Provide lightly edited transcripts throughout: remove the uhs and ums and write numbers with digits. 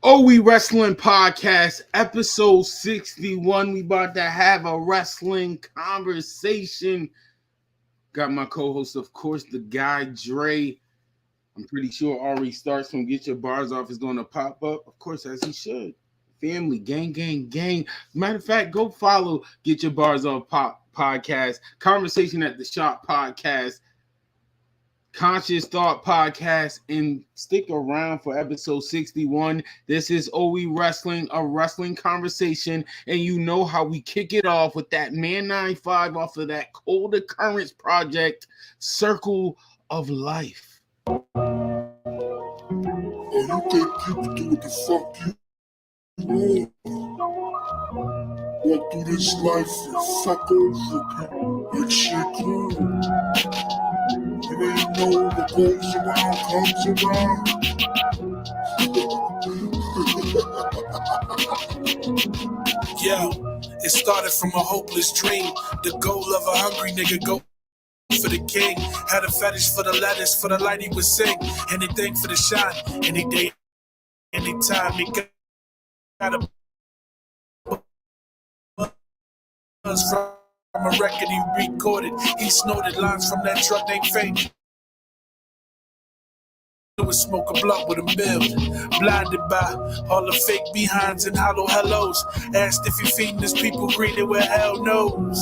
Oh We Wrasslin podcast, episode 61. We about to have a wrestling conversation. Got my co-host, of course, the guy Dre. I'm pretty sure Ari Starks from Get Your Bars Off is going to pop up, of course, as he should. Family, gang, gang, gang. Matter of fact, go follow Get Your Bars Off podcast, Conversation at the Shop podcast, Conscious Thought podcast, and stick around for episode 61. This is Oh We Wrasslin, a wrestling conversation, and you know how we kick it off with that Man 95 off of that Cold Occurrence project, Circle of Life. Oh, you think you can do what the fuck you want? Walk through this life and fuck over people like shit cool. You ain't know what goes around comes around. Yo, it started from a hopeless dream. The goal of a hungry nigga go for the king. Had a fetish for the letters, for the light he would sing. Anything for the shine, any day, anytime. He got a buzz from a record he recorded. He snorted lines from that truck named Fame. Would smoke a blunt with a build, blinded by all the fake behinds and hollow hellos. Asked if he feeding his people green and where hell knows.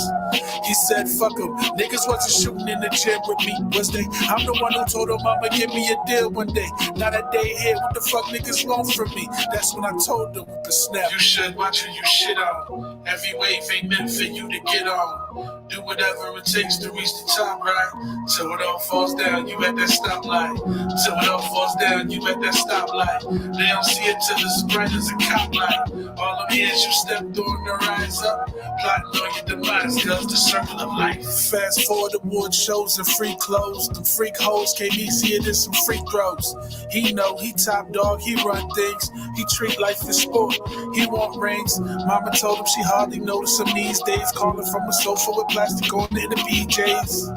He said fuck him, niggas wasn't shooting in the gym with me, was they? I'm the one who told him I'ma give me a deal one day. Now that they here, what the fuck niggas want from me? That's when I told them with the snap. You should watch who you shit on. Every wave ain't meant for you to get on. Do whatever it takes to reach the top, right? Till it all falls down, you at that stoplight. Till it all falls down, you at that stoplight. They don't see it till it's bright as a cop light. All of years you stepped on the rise up, plotting on your demise, cause the circle of life. Fast forward award shows and free clothes. The freak hoes came easier than some free throws. He know he top dog, he run things. He treat life as sport, he want rings. Mama told him she hardly notice him these days. Calling from a sofa with plastic on in the PJs.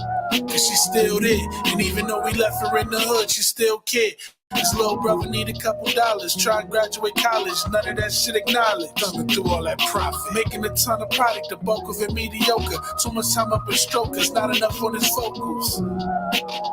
Cause she still there, and even though we left her in the hood, she still cared. His little brother need a couple dollars, try to graduate college, none of that shit acknowledged. Thumbing through all that profit, making a ton of product, the bulk of it mediocre. Too much time up in strokers, not enough on his vocals.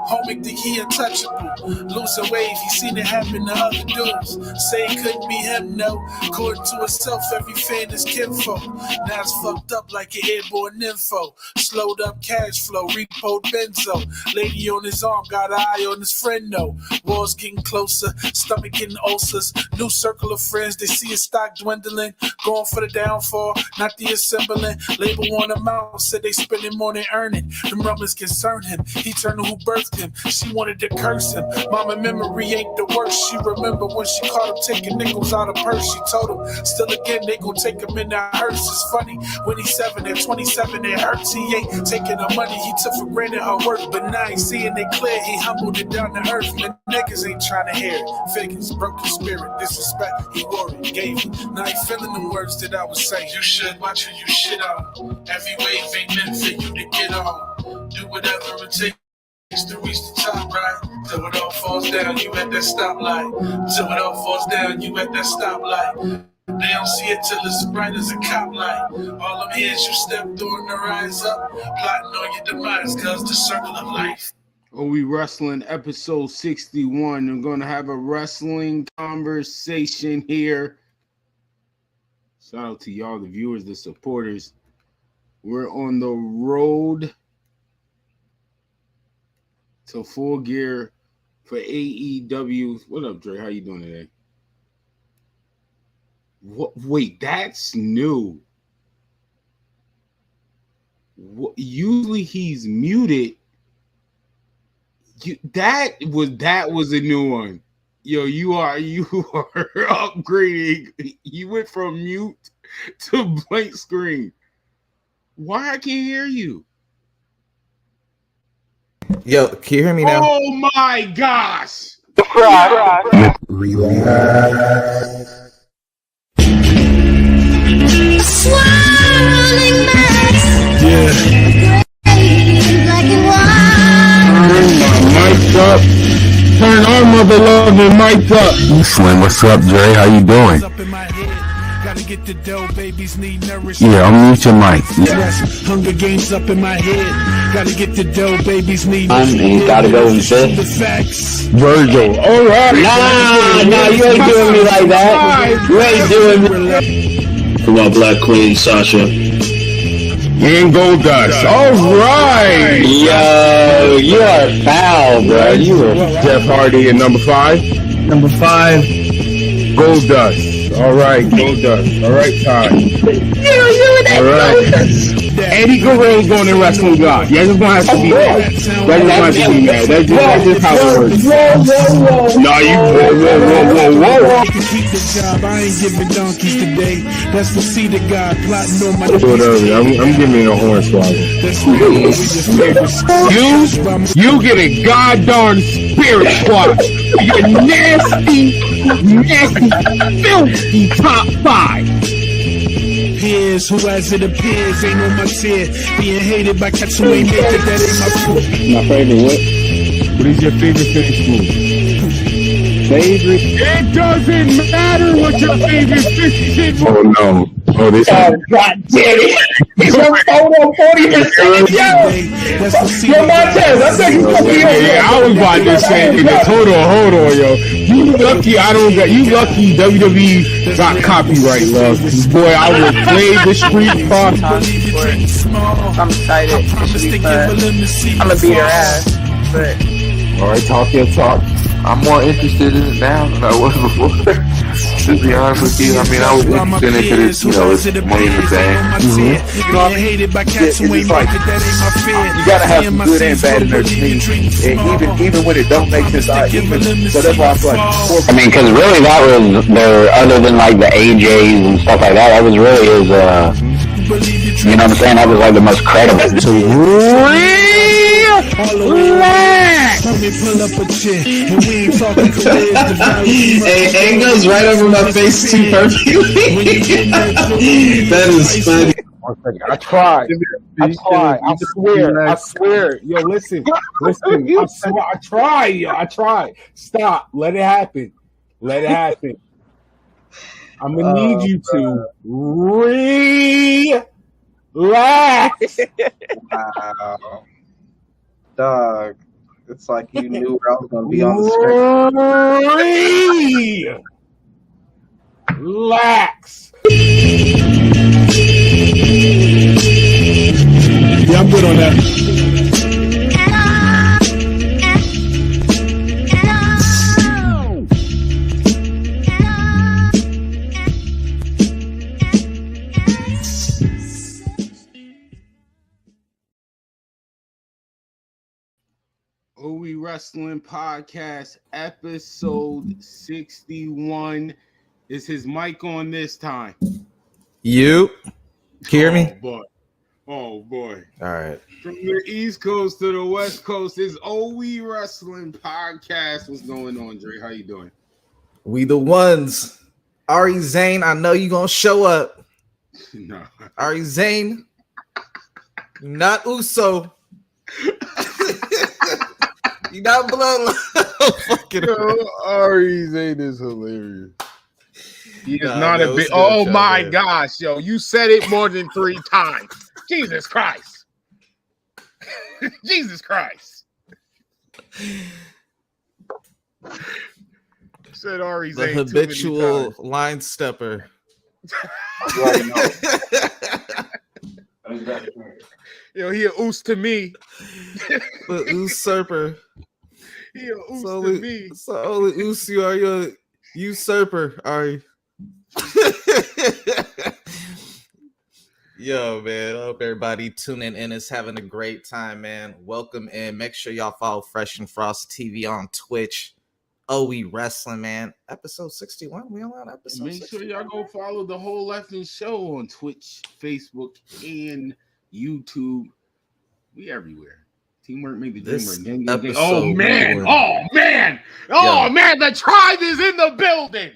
Homie think he untouchable, losing wave, he seen it happen to other dudes. Say it couldn't be him, no. According to himself, every fan is kinfolk. Now it's fucked up like an airborne info. Slowed up cash flow, repoed benzo. Lady on his arm, got an eye on his friend, no. Walls getting closer, stomach getting ulcers. New circle of friends, they see his stock dwindling. Going for the downfall, not the assembling. Label on him out, said they spending more than earning. Them rumors concern him, he turned to who birthed him. She wanted to curse him. Mama memory ain't the worst. She remember when she caught him taking nickels out of purse. She told him, still again, they gon' take him in the hearse. It's funny, when he's 7 and 27, it hurts. He ain't taking the money, he took for granted her worth. But now he seeing it clear, he humbled it down to earth. The niggas ain't trying to hear it. Figures, broken spirit, disrespect, he worried, gave it. Now he feeling the words that I was saying. You should watch who you shit on. Every wave ain't meant for you to get on. Do whatever it takes to reach the top, right? Till it all falls down, you at that stoplight. Till it all falls down, you at that stoplight. They don't see it till it's bright as a cop light. All them years you stepped on the rise up, plotting on your demise, cause the circle of life. Oh We Wrasslin, episode 61. I'm going to have a wrestling conversation here. Shout out to y'all, the viewers, the supporters. We're on the road to Full Gear for AEW. What up, Dre? How you doing today? What? Wait, that's new. Usually he's muted. That was a new one. Yo, you are upgrading. You went from mute to blank screen. Why I can't hear you? Yo, can you hear me now? Oh my gosh! Swirling mass. Yeah. Black and white. Mic's up. Turn turn our mother loving mic up. Slim, what's up, Dre? How you doing? Yeah, I'll mute your mic. Hunger Games up in my head. Gotta get the dough, babies need. He's gotta go in fifth. Virgil. All right. Nah, you ain't doing me like that. You ain't doing me. Come on, Black Queen, Sasha. And Goldust. All right. Yo, you are foul, bro. You were Jeff Hardy at number 5. number 5. Goldust. All right, Goldust. All right, Todd. All right. Eddie Guerrero's going in Wrestling God. You're just gonna have to be mad. You're just gonna have to be mad. That's just how it works. No, you whoa. Keep the job. I ain't giving donkeys today. That's the seed of God plotting on my. I'm giving you a horn swallow. You get a goddamn spirit squad. You're nasty, filthy top 5. Peers who, as it appears, ain't on my tier. Being hated by cats who ain't naked, that ain't my fault. My favorite what? What is your favorite finish move? Favorite? It doesn't matter what your favorite finish move. Oh no. Oh, this God damn it. It's your photo 40%. Yo, Montez, I'm taking yeah, I was about to say, hold on, yo. You lucky you lucky WWE got copyright, love. Boy, I would play the street part. I'm excited. It should be fun. I'm gonna beat her ass. But All right, talk your talk. I'm more interested in it now than I was before. To be honest with you, I mean, I was interested in it because it's, it's money in the bank. You gotta have some good and bad in their team. And even when it don't make sense, so that's why I'm like, I mean, because really that was their, other than like the AJs and stuff like that was really his, you know what I'm saying? That was like the most credible. Hey, it goes right over my face too perfectly. That is funny. I tried. I swear. Yo, listen. I tried. Stop. Let it happen. I'm gonna need you to relax. wow. Dog. It's like you knew where I was going to be on the screen. Relax. Yeah, I'm good on that. Oh We Wrasslin podcast, episode 61. Is his mic on this time? You hear me? Oh boy. All right. From the East Coast to the West Coast is Oh We Wrasslin podcast. What's going on, Dre? How you doing? We the ones. Ari Zane, I know you gonna show up. No. Ari Zane, not Uso. You not blood. Ari Zane is hilarious. He is not a big. Oh my gosh, yo! You said it more than 3 times. Jesus Christ! Jesus Christ! Said Ari Zane. The habitual line stepper. Yo, he a oos to me. The usurper. He a oos to me. So only oos you are, you a usurper, Ari. Yo, man, I hope everybody tuning in is having a great time, man. Welcome in. Make sure y'all follow Fresh and Frost TV on Twitch. Oh We Wrasslin, man. Episode 61. We on episode Make 61. sure y'all go follow the whole Leffin show on Twitch, Facebook, and YouTube. We everywhere. Teamwork make the dream work. Oh man! The tribe is in the building.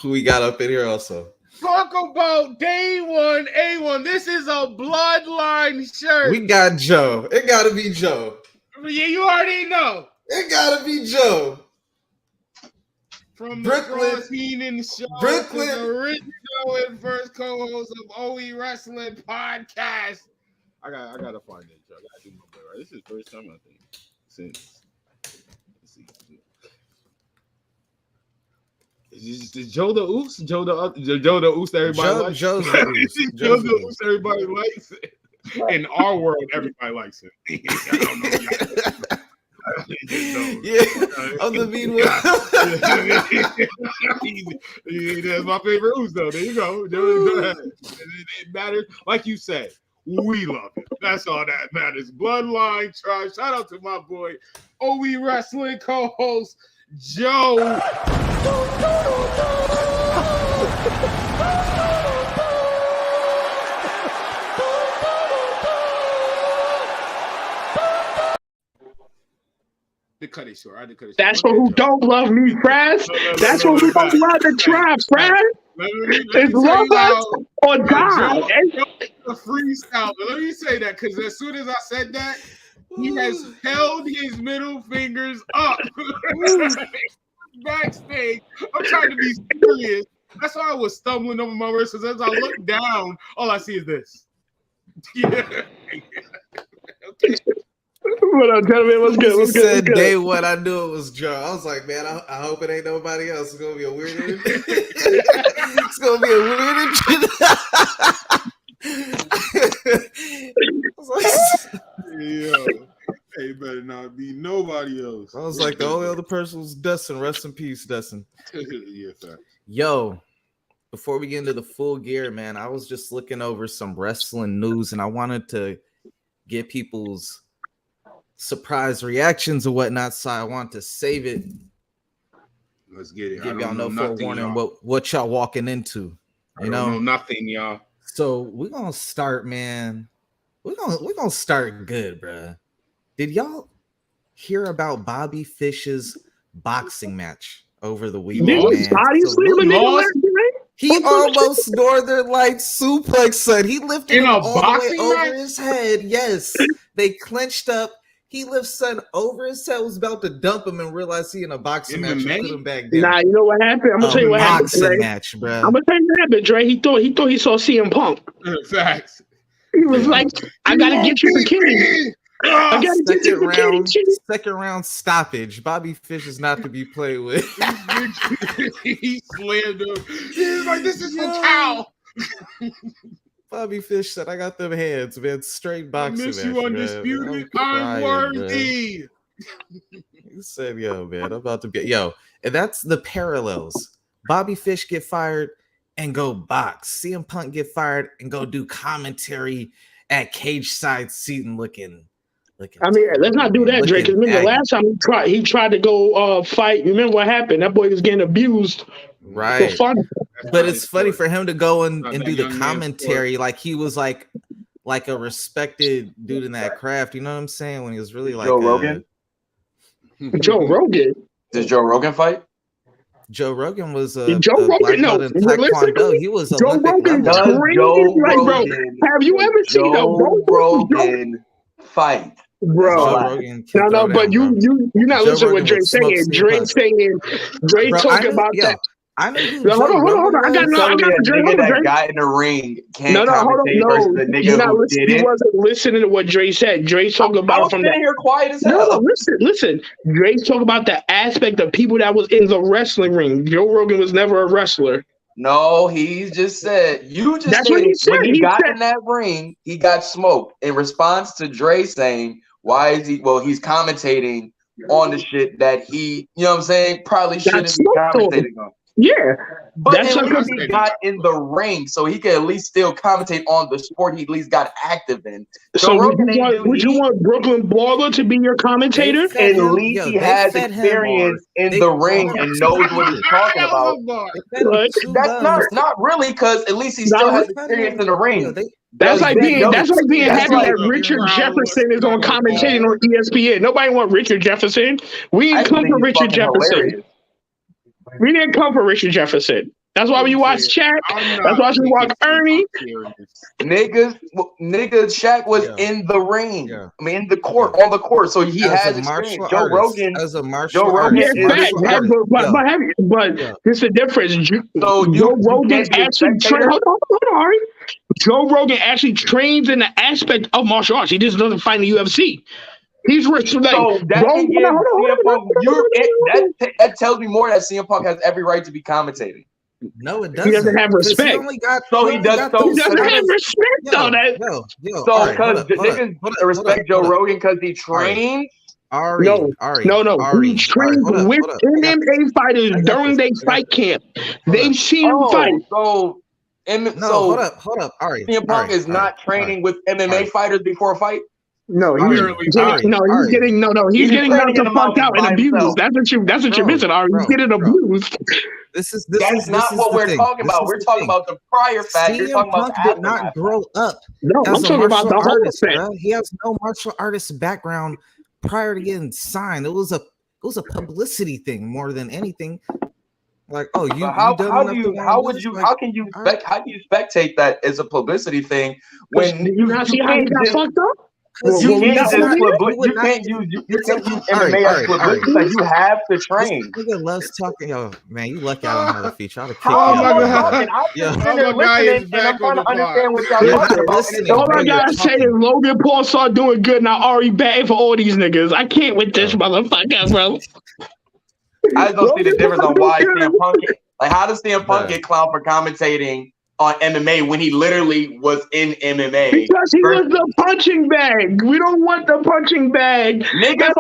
Who we got up in here also? Talk about day one, A1. This is a bloodline shirt. We got Joe. It gotta be Joe. Yeah, you already know. It gotta be Joe. From Brooklyn. the Cross Heenan Show, Brooklyn. to the original and first co-host of Oh We Wrasslin podcast. I gotta find it, Joe. I gotta do my boy right. This is the first time I think since. Let's see. Is Joe the Oos? Joe the Oos everybody likes? Joe's the Oos. Joe the Oos everybody likes it. In our world, everybody likes it. I don't know. Yeah, I'm the mean one. That's my favorite Oos, though. There you go. Go ahead. It matters. Like you said, we love it. That's all that matters. Bloodline tribe. Shout out to my boy, Oh We Wrasslin co-host, Joe. To cut it short. I had to cut it short. That's for who don't love me, Frass. That's for who don't love the tribe, Frass. It's love us or die. A freestyle. Let me say that because as soon as I said that, he has held his middle fingers up backstage. I'm trying to be serious. That's why I was stumbling over my words because as I look down, all I see is this. Yeah. Okay. What up, gentlemen? What's good? What's good? Said day one, I knew it was Joe. I was like, man, I hope it ain't nobody else. It's gonna be a weird. It's gonna be a weird. Yo, hey, better not be nobody else. I was like, the only other person was Dustin. Rest in peace, Dustin. Yeah, fair. Yo, before we get into the full gear, man, I was just looking over some wrestling news, and I wanted to get people's surprise reactions and whatnot, so I want to save it. Let's get it. Give y'all no forewarning what y'all walking into. You know nothing, y'all. So we're gonna start, man. We're gonna start good, bruh. Did y'all hear about Bobby Fish's boxing match over the weekend? He almost Northern Lights suplex, son. He lifted him all the way over his head. Yes, they clinched up. He lifts son over his head, was about to dump him, and realized he in a boxing match. Put him back down. Nah, you know what happened? I'm gonna tell you what happened. Boxing match, bro. I'm gonna tell you what happened, Dre. He thought he saw CM Punk. Facts. He was like, "I gotta get you the king." I gotta get you the king. Second round stoppage. Bobby Fish is not to be played with. He slammed him. He's like, "This is for cow." Bobby Fish said, I got them hands, man. Straight boxing. I miss you undisputed. I'm worthy. He said, yo, man, I'm about to get and that's the parallels. Bobby Fish get fired and go box. CM Punk get fired and go do commentary at cage side seating looking. I mean, let's not do that, Drake. Because remember last time he tried to go fight. Remember what happened? That boy was getting abused. Right. But it's funny for him to go and do the commentary like he was like a respected dude in that craft. You know what I'm saying? When he was really like Joe Rogan. Joe Rogan. Does Joe Rogan fight? Joe Rogan was Joe Rogan. No, Taekwondo. He was Joe Rogan. Have you ever seen Joe Rogan fight? Bro, no, but you're not listening to what Dre's saying. Dre's talking about that. I know. Hold on. I got that guy in the ring can't commentate versus the nigga who did it. You wasn't listening to what Dre said. Dre's talking about from sitting here quiet as hell. No, listen. Dre's talking about the aspect of people that was in the wrestling ring. Joe Rogan was never a wrestler. No, he just said when he got in that ring, he got smoked in response to Dre saying, why is he? Well, he's commentating on the shit that he, you know what I'm saying, probably shouldn't be commentating on. Yeah, but at least he got in the ring, so he could at least still commentate on the sport he at least got active in. So would you want Brooklyn Brawler to be your commentator? At least he has experience in the ring and knows what he's talking about. That's not really, because at least he still has experience in the ring. That's like being happy that Richard Jefferson is on commentating on ESPN. Nobody want Richard Jefferson. We didn't come for Richard Jefferson. We didn't come for Richard Jefferson. That's why when you watch Shaq, that's why you watch Ernie. Nigga, Shaq was in the ring. I mean, in the court, on the court. So he has experience. Joe Rogan, as a martial artist. But there's a difference. Joe Rogan actually trains. Hold on, Ari. Joe Rogan actually trains in the aspect of martial arts. He just doesn't fight in the UFC. He's rich. Like, so that can give CM Punk. That tells me more that CM Punk has every right to be commentating. No, it doesn't. He doesn't have respect. He doesn't have respect though. So because niggas respect Joe Rogan because he trains. No. He trains with MMA fighters during their fight camp. They've seen him fight. Hold up. Ari, CM Punk is not training with MMA fighters before a fight. No, he's getting knocked the fuck out and abused. That's what you're missing, Ari. He's getting abused. That's not what we're talking about. We're talking about the prior fact. You're talking about did not grow up. No, I'm talking about the whole thing. He has no martial artist background prior to getting signed. It was a publicity thing more than anything. Like, oh, how can you spectate that as a publicity thing when you see how he got fucked up? You can't use MMA as publicity. Like, you have to train. This nigga loves talking. Yo, man, you lucky I don't have a feature. I'd have kicked you out. I'm trying to understand what y'all talking about. All I gotta say is Logan Paul started doing good. Now Ari batting for all these niggas. I can't with this motherfucker, bro. I just don't see the difference on why CM Punk. Like, how does CM Punk get clowned for commentating on MMA when he literally was in MMA? Because he was the punching bag. We don't want the punching bag. Niggas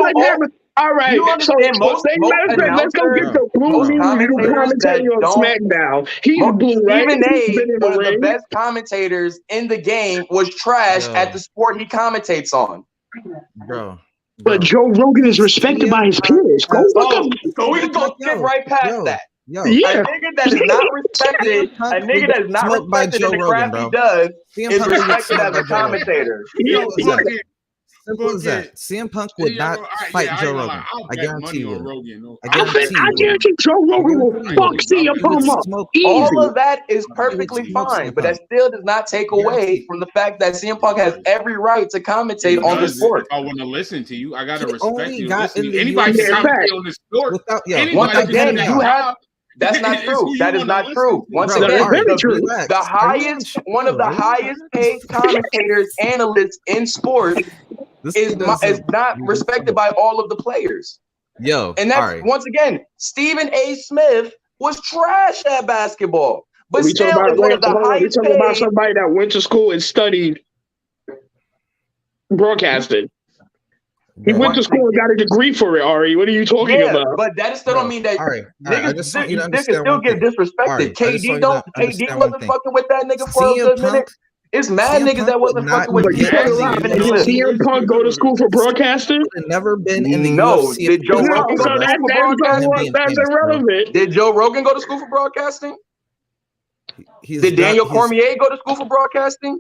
all right. Let's go get the blue commentator on SmackDown. He's blue, right? Stephen A, one of the best commentators in the game, was trash at the sport he commentates on. Bro. But Joe Rogan is respected by his peers. So we just gonna skip right past that. A nigga that is not respected, in the craft he does, is respected as a commentator. Simple as that. CM Punk would not fight Joe Rogan. I guarantee you. I guarantee Joe Rogan will fuck CM Punk up. All of that is perfectly fine, but that still does not take away from the fact that CM Punk has every right to commentate on the sport. I want to listen to you. I gotta respect you. Anybody can commentate on the sport. Once again, you have. That's not true. That is not true. Once again, the highest, one of the highest paid commentators, analysts in sports is not respected by all of the players. And that's once again, Stephen A. Smith was trash at basketball, but still is one of the highest paid. We talking about somebody that went to school and studied broadcasting. He went to school and got a degree for it, Ari. What are you talking about? But that still don't mean that niggas still get disrespected. KD wasn't fucking with that nigga for a good minute. It's mad niggas that wasn't fucking with CM Punk go to school for broadcasting? Never been in the UFC. Did Joe Rogan go to school for broadcasting? That's irrelevant. Did Joe Rogan go to school for broadcasting? Did Daniel Cormier go to school for broadcasting?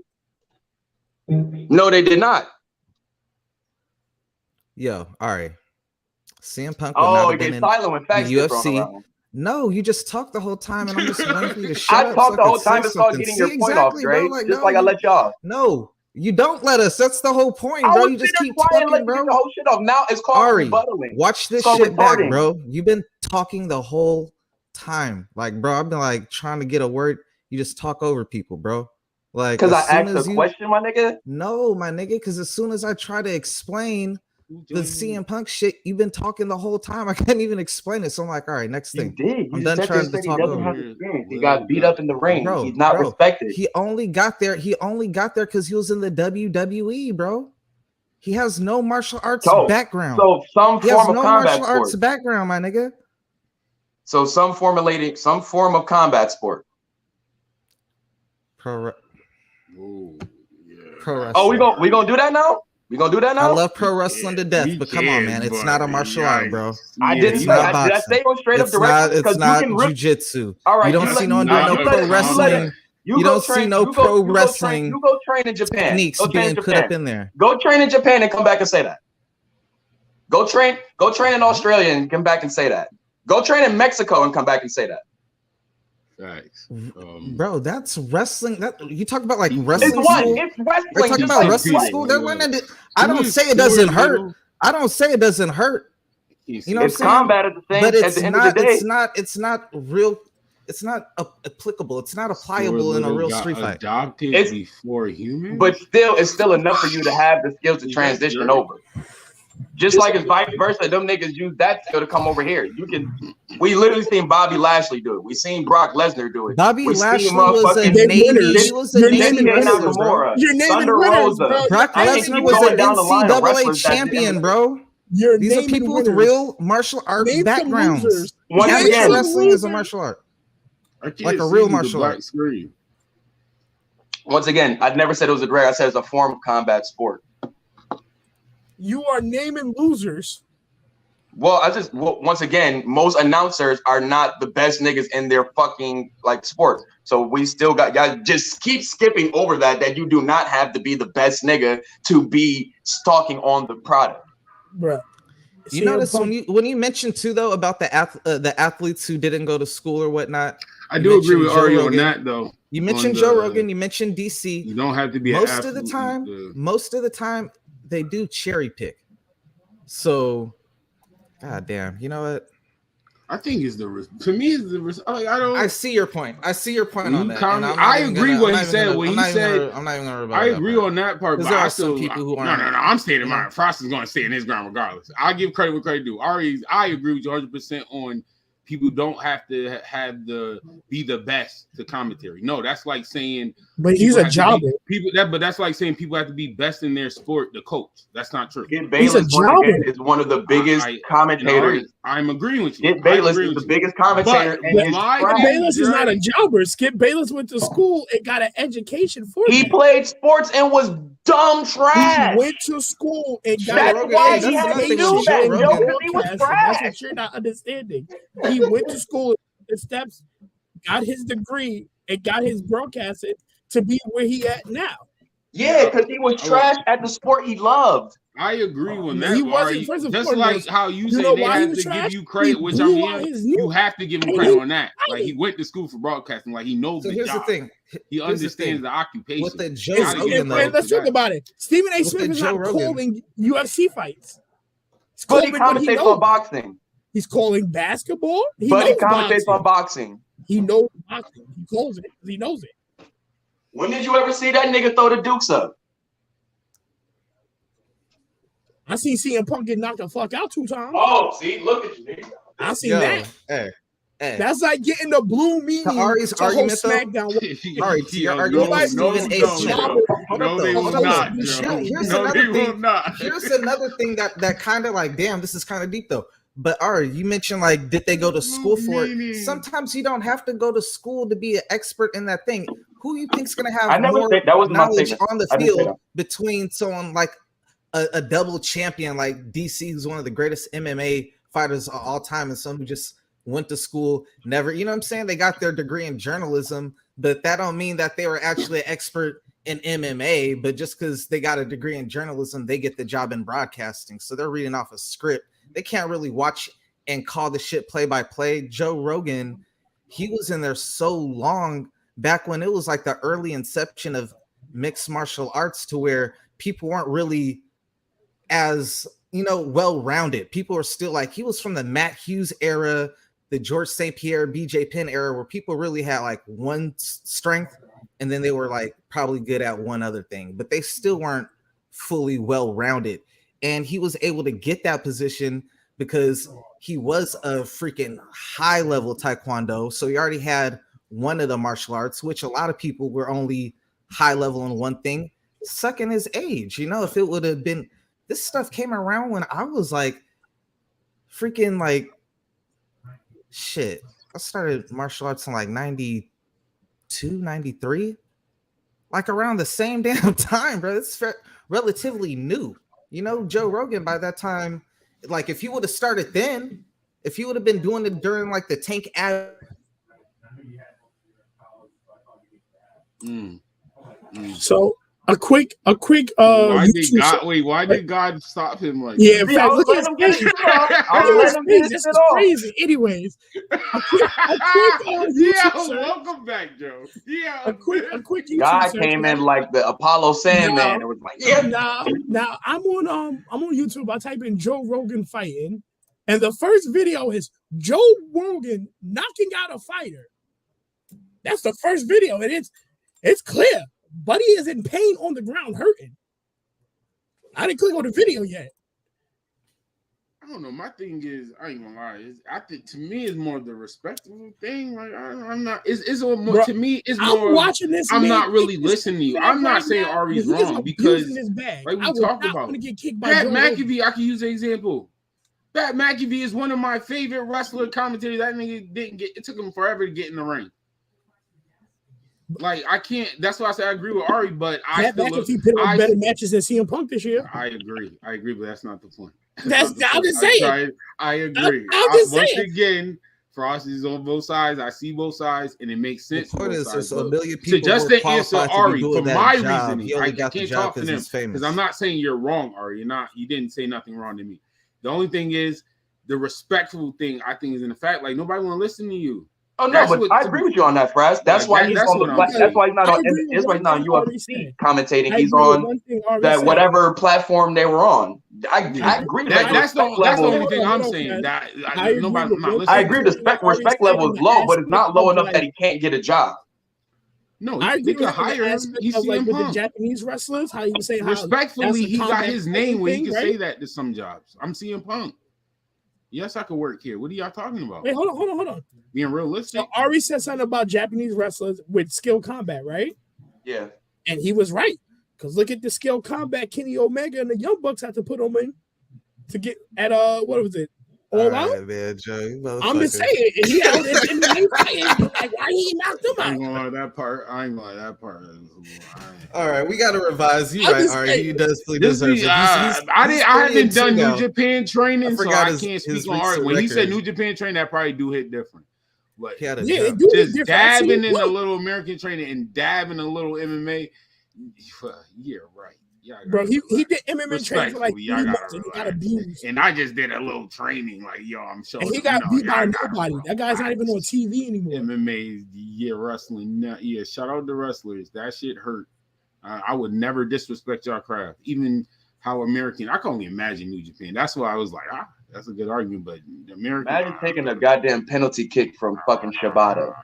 No, they did not. Yo, all right. CM Punk would not have been in the UFC. No, you just talk the whole time, and I'm just waiting for you to shut up. I talk the whole time. It's called getting your point off, Dre. Just like I let y'all. No, you don't let us. That's the whole point, bro. You just keep talking, bro. The whole shit off. Now it's called rebuttaling. Watch this shit back, bro. You've been talking the whole time, like, bro. I've been like trying to get a word. You just talk over people, bro. Like, because I asked a question, my nigga. No, my nigga. Because as soon as I try to explain the CM Punk shit, you've been talking the whole time. I can't even explain it. So I'm like, all right, next thing. You did. I'm done trying to talk over. He got beat up in the ring. Bro, he's not respected. He only got there because he was in the WWE, bro. He has no martial arts background. So some form of combat martial arts background, my nigga. So some form of combat sport. Pro wrestling. Oh, we gonna do that now? We gonna do that now? I love pro wrestling to death, but come on, man, it's not a martial art, bro. I didn't say that. Did I stay on straight up direction? It's not jiu-jitsu. All right, you don't see no one doing no pro wrestling. You don't see no pro wrestling. You go train in Japan. Techniques being put up in there. Go train in Japan and come back and say that. Go train in Australia and come back and say that. Go train in Mexico and come back and say that. Facts. Bro, that's wrestling. That you talk about like wrestling it's school. It's wrestling. Are you talking about wrestling school? They're learning it. I don't say it doesn't hurt. I don't say it doesn't hurt. You know, it's combat at the same. But at the end of the day, it's not real. It's not applicable. It's not applicable in a real street fight. Adopted before humans, but still, it's still enough for you to have the skills to transition over. Just like it's vice versa, them niggas use that skill to come over here. We literally seen Bobby Lashley do it. We seen Brock Lesnar do it. Bobby Lashley was a Navy wrestler, bro. Thunder Rosa. Brock Lesnar was an NCAA champion, bro. These are people with real martial arts backgrounds. Wrestling is a martial art, like a real martial art. Once again, I never said it was a drag. I said it's a form of combat sport. You are naming losers. Well, once again, most announcers are not the best niggas in their fucking like sport. So we still got y'all just keep skipping over that you do not have to be the best nigga to be stalking on the product. Bruh. You notice when you mentioned too though about the athletes who didn't go to school or whatnot. I do agree with Ari on that though. You mentioned Joe Rogan. You mentioned DC. You don't have to be most of the time. They do cherry pick. So, god damn, you know what? I think it's I see your point. I see your point on that. I agree what he said. I'm not even gonna rebut. I agree on that part. But there are some people who aren't. No. I'm staying in mine. Frost is going to stay in his ground regardless. I'll give credit where credit due. I agree with you 100% on people don't have to be the best to commentary. No, that's like saying. But he's a jobber. But that's like saying people have to be best in their sport to coach. That's not true. He's a jobber. Is one of the biggest commentators. I'm agreeing with you. Skip Bayless is the biggest commentator. Skip Bayless is not a jobber. Skip Bayless went to school and got an education for He played sports and was dumb trash. He went to school and got an education. He was trash. That's what you're not understanding. He went to school, the steps, got his degree, and got his broadcasting to be where he at now. Yeah, because he was trash at the sport he loved. I agree with that. He wasn't first and just foremost, like how you say they have to give you credit, which I mean, you have to give him credit on that. Like he went to school for broadcasting, like he knows the job. The thing. He understands the occupation. With the Joe Rogan, let's talk about it. Stephen A. Smith is not calling UFC fights. But he commentates on boxing. He's calling basketball. But he commentates on boxing. He knows boxing. He calls it because he knows it. When did you ever see that nigga throw the dukes up? I seen CM Punk get knocked the fuck out 2 times. Oh, see, look at you, nigga. I seen that. Hey. That's like getting the blue meaning to Ari's argument, SmackDown. Ari, to your argument, no, they will not. Here's another thing that kind of like, damn, this is kind of deep though. But Ari, you mentioned like, did they go to school for it? Sometimes you don't have to go to school to be an expert in that thing. Who you think's gonna have more knowledge on the field between someone like a double champion like DC, who's one of the greatest MMA fighters of all time, and someone who just went to school, never, you know what I'm saying? They got their degree in journalism, but that don't mean that they were actually an expert in MMA, but just because they got a degree in journalism, they get the job in broadcasting. So they're reading off a script. They can't really watch and call the shit play by play. Joe Rogan, he was in there so long back when it was like the early inception of mixed martial arts to where people weren't really as, well-rounded. People were still like, he was from the Matt Hughes era, the George St. Pierre, BJ Penn era, where people really had like one strength and then they were like probably good at one other thing, but they still weren't fully well-rounded. And he was able to get that position because he was a freaking high-level taekwondo. So he already had one of the martial arts, which a lot of people were only high-level in one thing. Second, his age. If it would have been, this stuff came around when I was like freaking like, shit. I started martial arts in like 92, 93. Like around the same damn time, bro. It's relatively new. Joe Rogan by that time, like if he would have started then, if he would have been doing it during like the Tank ad. So A quick. Why did God stop him like? Yeah, in I fact, was letting him get his shit off. This is crazy. Anyways, a quick YouTube search. Welcome back, Joe. Yeah, a quick YouTube guy search. came in like the Apollo Sandman. It was like, Now I'm on YouTube. I type in Joe Rogan fighting, and the first video is Joe Rogan knocking out a fighter. That's the first video, and it's clear. Buddy is in pain on the ground, hurting. I didn't click on the video yet. I don't know. My thing is, I ain't gonna lie. I think to me, it's more the respectable thing. Like I'm not. It's more bro, to me. It's more. I'm watching this. I'm not really listening to you. I'm not saying Ari's wrong because, like we talked about, Pat McAfee. I can use an example. Pat McAfee is one of my favorite wrestler commentators. That nigga didn't get. It took him forever to get in the ring. Like I can't. That's why I say I agree with Ari, but I still look. Put on better matches than CM Punk this year. I agree, but that's not the point. I'm just saying. I agree. Once again, Frost is on both sides. I see both sides, and it makes sense. The point is, there's a million people. So just to answer Ari, for my reasoning, I can't talk to them because I'm not saying you're wrong, Ari. You didn't say nothing wrong to me. The only thing is the respectful thing. I think is in the fact like nobody want to listen to you. Oh no, but I agree with you on that, Frass. That's why he's on the. That's why he's not on. That's why he's not on UFC commentating. He's on that whatever platform they were on. I agree. That's the only thing I'm saying. I agree. The respect level is low, but it's not low enough that he can't get a job. No, they could hire him. He's like with the Japanese wrestlers. How you say respectfully, he got his name where he can say that to some jobs. I'm CM Punk. Yes, I could work here. What are y'all talking about? Wait, hold on. Being realistic. So Ari said something about Japanese wrestlers with skill combat, right? Yeah. And he was right. Because look at the skill combat Kenny Omega and the Young Bucks had to put him in to get at what was it? All out? Man, Joe, I'm just saying, he out in the fighting. Like, why he knocked him out? I ain't gonna lie that part. All right, we gotta revise. You right, Ari. He does deserve it. I haven't done New Japan training, so I can't speak on Ari. When he said New Japan training, that probably do hit different. But just dabbing in a little American training and dabbing a little MMA. Yeah, right. Bro, he did MMA training for like 3 months and he got abused. And I just did a little training, like, yo, I'm sure. And he got beat by nobody. That guy's not even on TV anymore. MMA, wrestling. Yeah, shout out to wrestlers. That shit hurt. I would never disrespect your craft. Even how American, I can only imagine New Japan. That's why I was like, that's a good argument. But American. Imagine taking a goddamn penalty kick from fucking Shibata.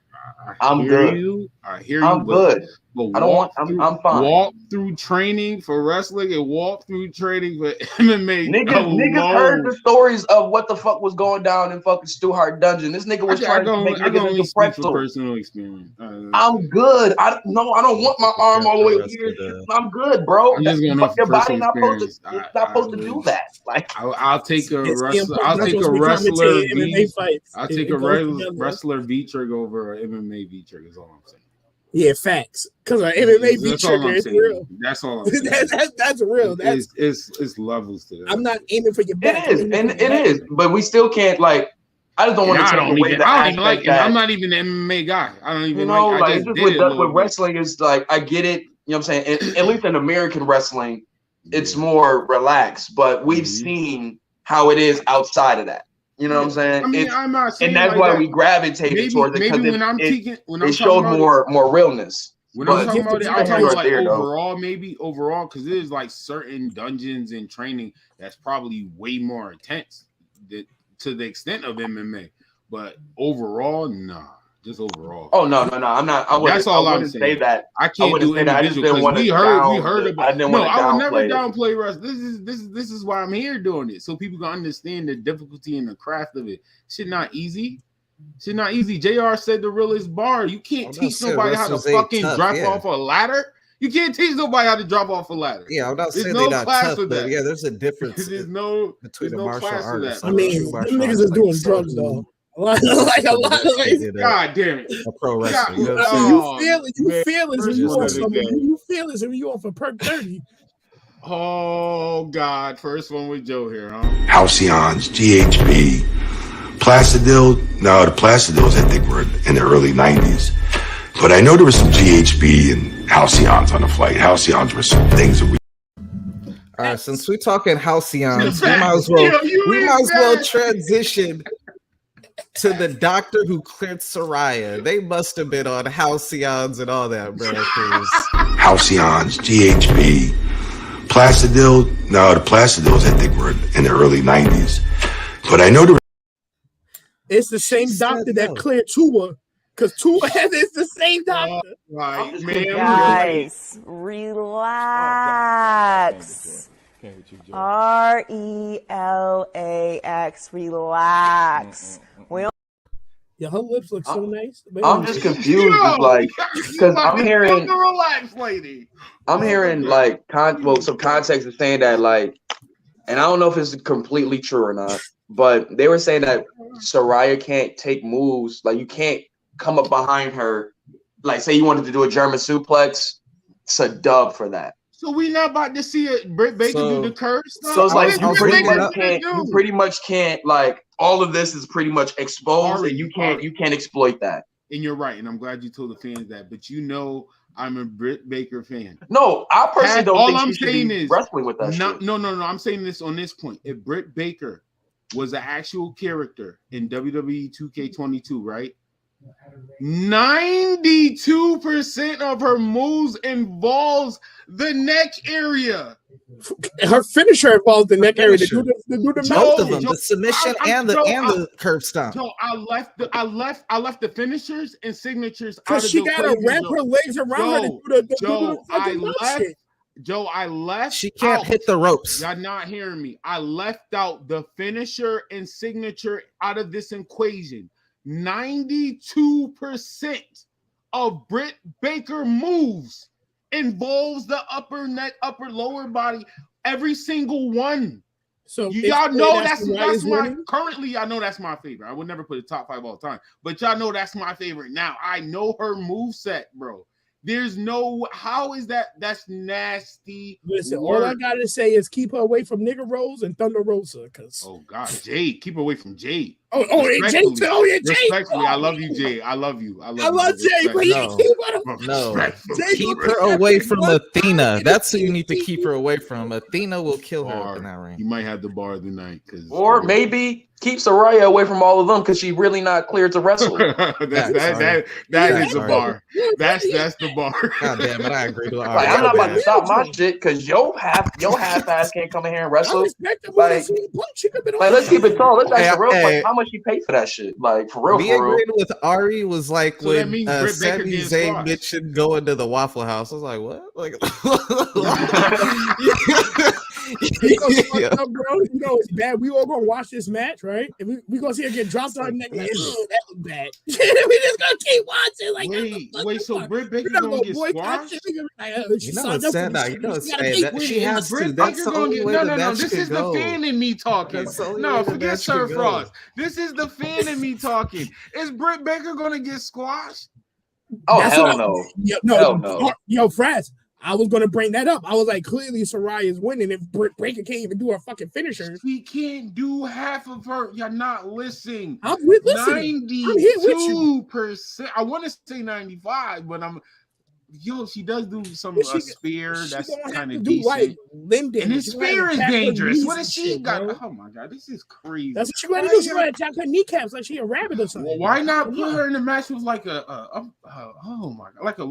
I'm good. I hear you. I'm good. But I don't want. I'm fine. Walk through training for wrestling and walk through training for MMA. Niggas heard the stories of what the fuck was going down in fucking Stu Hart Dungeon. This nigga was trying to make niggas into pretzel. Personal experience. I'm good. I don't want my arm all the way here. I'm good, bro. I'm just going off your body not supposed to do that. Like I'll take a wrestler. I'll take a wrestler. I'll take a wrestler V-trigger over an MMA V-trigger. Is all I'm saying. Yeah, facts. Because an MMA V-trigger is real. That's all I'm saying. That's real. It's levels to that. I'm not aiming for your back. It is. But we still can't like. I just don't want to take away the aspect that I'm not even an MMA guy. I don't even like. With wrestling is like I get it. You know what I'm saying? At least in American wrestling, it's more relaxed. But we've seen how it is outside of that. You know what I'm saying? I mean, I'm not saying, and that's why we gravitated towards it because it showed more realness. When I'm talking about it, I'm talking like overall, because there's like certain dungeons and training that's probably way more intense to the extent of MMA. But overall, nah. Just overall. Oh no! I'm not. That's all I'm saying. Say that. I can't do individual because we heard about. I would never downplay wrestling. This is why I'm here doing it, so people can understand the difficulty and the craft of it. Shit not easy. JR said the realest bar. You can't teach nobody how to fucking drop off a ladder. You can't teach nobody how to drop off a ladder. Yeah, I'm not saying they're not tough, but yeah, there's a difference. between the martial arts. I mean, them niggas are doing drugs though. Like a lot of God damn it. A pro wrestler. You know what I'm saying? You feel it when you off a perk 30. Oh God. First one with Joe here, huh? Halcyons, GHB, Placidil. No, the Placidils I think were in the early 90s. But I know there was some GHB and halcyons on the flight. Halcyons were some things that we. All right, since we're talking halcyons, we might as well transition to the doctor who cleared Soraya. They must have been on halcyons and all that, bro. Halcyons, GHB, Plastidil. No, the Plastidils I think were in the early 90s. But I know it's the same doctor that cleared Tua, because Tua it's the same doctor. Right, guys, relax. RELAX, relax. Yeah, her lips look so nice. I'm just confused, like, because I'm hearing the relax lady. I'm hearing like some context is saying that, like, and I don't know if it's completely true or not, but they were saying that Soraya can't take moves, like you can't come up behind her, like say you wanted to do a German suplex, it's a dub for that. So we not about to see Britt Baker do the curve stuff. So it's like you pretty much can't like all of this is pretty much exposed, and you can't exploit that. And you're right, and I'm glad you told the fans that. But you know, I'm a Britt Baker fan. No, I personally don't think she should be wrestling with that. No. I'm saying this on this point. If Britt Baker was an actual character in WWE 2K22, right? 92% of her moves involves the neck area. Her finisher involves the neck area. To do the both of them, the submission and the curb stomp. So I left the finishers and signatures out of she gotta wrap her legs around her to do the I left. She can't hit the ropes. Y'all not hearing me. I left out the finisher and signature out of this equation. 92% of Britt Baker moves involves the upper neck, upper lower body, every single one. So y'all know that's my currently. I know that's my favorite. I would never put a top 5 all the time, but y'all know that's my favorite. Now I know her move set, bro. There's no how is that? That's nasty. Listen, all I gotta say is keep her away from Nigga Rose and Thunder Rosa. Cause Jade, keep her away from Jade. Jade. Respectfully, I love you, Jade. I love you. I love Jade, but keep her away from Athena. That's who you need to keep her away from. Athena will kill her up in that ring. You might have the bar of the night, or maybe keep Soraya away from all of them because she's really not cleared to wrestle. that is a bar. That's the bar. God damn it, I agree with like, I'm not about to stop my shit because your half ass can't come in here and wrestle. Like, let's keep it tall. Let's ask real quick. How much she paid for that shit? Like for real. Me agreeing with Ari was like so when Sami Zayn mentioned going to the Waffle House. I was like, what? Like, bro, you know it's bad. We all gonna watch this match, right? And we gonna see her get dropped on her neck. Like, oh, that was bad. We just gonna keep watching. Like, wait. So Britt Baker gonna get squashed? You know it's sad. You know it's sad. She has to. That's the only way the match this is the fan in me talking. No, forget Sirr Frass. This is the fan in me talking. Is Britt Baker gonna get squashed? Oh, hell no. Yo, Frass. I was going to bring that up. I was like, clearly Soraya is winning if Britt Baker can't even do her fucking finisher. She can't do half of her. You're not listening. I'm listening. 92%. I want to say 95, but she does do some spear that's kind of decent. Like Linden. And his spear is dangerous. What has she got? Bro. Oh my god, this is crazy. That's what she going to do. She's going to attack her kneecaps like she a rabbit or something. Well, why not put her in a match with like oh my god, like a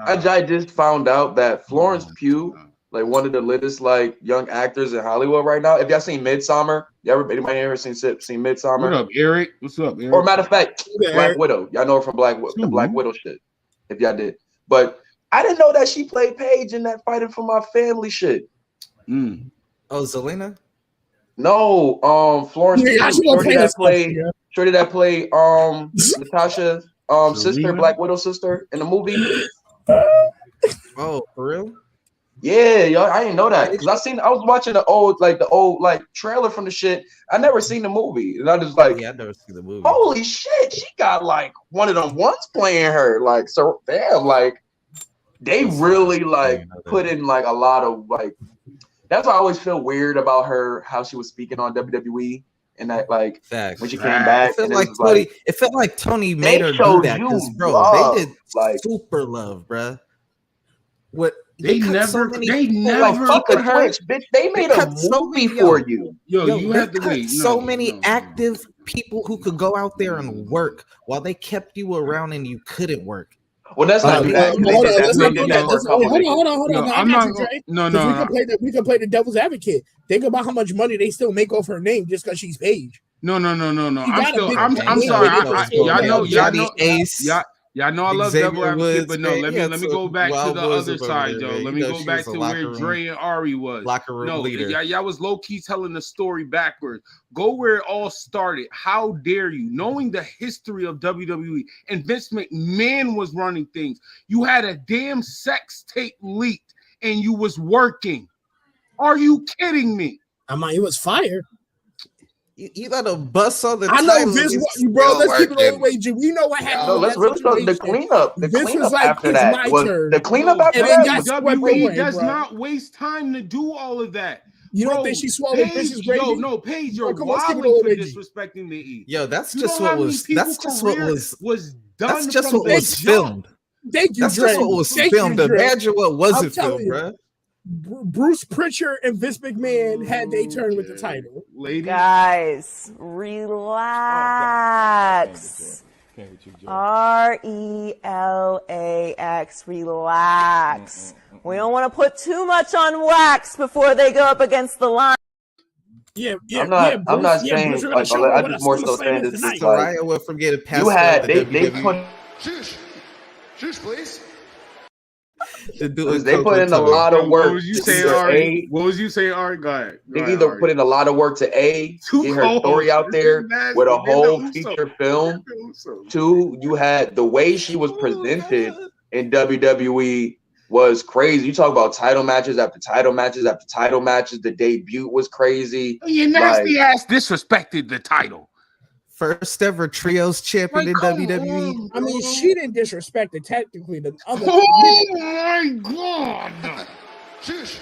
I just found out that Florence Pugh, like one of the latest like young actors in Hollywood right now. If y'all seen Midsommar, anybody ever seen Midsommar? What up, Eric? What's up, Eric? Or matter of fact, Black Widow. Y'all know her from the Black Widow shit. If y'all did. But I didn't know that she played Paige in that Fighting for My Family shit. Oh, Zelina? No, Florence Pugh, shorty that played Natasha's sister, Black Widow sister in the movie. Oh, for real? Yeah, yo, I didn't know that because I was watching the old trailer from the shit. I never seen the movie, and I just like, I never seen the movie. Holy shit, she got like one of them ones playing her. Like, so damn, like they really like put in like a lot of like. That's why I always feel weird about her how she was speaking on WWE and that like when she came back. It felt like Tony made her do that because bro, they did like super love, bruh. What they never like fuck the Twitch, bitch. They made a movie for you. Yo, you have to wait. So many active people who could go out there and work while they kept you around and you couldn't work. Well, that's not that. Hold on. I'm not. We can play the devil's advocate. Think about how much money they still make off her name just because she's Paige. No. I'm sorry. Y'all know I love double advocate, but no, let me go back to the other side, yo. Let me go back to where Dre and Ari was. Locker room leader. Y'all was low key telling the story backwards. Go where it all started. How dare you? Knowing the history of WWE and Vince McMahon was running things. You had a damn sex tape leaked and you was working. Are you kidding me? I mean, it was fire. You got a bus on the I know Vince, bro. Let's keep it all the way, G. We know what happened. No, let's really talk the cleanup. The Vince cleanup was like, after that was the cleanup after that. that. WWE does not waste time to do all of that. You don't think she swallowed Vince's gravy? Yo, no, Paige, you're wilding for disrespecting the E. Yo, that's just what was. That's just what was done. That's just what was filmed. Thank you, That's just what was filmed. Imagine what wasn't filmed, bro. Bruce Pritchard and Vince McMahon had their turn with the title. Ladies. Guys, relax. RELAX, relax. We don't want to put too much on wax before they go up against the line. I'm not saying. I just more so saying this. Soraya will forget it. You had they put. Shush, please. They put in a lot of work. What was you saying, Ari? Go ahead. They either put in a lot of work to get her story out there with a whole feature film. Two, you had the way she was presented in WWE was crazy. You talk about title matches after title matches after title matches. The debut was crazy. Your nasty ass disrespected the title. First ever trios champion in WWE. I mean, she didn't disrespect it technically. The other. Oh my god! Shush,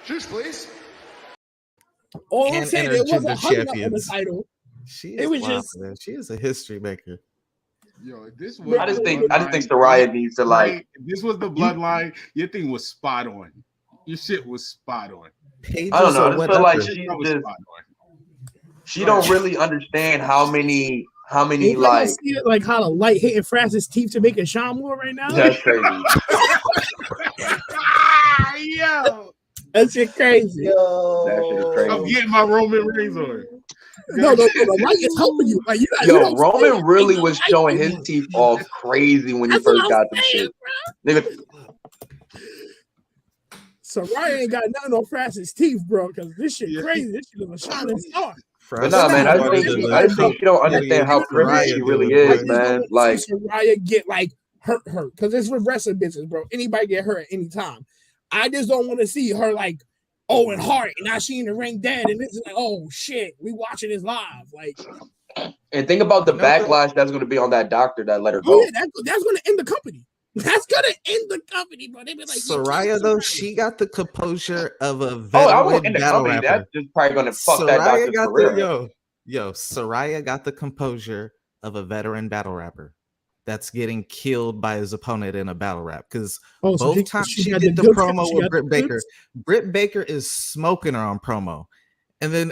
please. All I'm saying, it wasn't hugging up on the title. It was just. She is a history maker. Yo, this was. I just think Soraya needs to like. This was the bloodline. Your thing was spot on. Your shit was spot on. I don't know. I just feel like she don't really understand how many like see it, like how the light hitting Frass's teeth to make it shine more right now. That's crazy. Yo, that shit crazy. That shit is crazy. I'm getting my Roman Reigns on. No, the light is helping you. Like, Roman really was showing his teeth off crazy when he first got them shit. Nigga. Soraya ain't got nothing on Frass's teeth, bro, because this shit crazy. This shit is a shining star. But no, man, I think you don't understand how privileged she really is, man. Like Soraya get like hurt because it's with wrestling business, bro. Anybody get hurt at any time. I just don't want to see her like Owen Hart and now she in the ring dead, and it's like, oh shit, we watching this live, like. And think about the backlash that's going to be on that doctor that let her go. Oh, yeah, that's going to end the company. That's gonna end the company, bro. They be like, Soraya though, she got the composure of a veteran battle rapper. That's just probably gonna fuck that doctor's career. Soraya got the composure of a veteran battle rapper that's getting killed by his opponent in a battle rap. Because both times she did the promo with Britt Baker, Britt Baker is smoking her on promo, and then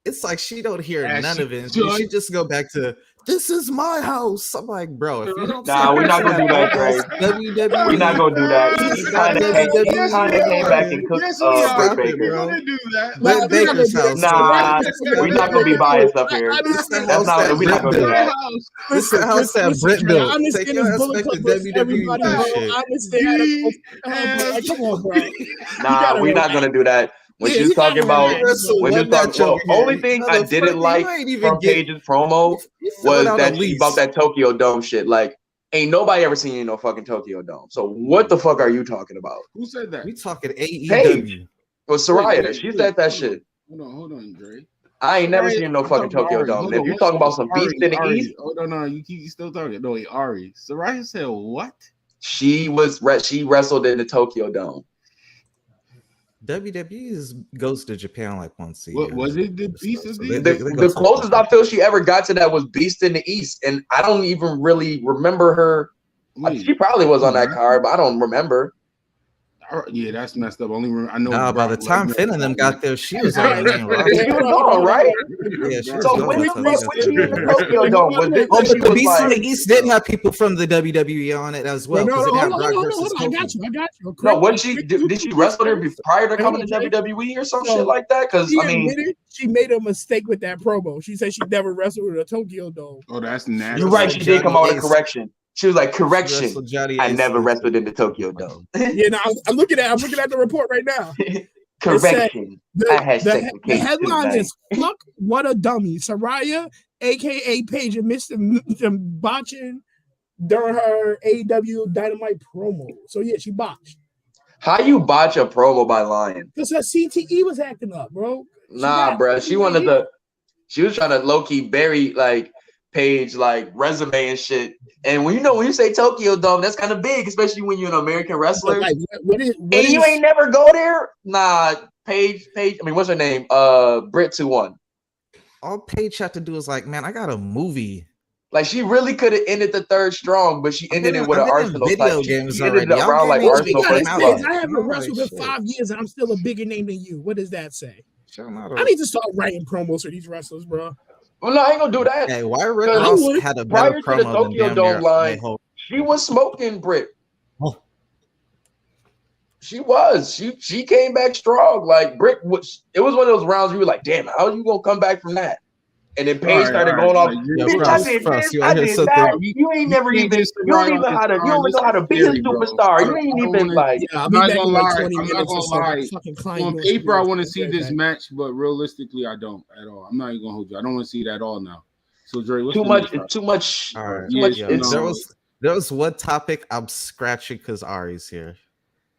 it's like she don't hear none of it. She just go back to. This is my house. I'm like, bro, if you don't we're not gonna do that, Dre. We're not gonna do that. He kind of came back and cooked Britt Baker. Britt Baker's house. Nah, we're not gonna be biased up here. We're not gonna do that. This is the house that Britt built. Take your aspect to WWE shit. Come on, bro. Nah, we're not gonna do that. When she's talking about, only thing I didn't like from Paige's promo was that she about that Tokyo Dome shit. Like, ain't nobody ever seen you in no fucking Tokyo Dome. So what the fuck are you talking about? Who said that? We talking AEW. Paige. Well, Soraya, she said that shit. Hold on, Dre. I ain't never seen no fucking Tokyo Dome. If you're talking about some beast in the East, no, you still talking. No, Ari. Soraya said what? She wrestled in the Tokyo Dome. WWE goes to Japan like once a year. What was it? The Beast of the East? The closest I feel she ever got to that was Beast in the East, and I don't even really remember her. She probably was on that card, but I don't remember. Yeah, that's messed up. Only I know. Nah, by the time Finn and them got there, she was on the main roster. She was on, right? Yeah, she was So gone. when the fuck was she in the Tokyo Dome? Was this Oh, when but she the was Beast from like? the East did have people from the WWE on it as well. No, Because it had hold Brock on. versus I got Kofi. you. No, what did she wrestle there prior to coming to WWE or some shit like that? Because she I mean, admitted she made a mistake with that promo. She said she never wrestled in a Tokyo Dome. Oh, that's nasty. You're right. She did come out with a correction. She was like, correction. I never wrestled in the Tokyo Dome. Yeah, no, I'm looking at the report right now. Correction. I had the headline is "Fuck What a Dummy." Saraya, aka Paige, missed the botching during her AEW Dynamite promo. So yeah, she botched. How you botch a promo by lying? Because her CTE was acting up, bro. Nah, bro. She was trying to low key bury like Paige like resume and shit. And when you say Tokyo Dome, that's kind of big, especially when you're an American wrestler. Like, you ain't never go there? Nah, Paige. I mean, what's her name? Brit 2-1. All Paige had to do is like, man, I got a movie. Like she really could have ended the third strong, but she ended it with an Arsenal video type. games She ended it around like Arsenal. I haven't wrestled in 5 years and I'm still a bigger name than you. What does that say? I need to start writing promos for these wrestlers, bro. Well, no, I ain't gonna do that. Hey, why Rick Ross had a better prior to the promo Tokyo than Dome line? She was smoking Brit. Oh. She was. She came back strong. Like Brit was. It was one of those rounds you were like, damn, how are you gonna come back from that? And then Paige started going off. Bitch, I did this. I did that. You ain't never even. You don't even how to. You don't know how to be a superstar. You ain't even like. I'm not gonna lie. On paper, I want to see this match, but realistically, I don't at all. I'm not even gonna hold you. I don't want to see that at all now. So Dre, what's too much. All right. Too much. There was one topic I'm scratching because Ari's here.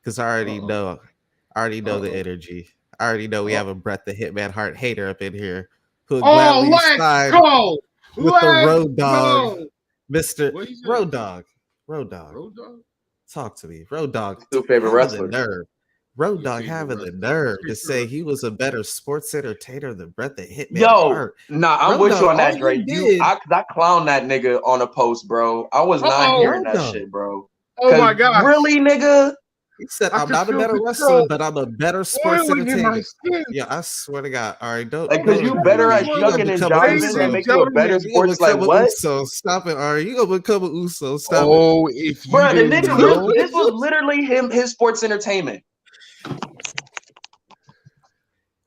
Because I already know. The energy. I already know we have a Bret the Hitman Hart hater up in here. Who gladly side with the Road Dog, Mr. Road Dog. Road Dog. Talk to me. Road Dog. Two favorite wrestlers. Road Dog having the nerve to say he was a better sports entertainer than Bret the Hitman Hart. Nah, I'm with you on that, Dre. I clowned that nigga on a post, bro. I was not hearing that shit, bro. Oh my god. Really, nigga? He said, I'm not a better wrestler, but I'm a better sports entertainer. Yeah, I swear to God. All right, don't. Like, because you better at shucking and jiving and make you a better sports, like what? So stop it, Ari. You gonna become an Uso. Stop it. Oh, if you bro, the nigga, this was literally his sports entertainment.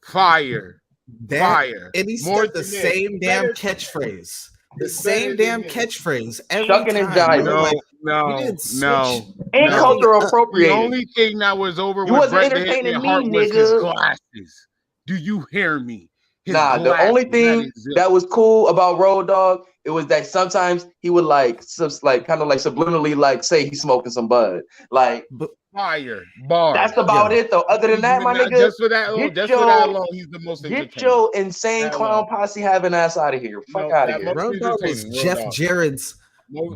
Fire. And he said the same damn catchphrase. The same damn catchphrase every shucking and jiving. No. And cultural appropriating. The only thing that was over you with Bret the Hitman Hart was his glasses. Do you hear me? The only thing that was cool about Road Dogg, it was that sometimes he would kind of subliminally like say he's smoking some bud. Like fire bar. That's about it though. Other than that, my nigga, just for that alone, he's the most entertaining. Get your insane clown posse having ass out of here. Fuck out of here. Road Dogg was Jeff Jarrett's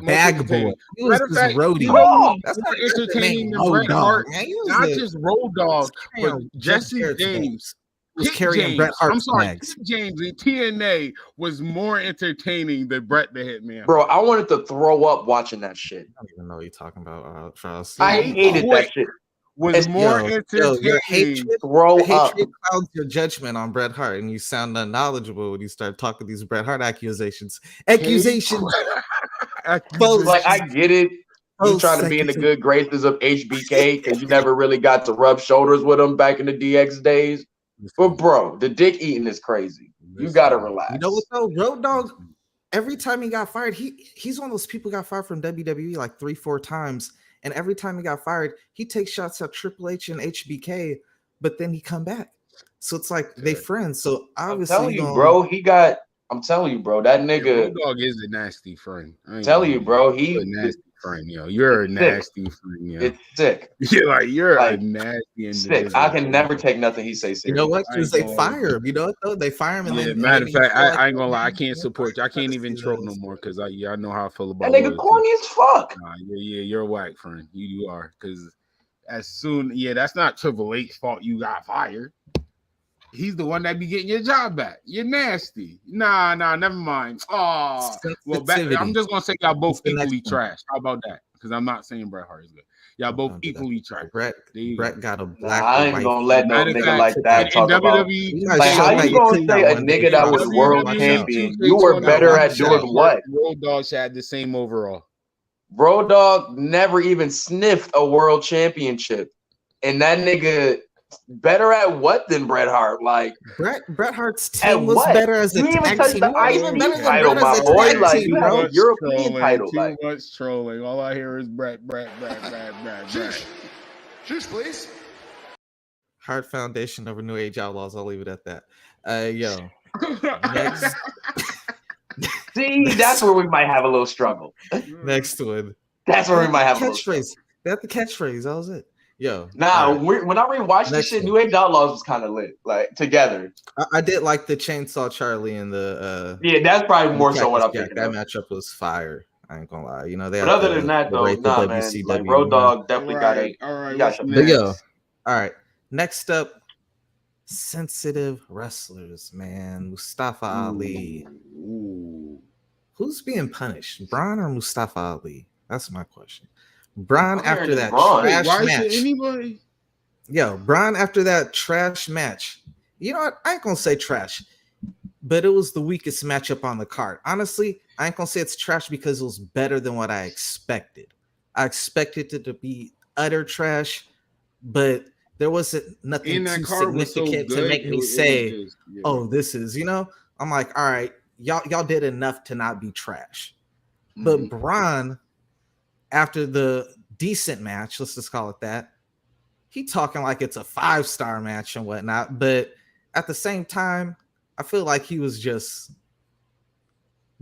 bag boy. He was his roadie. That's not entertaining than Bret Hart. Not just Road Dogg, but Jesse James. Was carrying Bret Hart's bags. James in TNA was more entertaining than Bret the Hitman. Bro, I wanted to throw up watching that shit. I don't even know what you're talking about, Charles. I hated that shit. Was more entertaining. Your hatred clouds your judgment on Bret Hart, and you sound unknowledgeable when you start talking these Bret Hart accusations. Like, I get it. You trying to be in the good graces of HBK because you never really got to rub shoulders with him back in the DX days. But bro, the dick eating is crazy. You gotta relax. You know what though? Road Dogg, every time he got fired, he's one of those people who got fired from WWE like 3-4 times. And every time he got fired, he takes shots at Triple H and HBK, but then he come back. So it's like they friends. So obviously, I'm telling you, bro, I'm telling you, bro, that nigga. Road Dogg is a nasty friend. I'm telling you, bro, he's a nasty friend, yo. You're a nasty friend, yo. It's sick. You're a nasty individual. Sick. I can never take nothing he say serious. You know what? Because they fire him. You know what though? They fire him. And matter of fact, I ain't gonna lie. I can't support you. I can't even troll no more because I know how I feel about that nigga corny as fuck. You're a whack friend. You are because as soon that's not Triple H's fault. You got fired. He's the one that be getting your job back. You're nasty. Nah, never mind. Oh, well, I'm just gonna say y'all both equally trash. How about that? because I'm not saying Bret Hart is good. Y'all both equally trash. Brett got a black. I ain't gonna let no nigga like that talk about. Like, how you gonna say a nigga that was world champion? You were better at doing what? Road Dogg had the same overall. Road Dogg never even sniffed a world championship, and that nigga better at what than Bret Hart? Like Bret Hart's team was better as a tag team. The IC title, my boy. Like you have a European title. Too much trolling. All I hear is Bret. Shush, please. Hart Foundation over New Age Outlaws. I'll leave it at that. Yo. Next. See, that's where we might have a little struggle. Next one. That's where we might have a catchphrase. That's the catchphrase. That was it. Yo. Nah, when I rewatched this shit, New Age Outlaws was kind of lit, like together. I did like the Chainsaw Charlie and the yeah, that's probably more so what I'm thinking. That matchup was fire. I ain't gonna lie. You know, they. But other than that, though, nah, man. Like Road Dogg definitely got a. All right, yo. All right. Next up, sensitive wrestlers, man. Mustafa Ali. Ooh. Who's being punished, Braun or Mustafa Ali? That's my question. Braun after that trash match. Yo, Braun after that trash match. You know what? I ain't gonna say trash, but it was the weakest matchup on the card. Honestly, I ain't gonna say it's trash because it was better than what I expected. I expected it to be utter trash, but there wasn't nothing too significant to make me say, "Oh, this is." You know, I'm like, all right, y'all did enough to not be trash. But Braun, after the decent match, let's just call it that, he talking like it's a 5-star match and whatnot. But at the same time, I feel like he was just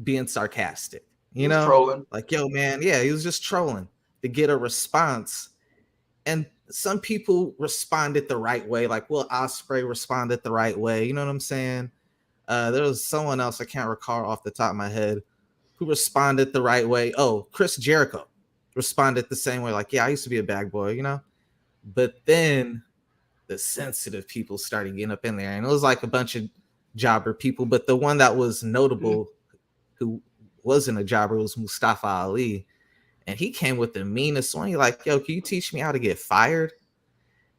being sarcastic. You know, trolling. Like, yo, man, yeah, he was just trolling to get a response. And some people responded the right way. Like Will Ospreay responded the right way. You know what I'm saying? There was someone else I can't recall off the top of my head who responded the right way. Oh, Chris Jericho responded the same way. Like, yeah, I used to be a bag boy, you know? But then the sensitive people started getting up in there. And it was like a bunch of jobber people. But the one that was notable who wasn't a jobber was Mustafa Ali. And he came with the meanest one. He's like, yo, can you teach me how to get fired?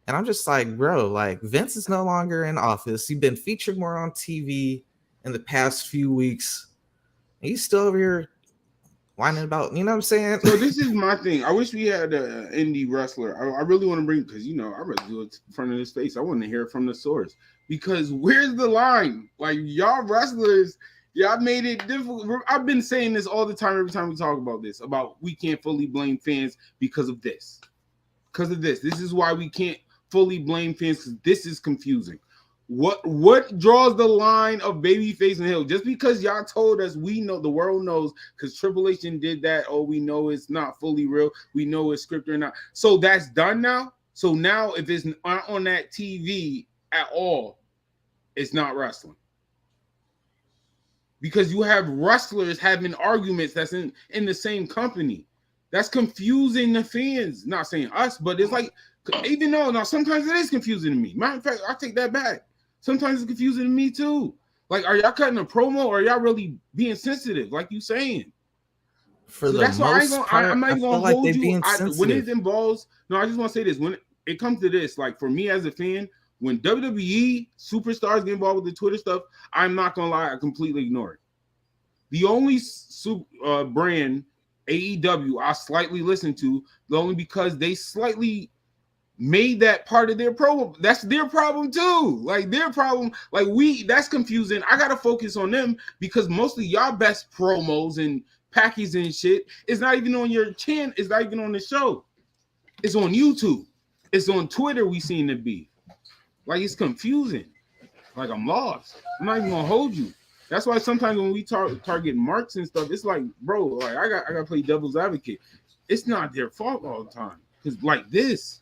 And I'm just like, bro, like Vince is no longer in office. He's been featured more on TV in the past few weeks. He's still over here whining about, you know what I'm saying? So this is my thing. I wish we had an indie wrestler. I really want to bring, because, you know, I'd rather do it in front of his face. I want to hear it from the source. Because where's the line? Like, y'all wrestlers, y'all made it difficult. I've been saying this all the time, every time we talk about this, about we can't fully blame fans because of this. Because of this. This is why we can't fully blame fans, because this is confusing. What draws the line of babyface and heel? Just because y'all told us, we know, the world knows, because Triple H did that. Oh, we know it's not fully real. We know it's scripted or not. So that's done now. So now if it's not on that TV at all, it's not wrestling. Because you have wrestlers having arguments that's in the same company. That's confusing the fans. Not saying us, but it's like, even though now sometimes it is confusing to me. Matter of fact, I'll take that back. Sometimes it's confusing to me too. Like, are y'all cutting a promo or are y'all really being sensitive, like you saying? For so that's why I'm not even gonna hold you. When it involves, no, I just want to say this. When it comes to this, like for me as a fan, when WWE superstars get involved with the Twitter stuff, I'm not gonna lie, I completely ignore it. The only brand AEW I slightly listen to, only because they slightly made that part of their promo. That's their problem too. Like their problem, like that's confusing. I gotta focus on them because mostly y'all best promos and packages and shit is not even on your channel. It's not even on the show. It's on YouTube. It's on Twitter. We seen it be like it's confusing. Like I'm lost. I'm not even gonna hold you. That's why sometimes when we target marks and stuff, it's like, bro, like I got play devil's advocate. It's not their fault all the time. Because like this,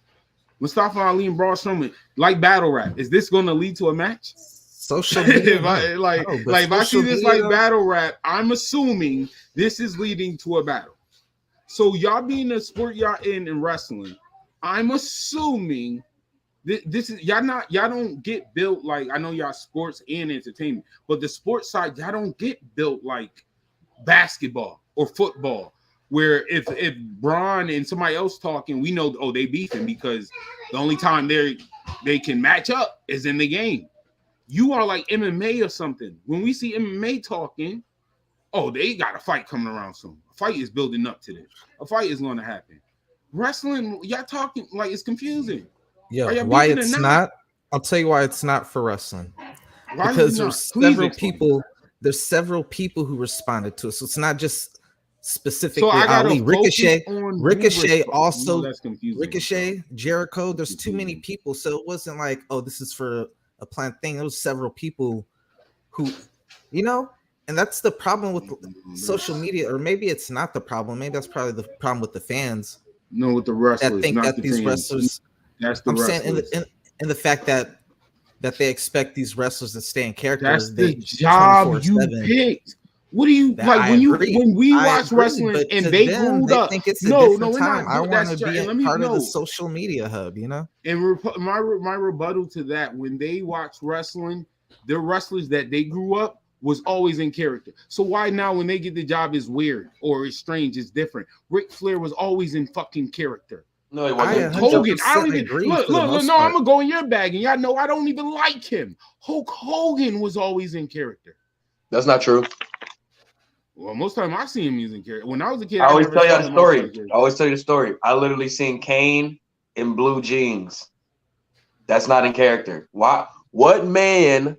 Mustafa Ali and Braun Strowman, like battle rap. Is this going to lead to a match? Social media. if I see this like battle rap, I'm assuming this is leading to a battle. So y'all being the sport y'all in wrestling, I'm assuming this is y'all don't get built like, I know y'all sports and entertainment, but the sports side, y'all don't get built like basketball or football Where if Braun and somebody else talking, we know they beefing because the only time they can match up is in the game. You are like MMA or something. When we see MMA talking, they got a fight coming around soon. A fight is building up to this. A fight is going to happen. Wrestling, y'all talking like it's confusing. Yeah, why it's not? I'll tell you why it's not for wrestling. Why because there's several people who responded to it. So it's not just specifically Ali. Ricochet also Ricochet, Jericho. There's too many people. So it wasn't like, this is for a planned thing. There was several people who, and that's the problem with social media, or maybe it's not the problem. Maybe that's probably the problem with the fans. No, with the wrestlers. That think that these wrestlers. That's the wrestlers. Saying in the fact that they expect these wrestlers to stay in character. That's the job you picked. What do you like when we watch wrestling and they grew up? Think it's no, we're not. I want to be a part of the social media hub, And my rebuttal to that, when they watch wrestling, their wrestlers that they grew up was always in character. So why now when they get the job is weird or it's strange, it's different? Ric Flair was always in fucking character. No, he wasn't. Hogan, I don't even look. I'm gonna go in your bag, and y'all know I don't even like him. Hulk Hogan was always in character. That's not true. Well, most of the time I see him using character. When I was a kid, I always tell you the story. I literally seen Kane in blue jeans. That's not in character. Why? What man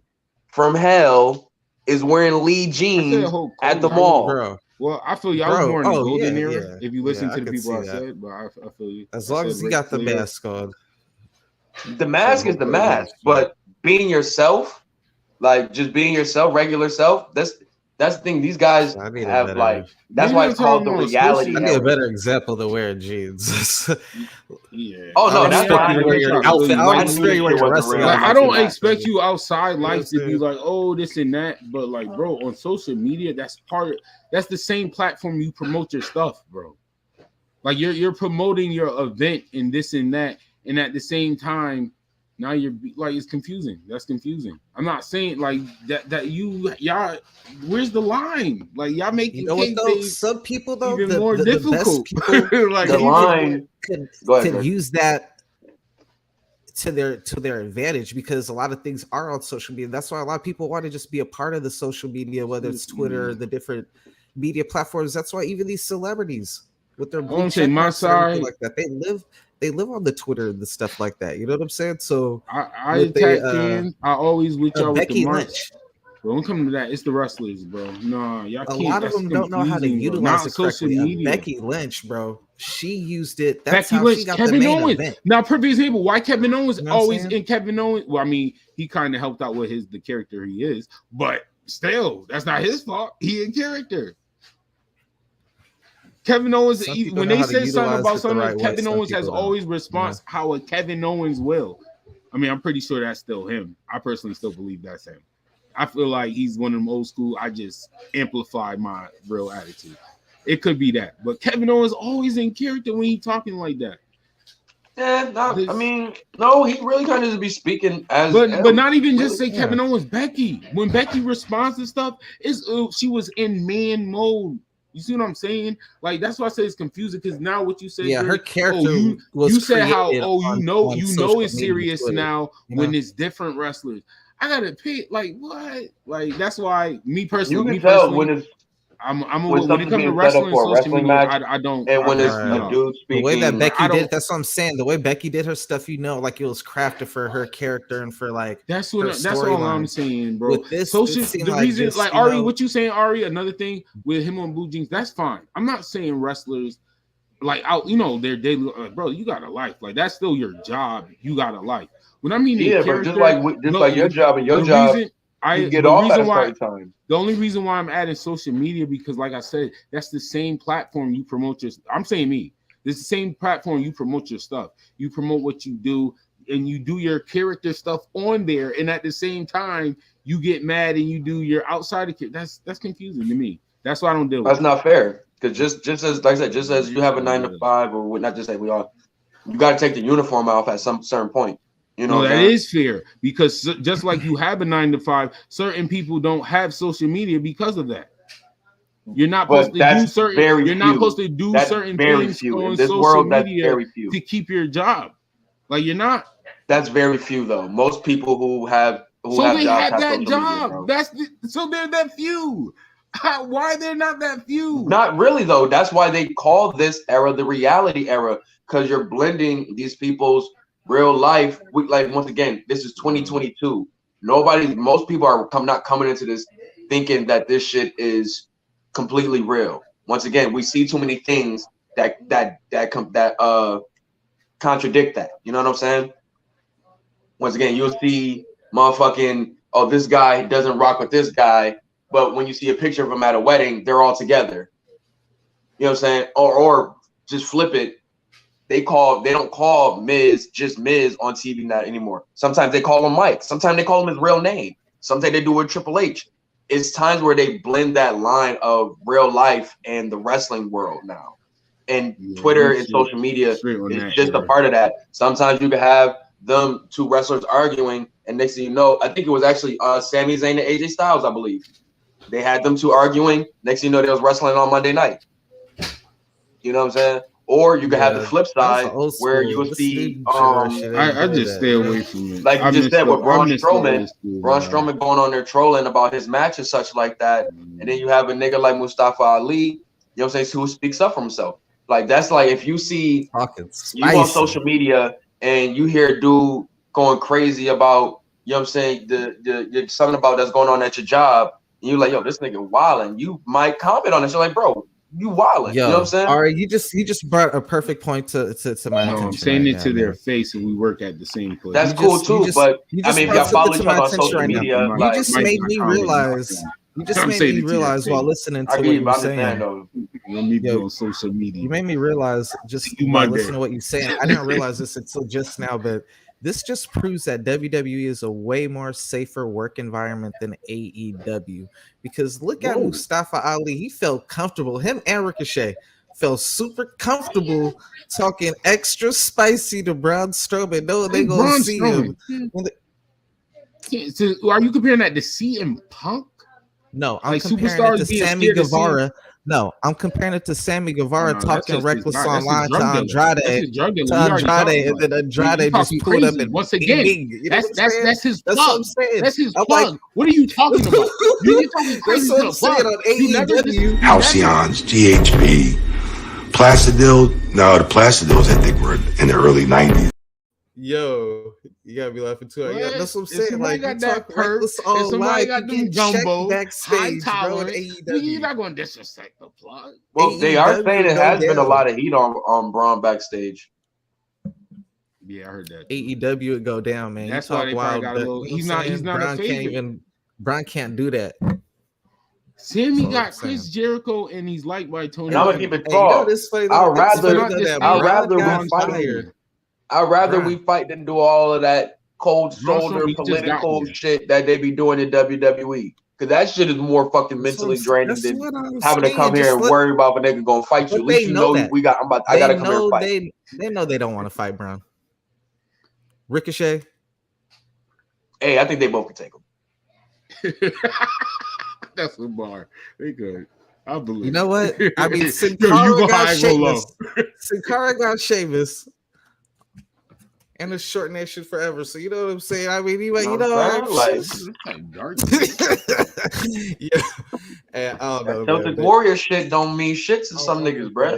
from hell is wearing Lee jeans at the mall? Bro. Well, I feel you. I was born in the golden era. If you listen to the people I said, but I feel you. As long as you got the mask on. The mask is the mask, but being yourself, like just being yourself, regular self, that's the thing. These guys have like that's why it's called the reality. I need a better example than wearing jeans. Yeah. Oh no, that's why I don't expect you outside life to be like, this and that, but like, bro, on social media, that's the same platform you promote your stuff, bro. Like you're promoting your event and this and that, and at the same time, now you're like it's confusing. That's confusing. I'm not saying like that y'all. Where's the line? Like y'all make some people though even more difficult. Like the line can use that to their advantage because a lot of things are on social media. That's why a lot of people want to just be a part of the social media, whether it's Twitter, the different media platforms. That's why even these celebrities with their blue check marks and everything like that, they live on the Twitter and the stuff like that. You know what I'm saying? So I always with y'all with the Lynch. When it comes to that, it's the wrestlers, bro. No, y'all can't. A lot of them don't know how to utilize it correctly. Becky Lynch, bro, she used it. That's Becky how Lynch, she got Kevin the main Owens. event. Now, perfect example. Why Kevin Owens always saying? in Kevin Owens? Well, I mean, he kind of helped out with the character he is, but still, that's not his fault. He in character. Kevin Owens, when they say something about something, Kevin Owens has always response how a Kevin Owens will. I mean, I'm pretty sure that's still him. I personally still believe that's him. I feel like he's one of them old school. I just amplified my real attitude. It could be that, but Kevin Owens always in character when he's talking like that. Yeah, no, he really kind of just be speaking as. But not even just say Kevin Owens. Becky, when Becky responds to stuff, she was in man mode. You see what I'm saying? Like that's why I say it's confusing because now what you said, her character. You said how it's serious now when it's different wrestlers. I gotta pay like what? Like that's why me personally, you can tell when it's. When it comes to wrestling, social media, match, I don't. And when it's a dude speaking, the way that Becky did, that's what I'm saying. The way Becky did her stuff, like it was crafted for her character and for like. That's all I'm saying, bro. With this, the reason, like Ari, what you saying, Ari? Another thing with him on blue jeans, that's fine. I'm not saying wrestlers like out, their daily, bro. You got a life, like that's still your job. You got a life. When I mean, but just like your job and your job. You get off at a certain time. The only reason why I'm adding social media because, like I said, that's the same platform you promote your. I'm saying me. It's the same platform you promote your stuff. You promote what you do, and you do your character stuff on there. And at the same time, you get mad and you do your outside of it. That's confusing to me. That's why I don't deal with. That's not fair. Because just as like I said, just as you have a 9 to 5, or not just say we all, you got to take the uniform off at some certain point. That is fair because just like you have a 9 to 5, certain people don't have social media because of that. You're not supposed to do certain. You're not supposed to do certain things on social media to keep your job. Like you're not. That's very few though. Most people who have they jobs have that job. Media, so they're that few. Why are there not that few? Not really though. That's why they call this era the reality era, because you're blending these people's real life with, like, once again, this is 2022. Most people are not coming into this thinking that this shit is completely real. Once again, we see too many things that contradict that. You know what I'm saying? Once again, you'll see motherfucking, oh, this guy doesn't rock with this guy, but when you see a picture of them at a wedding, they're all together. You know what I'm saying? Or just flip it. They don't call Miz just Miz on TV not anymore. Sometimes they call him Mike. Sometimes they call him his real name. Sometimes they do it with Triple H. It's times where they blend that line of real life and the wrestling world now. And Twitter and social media is just a part of that. Sometimes you can have them two wrestlers arguing, and next thing you know, I think it was actually Sami Zayn and AJ Styles, I believe. They had them two arguing. Next thing you know, they was wrestling on Monday night. You know what I'm saying? Or you can have the flip side where you will see. I just stay away from it. Like you just said with Braun Strowman. Braun Strowman going on there trolling about his match and such like that. And then you have a nigga like Mustafa Ali, you know what I'm saying, who speaks up for himself. Like that's like if you see you on social media and you hear a dude going crazy about, you know what I'm saying, the something about that's going on at your job, and you're like, yo, this nigga wilding. You might comment on it. You're like, bro, you wilding. You know what I'm saying? All right, you just brought a perfect point to my attention. I'm saying it to their face, and we work at the same place. That's cool too, but I mean, if y'all follow each other on social media, you just made me realize. You just made me realize while listening to what you were saying. On social media. You made me realize just while listening to what you're saying. I didn't realize this until just now, but this just proves that WWE is a way more safer work environment than AEW. Because look at Mustafa Ali. He felt comfortable. Him and Ricochet felt super comfortable talking extra spicy to Braun Strowman. No, they gonna see him. So are you comparing that to CM Punk? No, I'm comparing it to Sammy Guevara. No, I'm comparing it to Sammy Guevara talking reckless online to Andrade. And then Andrade just pulled up and once again. That's his plug. That's what I'm saying. That's his plug. What are you talking about? You're talking crazy. That's what I'm saying on AEW. Halcyons, GHB, Placidil. No, the Placidils I think were in the early 90s. Yo, you gotta be laughing too. Yeah, that's what I'm saying. Like, got that perk. If somebody got them gumbo backstage, bro. You're not going to disrespect the plug. Well, they are saying it has been a lot of heat on Braun backstage. Yeah, I heard that. AEW would go down, man. That's why they wild, got a little. He's not Braun a favorite. Braun can't do that. Sammy got Chris Jericho, and he's liked by Tony. I'm gonna keep it tall. I'd rather we fight than do all of that cold shoulder political shit that they be doing in WWE. Because that shit is more fucking mentally draining than having to come here and worry about if a nigga gonna fight you. At least you know I gotta come here and fight. They know they don't want to fight Braun. Ricochet. Hey, I think they both can take him. That's a bar. They good. I believe. You know what? I mean, Sin Cara got Sheamus. Sin Cara got Sheamus. And it's short nation forever. So you know what I'm saying? I mean, anyway, you know, like yeah. And I don't know. Celtic Warrior shit don't mean shit to some niggas, bro.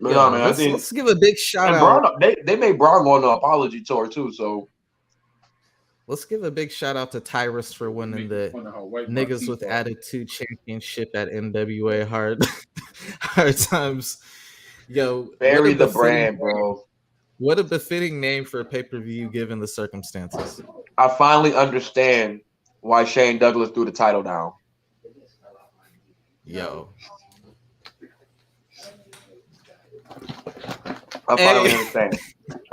Yeah, man. Let's give a big shout out. They made Braun go on an apology tour too. So let's give a big shout out to Tyrus for winning the Niggas with Attitude Championship at NWA Hard Times. Yo, bury the brand, bro. What a befitting name for a pay-per-view given the circumstances. I finally understand why Shane Douglas threw the title down. Yo. I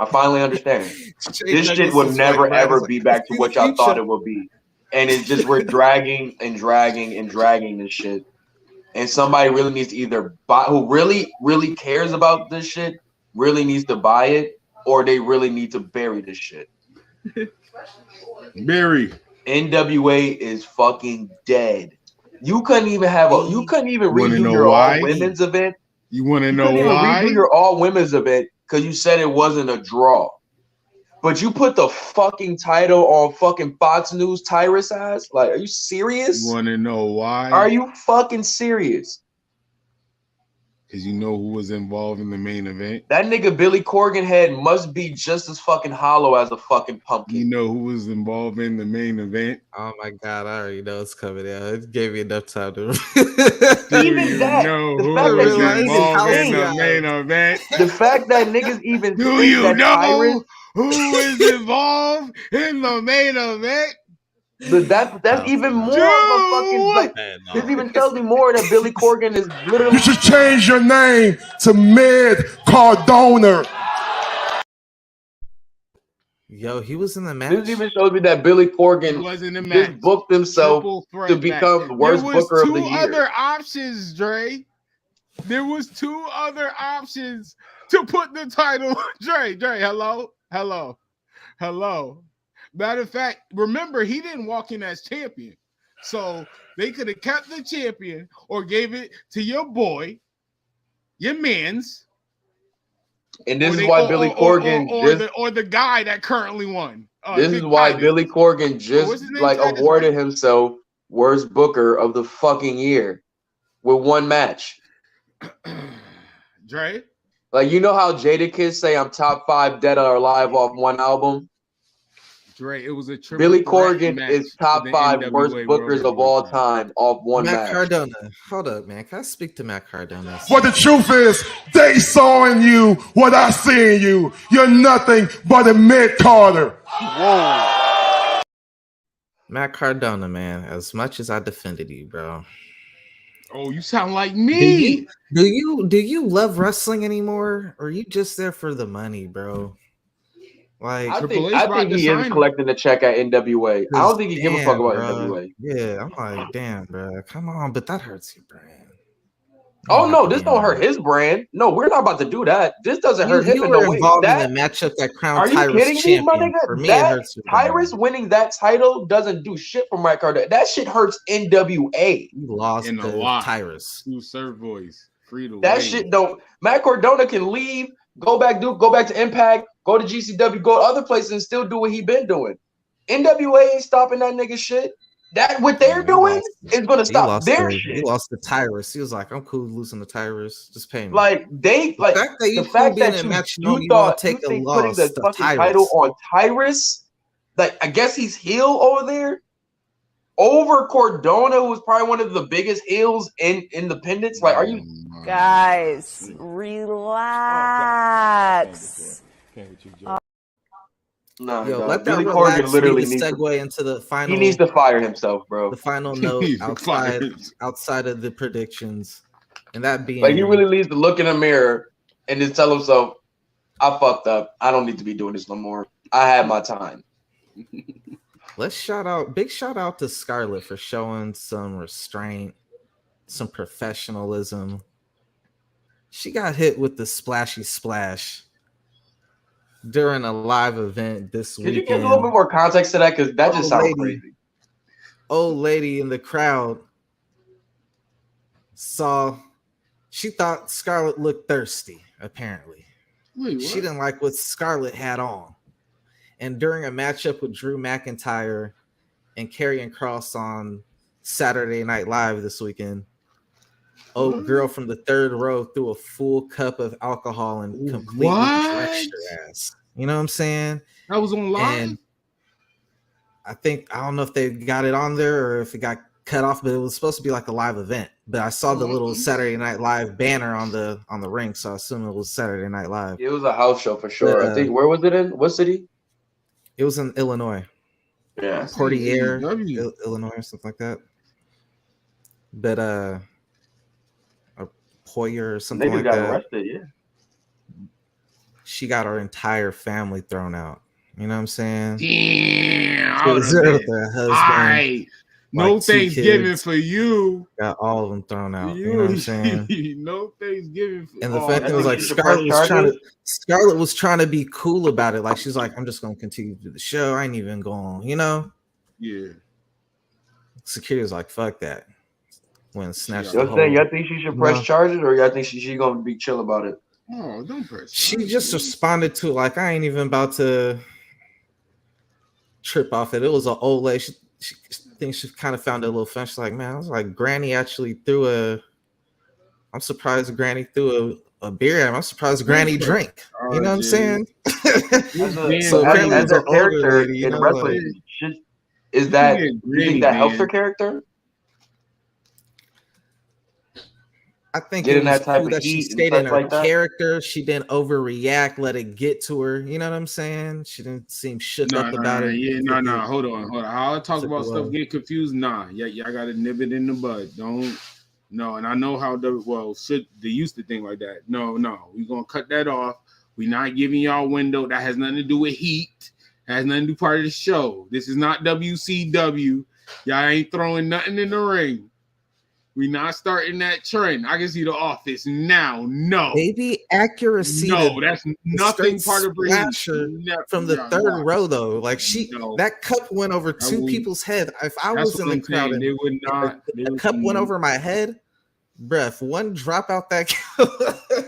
finally understand. This shit will never ever be back to what y'all thought it would be. And it's just we're dragging this shit. And somebody really needs to either buy, who really, really cares about this shit, really needs to buy it, or they really need to bury this shit. Bury. NWA is fucking dead. You couldn't even redo your all women's event. You want to know couldn't even why? redo your all women's event because you said it wasn't a draw. But you put the fucking title on fucking Fox News Tyrus ass? Like, are you serious? You want to know why? Are you fucking serious? Because you know who was involved in the main event? That nigga Billy Corgan head must be just as fucking hollow as a fucking pumpkin. You know who was involved in the main event? Oh my God, I already know it's coming out. It gave me enough time to even that. The fact that you involved in the main event. The fact that niggas even do you know who is involved in the main event? That's even more of a fucking like. This even tells me more that Billy Corgan is literally. You should change your name to Med Cardona. Yo, he was in the match. This even shows me that Billy Corgan was in the match. Just booked himself to become the worst booker of the year. There was two other options, Dre. There was two other options to put the title. Dre, hello. Matter of fact, remember, he didn't walk in as champion. So they could have kept the champion or gave it to your boy, your mans. And this is why Billy Corgan or the guy that currently won. This is why Billy Corgan just like awarded himself worst booker of the fucking year with one match. Dre? Like, you know how Jadakiss say I'm top 5 dead or alive off one album? Dre, it was a triple Billy Corgan is top 5 worst bookers of all time off one match. Matt Cardona. Hold up, man. Can I speak to Matt Cardona? But the truth is, they saw in you what I see in you. You're nothing but a mid-carder. Whoa. Matt Cardona, man. As much as I defended you, bro. Oh, you sound like me. Do you love wrestling anymore? Or are you just there for the money, bro? Like, I think he is collecting the check at NWA. I don't think he give a fuck about NWA. Yeah, I'm like, damn, bro. Come on, but that hurts your brand. Oh no, this don't hurt his brand. No, we're not about to do that. This doesn't hurt him in no way. Involved in the matchup that crowned Tyrus champion. My nigga? For me, it hurts. Tyrus winning that title doesn't do shit for Matt Cardona. That shit hurts NWA. You lost in a lot. Tyrus. Two serve boys. Free to that shit don't. Matt Cardona can leave, go back to Impact, go to GCW, go to other places, and still do what he been doing. NWA ain't stopping that nigga shit. That what they're doing is gonna stop their shit. He lost the Tyrus. He was like, "I'm cool losing the Tyrus. Just pay me." Like the fact that you thought take putting the fucking title on Tyrus, like I guess he's heel over there over Cardona, who was probably one of the biggest heels in independence. Like, are you guys relax? No, yo, let Billy that Corgan literally needs to segue into the final. He needs to fire himself, bro. The final note outside of the predictions, and that being like he really needs to look in the mirror and just tell himself, "I fucked up. I don't need to be doing this no more. I had my time." Big shout out to Scarlett for showing some restraint, some professionalism. She got hit with the splashy splash during a live event this weekend. Could you give a little bit more context to that? Because that just sounds crazy. Old lady in the crowd she thought Scarlett looked thirsty, apparently. Wait, she didn't like what Scarlett had on. And during a matchup with Drew McIntyre and Karrion Kross on Saturday Night Live this weekend, girl from the third row threw a full cup of alcohol and completely drenched her ass. You know what I'm saying? That was on live? And I don't know if they got it on there or if it got cut off, but it was supposed to be like a live event. But I saw the little Saturday Night Live banner on the ring, so I assume it was Saturday Night Live. It was a house show for sure. I think, where was it in? What city? It was in Illinois. Yeah. Portier, Illinois, or something like that. But Hoyer or something like that. Maybe got arrested, yeah. She got her entire family thrown out. You know what I'm saying? Damn. Her husband. No Thanksgiving for you. Got all of them thrown out. You know what I'm saying? No Thanksgiving for And the fact that it was like Scarlett was trying to be cool about it. Like she's like, I'm just gonna continue to do the show. I ain't even going, you know? Yeah. Security was like, fuck that. when snatched Y'all think she should press charges, or y'all think she gonna be chill about it? Oh, don't press. She just responded to like, I ain't even about to trip off it. It was an old lady. She thinks she kind of found it a little fun. She's like, man, I was like, Granny actually I'm surprised Granny threw a beer at him. I'm surprised Granny drank. You know what I'm saying? So as a character lady, in wrestling, is that you think that helps her character? I think it was cool that she stayed in her character. She didn't overreact, let it get to her. You know what I'm saying? She didn't seem shook up about it. Yeah, hold on. How I talk about stuff getting confused? Y'all gotta nib it in the bud. Don't. No, and I know how they used to think like that. No, we're gonna cut that off. We're not giving y'all window. That has nothing to do with heat. That has nothing to do part of the show. This is not WCW. Y'all ain't throwing nothing in the ring. We not starting that trend. I can see The Office now. No, maybe accuracy. No, that's nothing part of Slasher from the third row though. Like that cup went over two people's head. If I was in the crowd, and they would not. The cup went over my head. Bruh, if one drop out that cup,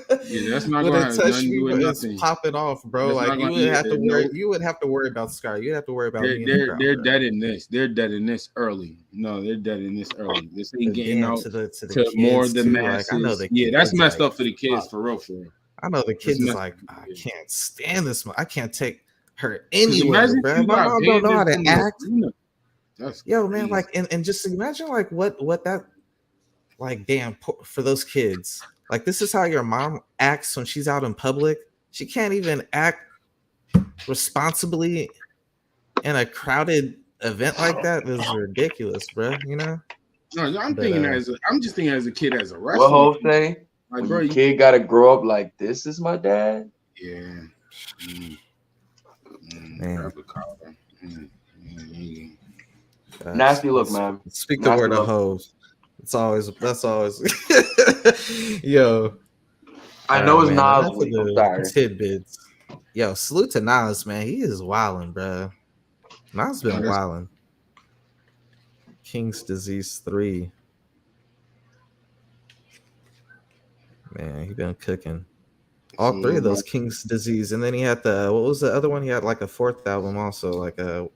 that's not going to touch me. It's popping off, bro. Like you would have to worry. You would have to worry about Scar. You'd have to worry about. They're dead in this. They're dead in this early. No, they're dead in this early. This ain't getting out to more of the masses. Like, I know that's messed up for the kids, for real. I know the kids is like, I can't stand this. I can't take her anywhere, bro. My mom don't know how to act. Yo, man, like, and just imagine like what that. Like, damn, for those kids, like, this is how your mom acts when she's out in public. She can't even act responsibly in a crowded event like that. This is ridiculous, bro. You know? No, I'm just thinking as a kid, as a wrestler. What Hope say? Like, bro, your kid gotta grow up like this is my dad. Yeah. Nasty look, man. Speak the word of hoes. That's always yo. I know it's Nas tidbits. Yo, salute to Nas, man. He is wilding, bro. Nas been wilding. King's Disease 3. Man, he been cooking. All three of those King's Disease, and then he had what was the other one? He had like a fourth album also, like a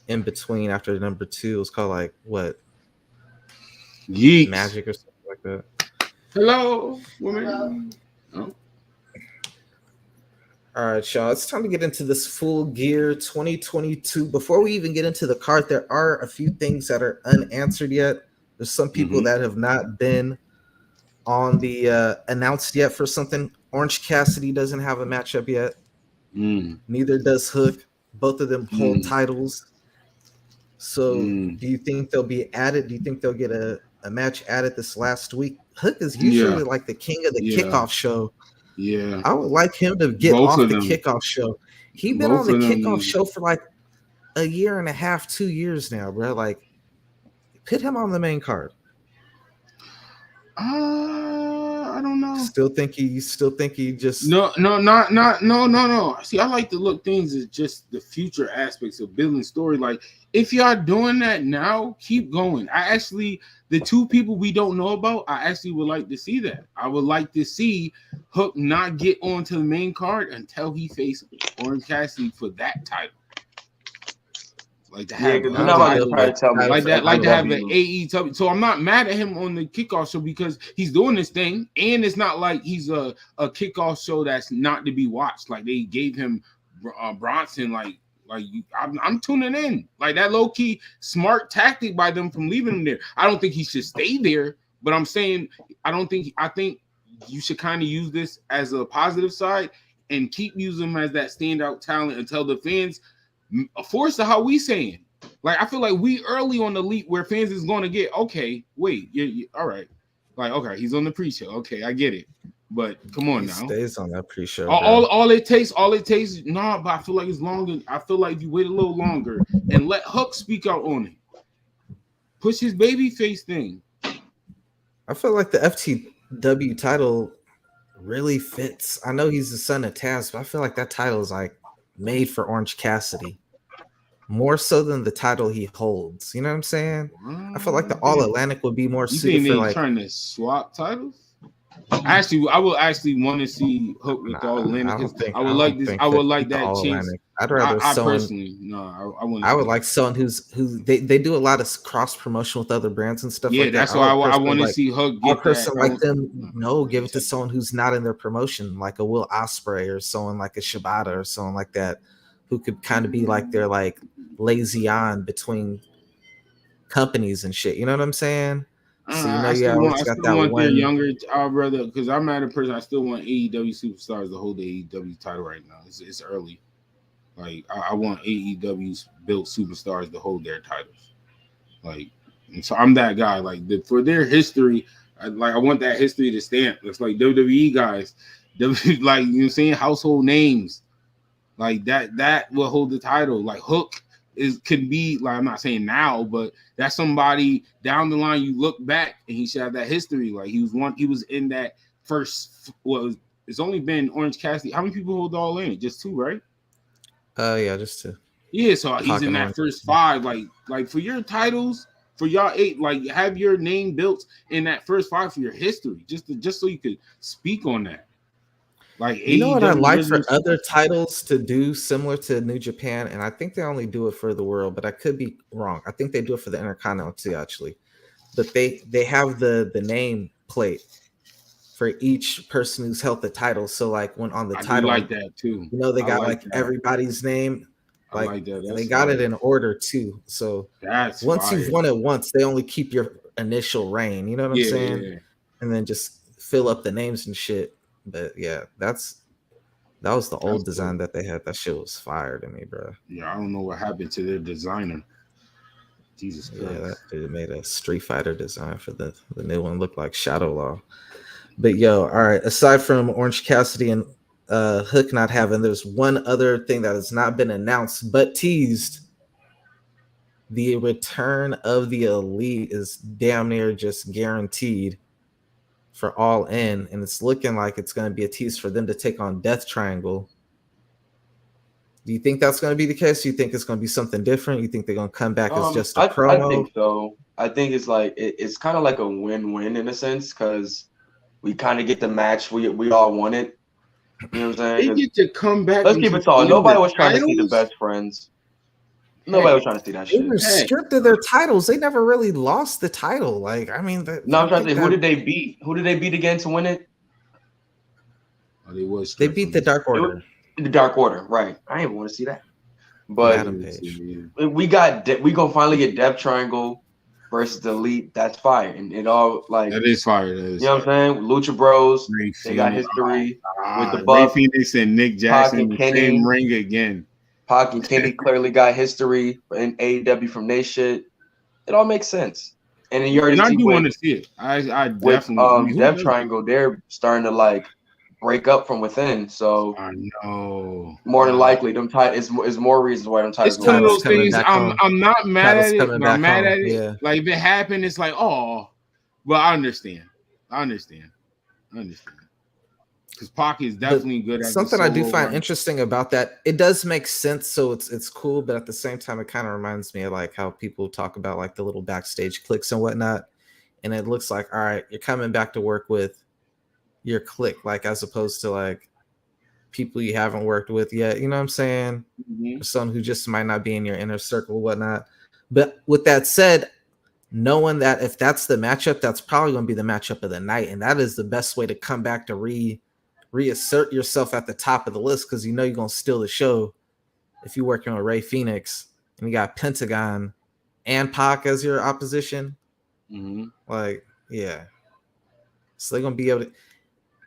in between after number 2. It was called like what? Yeet. Magic or something like that. Hello, woman. Oh. All right, y'all. It's time to get into this Full Gear 2022. Before we even get into the card, there are a few things that are unanswered yet. There's some people that have not been on the announced yet for something. Orange Cassidy doesn't have a matchup yet. Neither does Hook. Both of them hold titles. So do you think they'll be added? Do you think they'll get a match added this last week? Hook is usually like the king of the kickoff show. Yeah. I would like him to get off the kickoff show. He's been on the kickoff show for like a year and a half, 2 years now, bro. Like, put him on the main card. I don't know. Still think he just no. See, I like to look things as just the future aspects of building story. Like, if y'all doing that now, keep going. The two people we don't know about, I actually would like to see that. I would like to see Hook not get onto the main card until he faces Orange Cassidy for that title. Like to have to have an AEW. So I'm not mad at him on the kickoff show because he's doing this thing, and it's not like he's a kickoff show that's not to be watched. Like they gave him Bronson. I'm tuning in. Like that low key smart tactic by them from leaving him there. I don't think he should stay there, but I'm saying I think you should kind of use this as a positive side and keep using him as that standout talent until the fans force to how we saying. Like I feel like we early on the leap where fans is going to get okay. Wait, you all right? Like okay, he's on the pre-show. Okay, I get it. But come on now. Stays on that pre-show. All it takes. Nah, but I feel like it's longer. I feel like if you wait a little longer and let Huck speak out on it, push his baby face thing. I feel like the FTW title really fits. I know he's the son of Taz, but I feel like that title is like made for Orange Cassidy. more so than the title he holds. You know what I'm saying? I feel like the All Atlantic would be more You suited think for they like trying to swap titles? Actually, I would actually want to see Hook with All Atlantic. I don't think I would like this. think I would that like the that All chance. Atlantic. I'd rather I someone personally, no, I wouldn't. I would like someone who they do a lot of cross promotion with other brands and stuff Yeah, like that. that's why I want to see Hook A get person that. like them, no, give it to someone who's not in their promotion, like a Will Ospreay or someone like a Shibata or someone like that, who could kind of be like their like lazy on between companies and shit. You know what I'm saying? So you know, I you still always got that want their one. younger brother, because I'm not a person. I still want AEW superstars to hold the AEW title right now. It's early. Like I want AEW's built superstars to hold their titles. Like, and so I'm that guy. Like for their history, I want that history to stamp. It's like WWE guys, like you know what I'm saying, household names, like that will hold the title. Like Hook can be like, I'm not saying now, but that's somebody down the line you look back and he should have that history. Like he was in that first. Well, it's only been Orange Cassidy. How many people hold All In? Just 2, right? Yeah, just 2. Yeah, so he's in that first 5. Like for your titles, for y'all 8, like have your name built in that first 5 for your history, just so you could speak on that. Like, you know what I like for other titles to do similar to New Japan, and I think they only do it for the world, but I could be wrong. I think they do it for the Intercontinental too, actually. But they have the name plate for each person who's held the title. So like when on the title, like that too. You know, they got like everybody's name. Like that. And they got it in order too. So that's once fire. You've won it once, they only keep your initial reign. You know what I'm saying? Yeah. And then just fill up the names and shit. But yeah, that was the old design that they had. That shit was fire to me, bro. Yeah, I don't know what happened to their designer. Jesus Christ. Yeah, that dude made a Street Fighter design for the new one. Looked like Shadow Law. But yo, all right. Aside from Orange Cassidy and Hook not having, there's one other thing that has not been announced but teased. The return of the Elite is damn near just guaranteed for All In, and it's looking like it's going to be a tease for them to take on Death Triangle. Do you think that's going to be the case? Do you think it's going to be something different? You think they're going to come back as just a promo? I think so. I think it's like it's kind of like a win-win in a sense, because we kind of get the match we all wanted. You know what I'm saying? They get to come back. Let's keep it tall. Nobody was trying to see the best friends. Nobody was trying to see that shit. They were stripped of their titles. They never really lost the title. Like, I mean, no, I'm trying to say, who did they beat? Who did they beat again to win it? They beat the Dark Order. The Dark Order, right? I didn't want to see that, but we gonna finally get Death Triangle versus the Elite. That's fire, and it all like that is fire. You know what I'm saying? Lucha Bros, they got history with the Buff. Ray Phoenix and Nick Jackson in the same ring again. Pac and Kenny clearly got history in AEW from their shit. It all makes sense. And then you already I do want to see it. I definitely Death Triangle, they're starting to like break up from within. So I know more than likely them titles is more reasons why them titles. It's one of those things. I'm not mad at it. I'm mad at it. Yeah. Like if it happened, it's like, oh, well, I understand. Because Pac is definitely good at something I do find interesting about that. It does make sense, so it's cool, but at the same time, it kind of reminds me of like how people talk about like the little backstage cliques and whatnot. And it looks like, all right, you're coming back to work with your clique, like as opposed to like people you haven't worked with yet. You know what I'm saying? Mm-hmm. Someone who just might not be in your inner circle, whatnot. But with that said, knowing that if that's the matchup, that's probably going to be the matchup of the night, and that is the best way to come back to reassert yourself at the top of the list, because you know you're going to steal the show if you're working with Ray Phoenix and you got Pentagon and Pac as your opposition. Mm-hmm. Like, yeah. So they're going to be able to.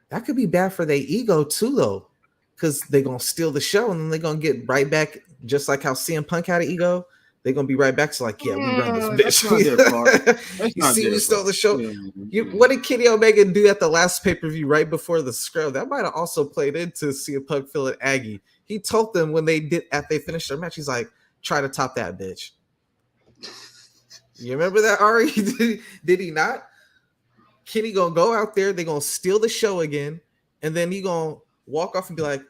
That could be bad for their ego too, though, because they're going to steal the show and then they're going to get right back, just like how CM Punk had an ego. They're going to be right back to like, yeah, we run this bitch. You see, we stole the show. Yeah. What did Kenny Omega do at the last pay-per-view right before the scrub? That might have also played into CM Punk feeling Aggie. He told them when they finished their match, he's like, try to top that bitch. You remember that, Ari? Did he not? Kenny gonna go out there, they gonna steal the show again, and then he gonna walk off and be like,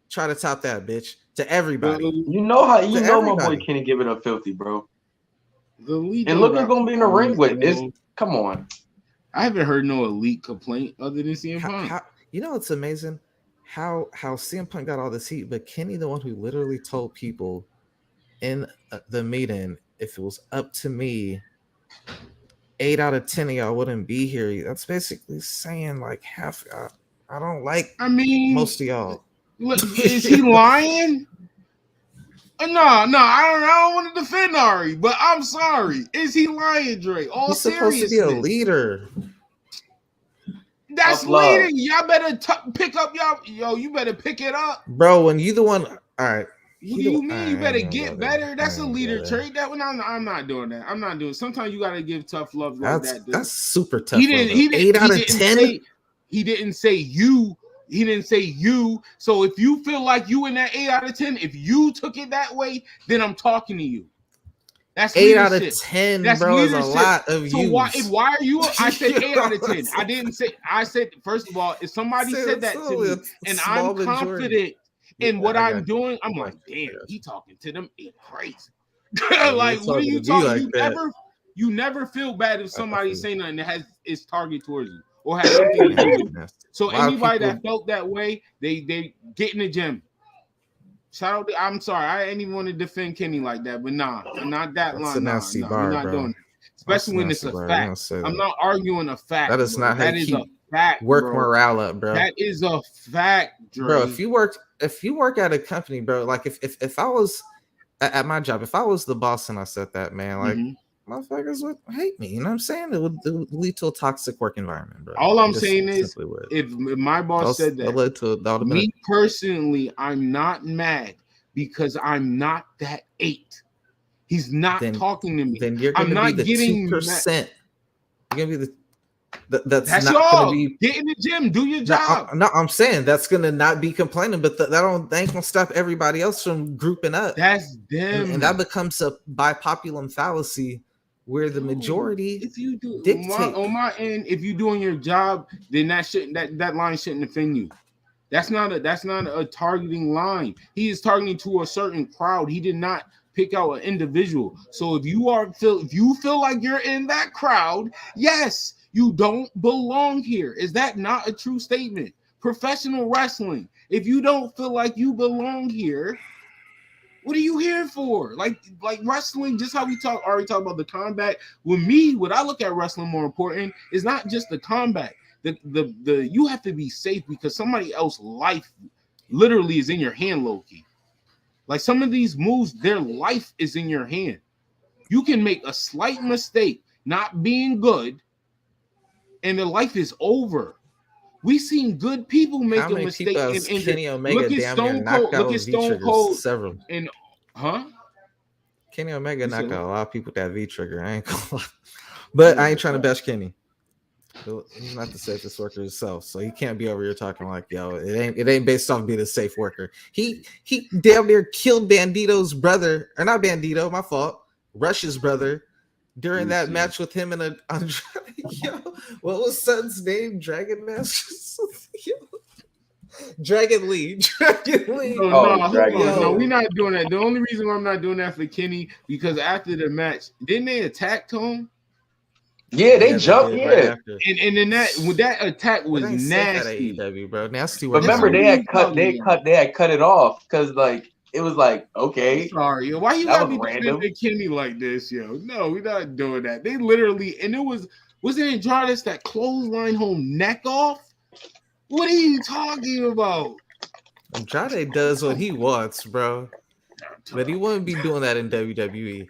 try to top that bitch. to everybody. You know how my boy Kenny give it up filthy, bro. The elite and look who's gonna be in the ring with this. Come on. I haven't heard no elite complaint other than CM Punk. You know, it's amazing how CM Punk got all this heat, but Kenny, the one who literally told people in the meeting, if it was up to me, 8 out of 10 of y'all wouldn't be here. That's basically saying like half. I don't like. I mean, most of y'all. Is he lying? No, I don't want to defend Ari, but I'm sorry. Is he lying, Dre? He's supposed to be a leader. That's leading. Y'all better pick up y'all. You better pick it up, bro. When you the one, all right. What do you mean? You better get better. That's a leader trait. That one, I'm not doing that. I'm not doing. Sometimes you gotta give tough love like that. Dude. That's super tough. He didn't. 8 out of 10. He didn't say you. He didn't say you. So if you feel like you in that 8 out of 10, if you took it that way, then I'm talking to you. That's 8 out of 10, that's bro, is a lot of so why are you? I said 8 out of 10. I didn't say. I said first of all, if somebody said that to me, and I'm confident in what I'm doing, I'm like, damn, he talking to them. It's crazy. Like, what are you talking? You never feel bad if somebody's saying nothing that is targeted towards you or has something to do. So anybody that felt that way, they get in the gym. Shout out! I'm sorry, I ain't even want to defend Kenny like that, but not that line. We're not doing it. Especially when it's a fact. I'm not arguing a fact. That is not how that is a fact. Work morale up, bro. That is a fact, Dre. Bro. If you work at a company, bro, like if I was at my job, if I was the boss and I said that, man, like motherfuckers would hate me. You know what I'm saying? It would lead to a toxic work environment, bro. All I'm saying is, if my boss said that, me personally, I'm not mad because I'm not that 8. He's not talking to me. Then you're going to be the 2%. You're going to be that's not going to be. Get in the gym, do your job. No, I'm saying that's going to not be complaining, but that ain't going to stop everybody else from grouping up. That's them, and that becomes a bipopulum fallacy. Where the majority, if you do on my end, if you're doing your job, then that line shouldn't offend you. That's not a targeting line. He is targeting to a certain crowd. He did not pick out an individual. So if you feel like you're in that crowd, yes, you don't belong here. Is that not a true statement? Professional wrestling. If you don't feel like you belong here, what are you here for? Like wrestling, just how we already talked about the combat. With me, what I look at wrestling more important is not just the combat. The you have to be safe because somebody else's life literally is in your hand, low-key. Like some of these moves, their life is in your hand. You can make a slight mistake, not being good, and their life is over. We've seen good people make a mistake. And Kenny Omega look at Stone Cold. Look at Stone Cold. Several. And Kenny Omega knocked out a lot of people with that V trigger. I ain't gonna lie. But I ain't trying to bash Kenny. He's not the safest worker himself, so he can't be over here talking like, yo, it ain't based off being a safe worker. He damn near killed Bandito's brother, or not Bandito, my fault. Rush's brother. During that match with him and yo, what was Sutton's name? Dragon Master? Dragon Lee. No, we're not doing that. The only reason why I'm not doing that for Kenny, because after the match, didn't they attack Tom? Yeah, they jumped. Yeah, and then that attack was nasty, bro. Nasty. But remember, they had cut it off because it was like, okay. Sorry, why you gotta be defending Kenny like this, yo? No, we're not doing that. They literally, and wasn't it Andrade that clothesline home neck off? What are you talking about? Andrade does what he wants, bro. But he wouldn't be doing that in WWE.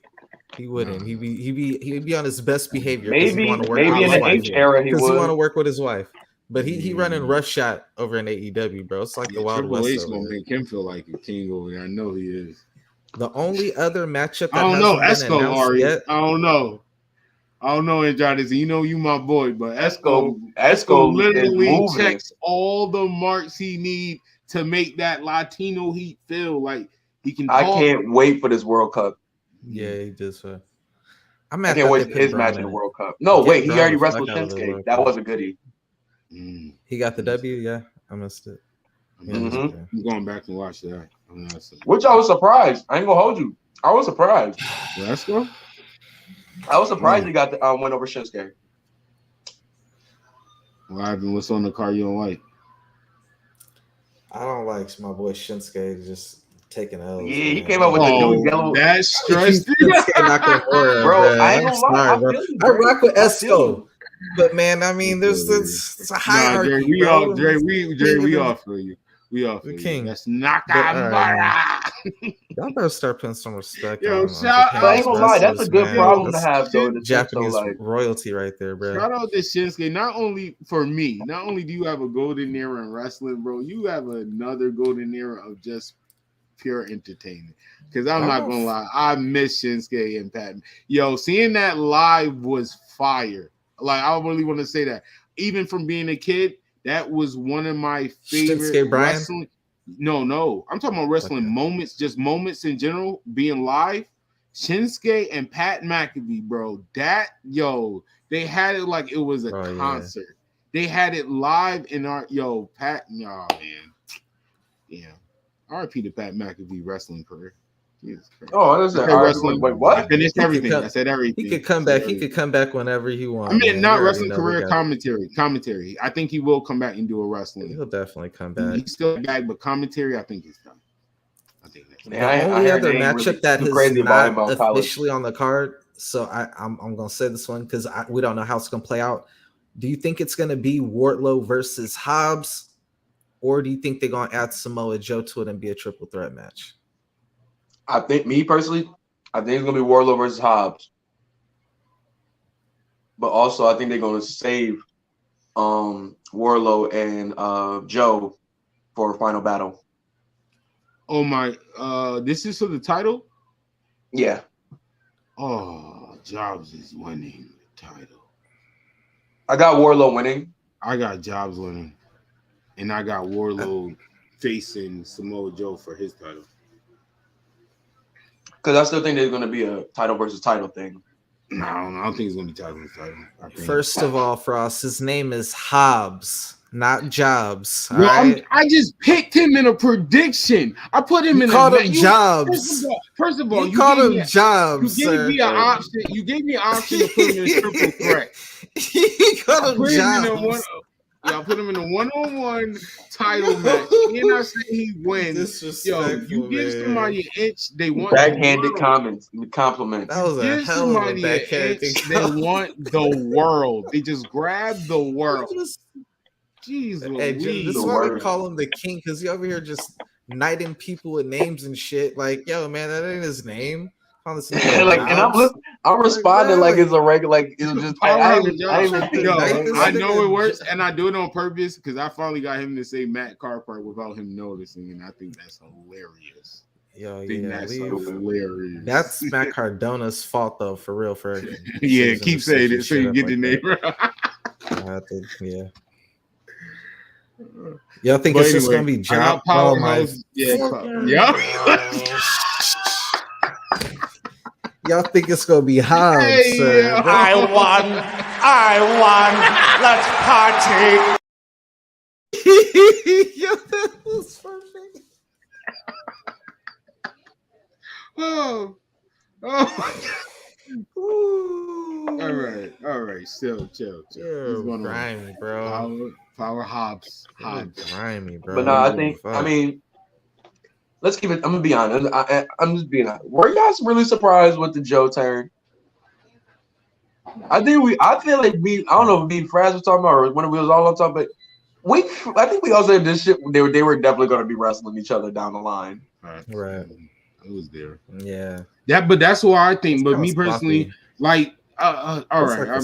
He wouldn't. He'd be on his best behavior. Maybe in the H era he would. Because he want to work with his wife. But he running rough shot over in AEW, bro. It's like the Wild West. Triple H gonna make him feel like a king over there. I know he is. The only other matchup that I don't know, Esco, Ari. Yet, I don't know, Andrade. You know you my boy, but Esco literally checks all the marks he need to make that Latino heat feel like he can. I can't wait for this World Cup. Yeah, he does. I can't wait for his match in the World Cup. No, wait, he already wrestled Shinsuke. That was a goodie. He got the W. Yeah, I missed it. I'm going back and watch that. Which I was surprised. I ain't gonna hold you. I was surprised. Let's go. I was surprised he got the win over Shinsuke. What happened? What's on the card you don't like? I don't like my boy Shinsuke just taking L's. Yeah, he came up with the new yellow. That's stressed. Bro, I ain't gonna lie. I rock with Esco. But man, I mean, there's a hierarchy. Dre, we off for you. We off for you. King. That's Nakamura. Y'all better start putting some respect. Yo, on shout out. I ain't gonna lie, that's a good problem to have, though. Japanese royalty right there, bro. Shout out to Shinsuke. Not only for me, not only do you have a golden era in wrestling, bro, you have another golden era of just pure entertainment. Because I'm not gonna lie, I miss Shinsuke and Pat. Yo, seeing that live was fire. Like, I really want to say that. Even from being a kid, that was one of my favorite wrestling. No. I'm talking about wrestling moments, just moments in general, being live. Shinsuke and Pat McAfee, bro. They had it like it was a concert. Yeah. They had it live in our Pat. Man. Yeah. RIP to Pat McAfee wrestling career. Oh, that's wrestling. Wait, what? I finished everything. I said everything. He could come back. He could come back whenever he wants. I mean, not wrestling career, commentary. I think he will come back and do a wrestling. He'll definitely come back. He's still back, but commentary, I think he's done. I think that's the only other matchup that is not officially on the card. So I'm gonna say this one because we don't know how it's gonna play out. Do you think it's gonna be Wardlow versus Hobbs, or do you think they're gonna add Samoa Joe to it and be a triple threat match? I think, me personally, I think it's gonna be Wardlow versus Hobbs, but also I think they're gonna save Wardlow and Joe for a final battle. Oh my! This is for the title. Yeah. Oh, Jobs is winning the title. I got Wardlow winning. I got Jobs winning, and I got Wardlow facing Samoa Joe for his title. Because I still think there's going to be a title versus title thing. No, I don't think it's going to be title versus title. First of all, Frost, his name is Hobbs, not Jobs. Well, right? I just picked him in a prediction. I put him in called him Jobs. First of all, you called him Jobs. You gave me an option. You gave me an option to put him in a triple threat. He called him Jobs. I put him in a one-on-one title match. And I say he wins. Yo, you give somebody an inch, they want backhanded compliment. That was a hell of a backhand. They want the world. They just grab the world. Jeez, hey, Jim, this is why we call him the king, because he over here just knighting people with names and shit. Like, yo, man, that ain't his name. And I'm responding like it's a regular, like it's just. I know it works, and I do it on purpose because I finally got him to say Matt Carpart without him noticing, and I think that's hilarious. That's hilarious. That's Matt Cardona's fault, though, for real. Yeah, keep saying it so you get the name right. Yeah. Y'all think it's just gonna be John? Oh my! Yeah. Y'all think it's gonna be Hobbs? Hey, I won. Let's party. Yo, that was perfect. Oh. All right. Still, chill. You're grimy, bro. Power Hobbs. Grimy, bro. But no, I think. I mean. Let's keep it. I'm gonna be honest. I'm just being honest. Were you guys really surprised with the Joe turn? I feel like I don't know if me and Fraz was talking about or when we was all on top, but I think we all said this shit. They were definitely gonna be wrestling each other down the line. Right. It was there. Yeah. But that's what I think. But me personally, like, all right, I'm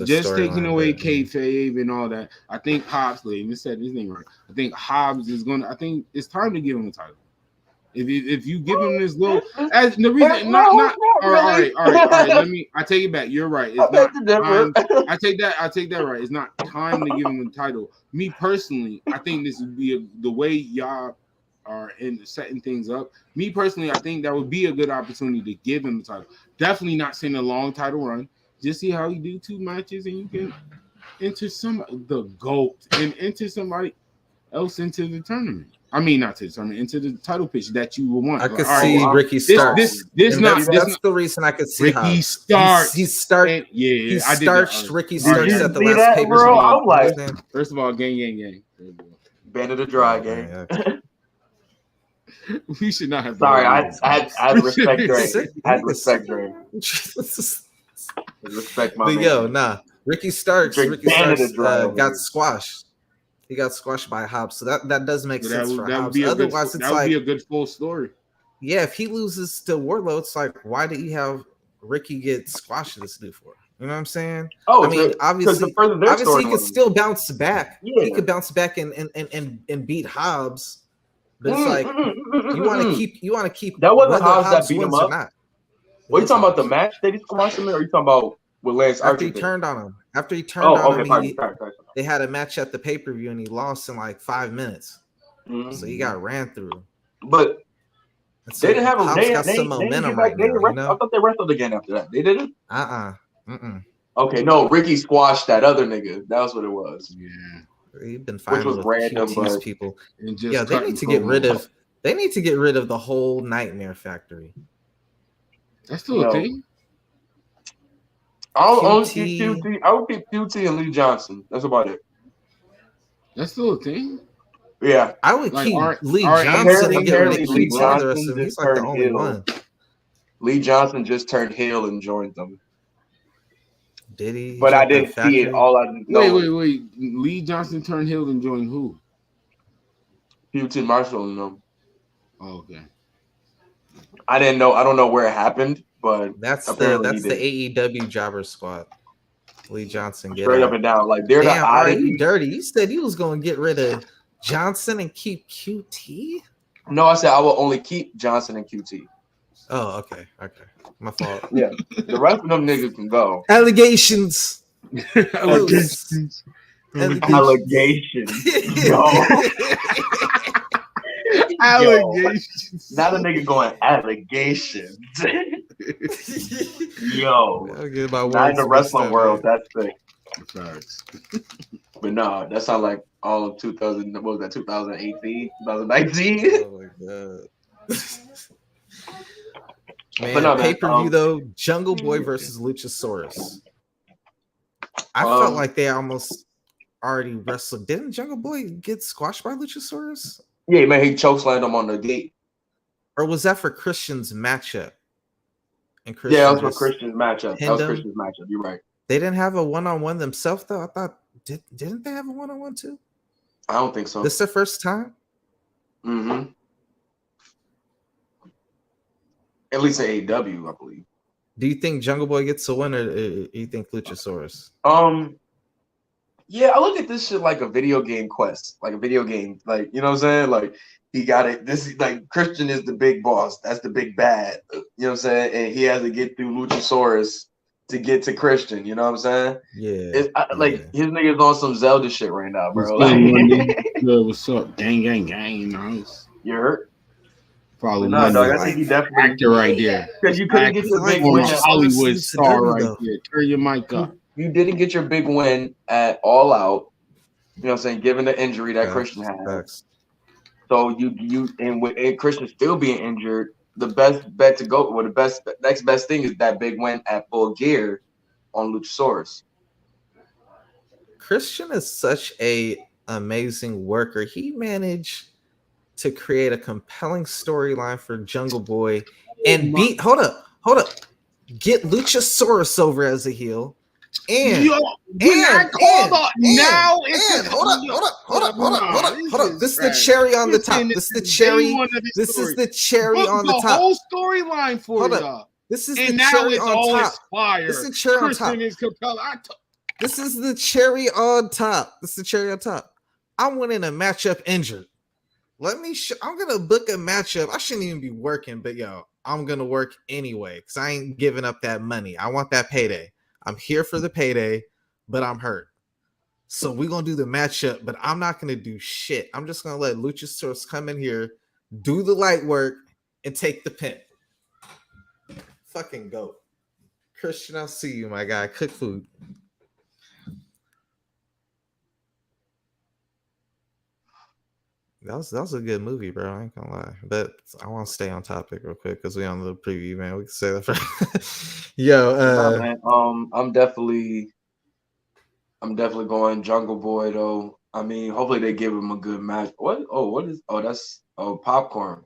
just taking away kayfabe and all that. I think Hobbs, even said his name right. I think Hobbs is gonna. I think it's time to give him the title. If you give him this little, as the reason, not all right. I take it back. You're right. It's not time. I take that right. It's not time to give him the title. Me personally, I think this would be the way y'all are in setting things up. Me personally, I think that would be a good opportunity to give him the title. Definitely not saying a long title run. Just see how you do 2 matches and you can enter the GOAT and enter somebody else into the tournament. I mean, not to the tournament, into the title picture that you would want. I could see Ricky Starks. That's the reason I could see Ricky Starks. He starched Ricky Starks at the last paper. Bro, I'm like, first of all, gang. Band of the Dry gang. We should not have. Sorry, I had to respect Dre. I had to respect Dre. Respect my man. Ricky Starks got squashed. He got squashed by Hobbs, so that does make sense for Hobbs. Otherwise, that would be a good full story. Yeah, if he loses to Wardlow, it's like, why did he have Ricky get squashed this new for? You know what I'm saying? Oh, I mean, obviously he could still bounce back. Yeah. He could bounce back and beat Hobbs. But it's like you want to keep. That wasn't Hobbs that beat him up. What are you talking about? The match that he squashed him in, or are you talking about with Lance Archer? After he turned on him. After he turned on him, they had a match at the pay-per-view and he lost in like 5 minutes. Mm-hmm. So he got ran through. But so they didn't have a they got some momentum right now. You know? I thought they wrestled again after that. They didn't? Mm-mm. Okay, no, Ricky squashed that other nigga. That's what it was. Yeah. He's been fighting with random people. Yeah, they need to get rid of the whole Nightmare Factory. That's still a thing. I would keep QT and Lee Johnson. That's about it. That's still a thing? Yeah. I would keep Lee Johnson and get rid of QT the rest of him. He's like the only one. Lee Johnson just turned heel and joined them. Did he? But I didn't see it. All I know. Wait. Lee Johnson turned heel and joined who? QT Marshall and them. Oh, okay. I didn't know. I don't know where it happened, but that's the AEW Jobber Squad. Lee Johnson, straight up and down. Like they're you dirty. You said you was going to get rid of Johnson and keep QT. No, I said I will only keep Johnson and QT. Oh, okay. My fault. Yeah, the rest of them niggas can go. Allegations. Allegations. Allegations. Now the nigga going allegations. Yo. Not in the wrestling world, that's sick. But no, that sounds like all of 2000. What was that? 2018, 2019. Oh my god. Man, pay-per-view though, Jungle Boy versus Luchasaurus. I felt like they almost already wrestled. Didn't Jungle Boy get squashed by Luchasaurus? Yeah, man, he chokeslammed him on the gate. Or was that for Christian's matchup? And that was for Christian's matchup. That was Christian's matchup. You're right. They didn't have a one-on-one themselves though. I thought didn't they have a one-on-one too? I don't think so. This is their first time. Mm-hmm. At least in AEW, I believe. Do you think Jungle Boy gets a win, or do you think Luchasaurus? Yeah, I look at this shit like a video game quest, like a video game. Like, you know what I'm saying? Like, he got it. This is like Christian is the big boss. That's the big bad. You know what I'm saying? And he has to get through Luchasaurus to get to Christian. You know what I'm saying? Yeah. His niggas on some Zelda shit right now, bro. What's up? Gang. You know? You hurt? Probably no, dog. I think he definitely actor right there. Because you couldn't get your big win. Hollywood star right there. Turn your mic up. You didn't get your big win at All Out. You know what I'm saying? Given the injury that Christian had. So and Christian still being injured, the best bet to go, or the next best thing is that big win at Full Gear on Luchasaurus. Christian is such a amazing worker. He managed to create a compelling storyline for Jungle Boy and get Luchasaurus over as a heel. And hold up. This is the cherry on the top. This is the cherry on the top. The whole storyline for you. This is the cherry on top. This is the cherry on top. This is the cherry on top. This is the cherry on top. I'm winning a matchup injured. I'm gonna book a matchup. I shouldn't even be working, but I'm gonna work anyway because I ain't giving up that money. I want that payday. I'm here for the payday, but I'm hurt. So we're gonna do the matchup, but I'm not gonna do shit. I'm just gonna let Luchasaurus come in here, do the light work, and take the pin. Fucking go. Christian, I'll see you, my guy. Cook food. That was a good movie, bro. I ain't gonna lie. But I want to stay on topic real quick because we on the preview, man. We can say that for Nah, man. I'm definitely going Jungle Boy though. I mean, hopefully they give him a good match. What? Oh, what is? Oh, that's Popcorn.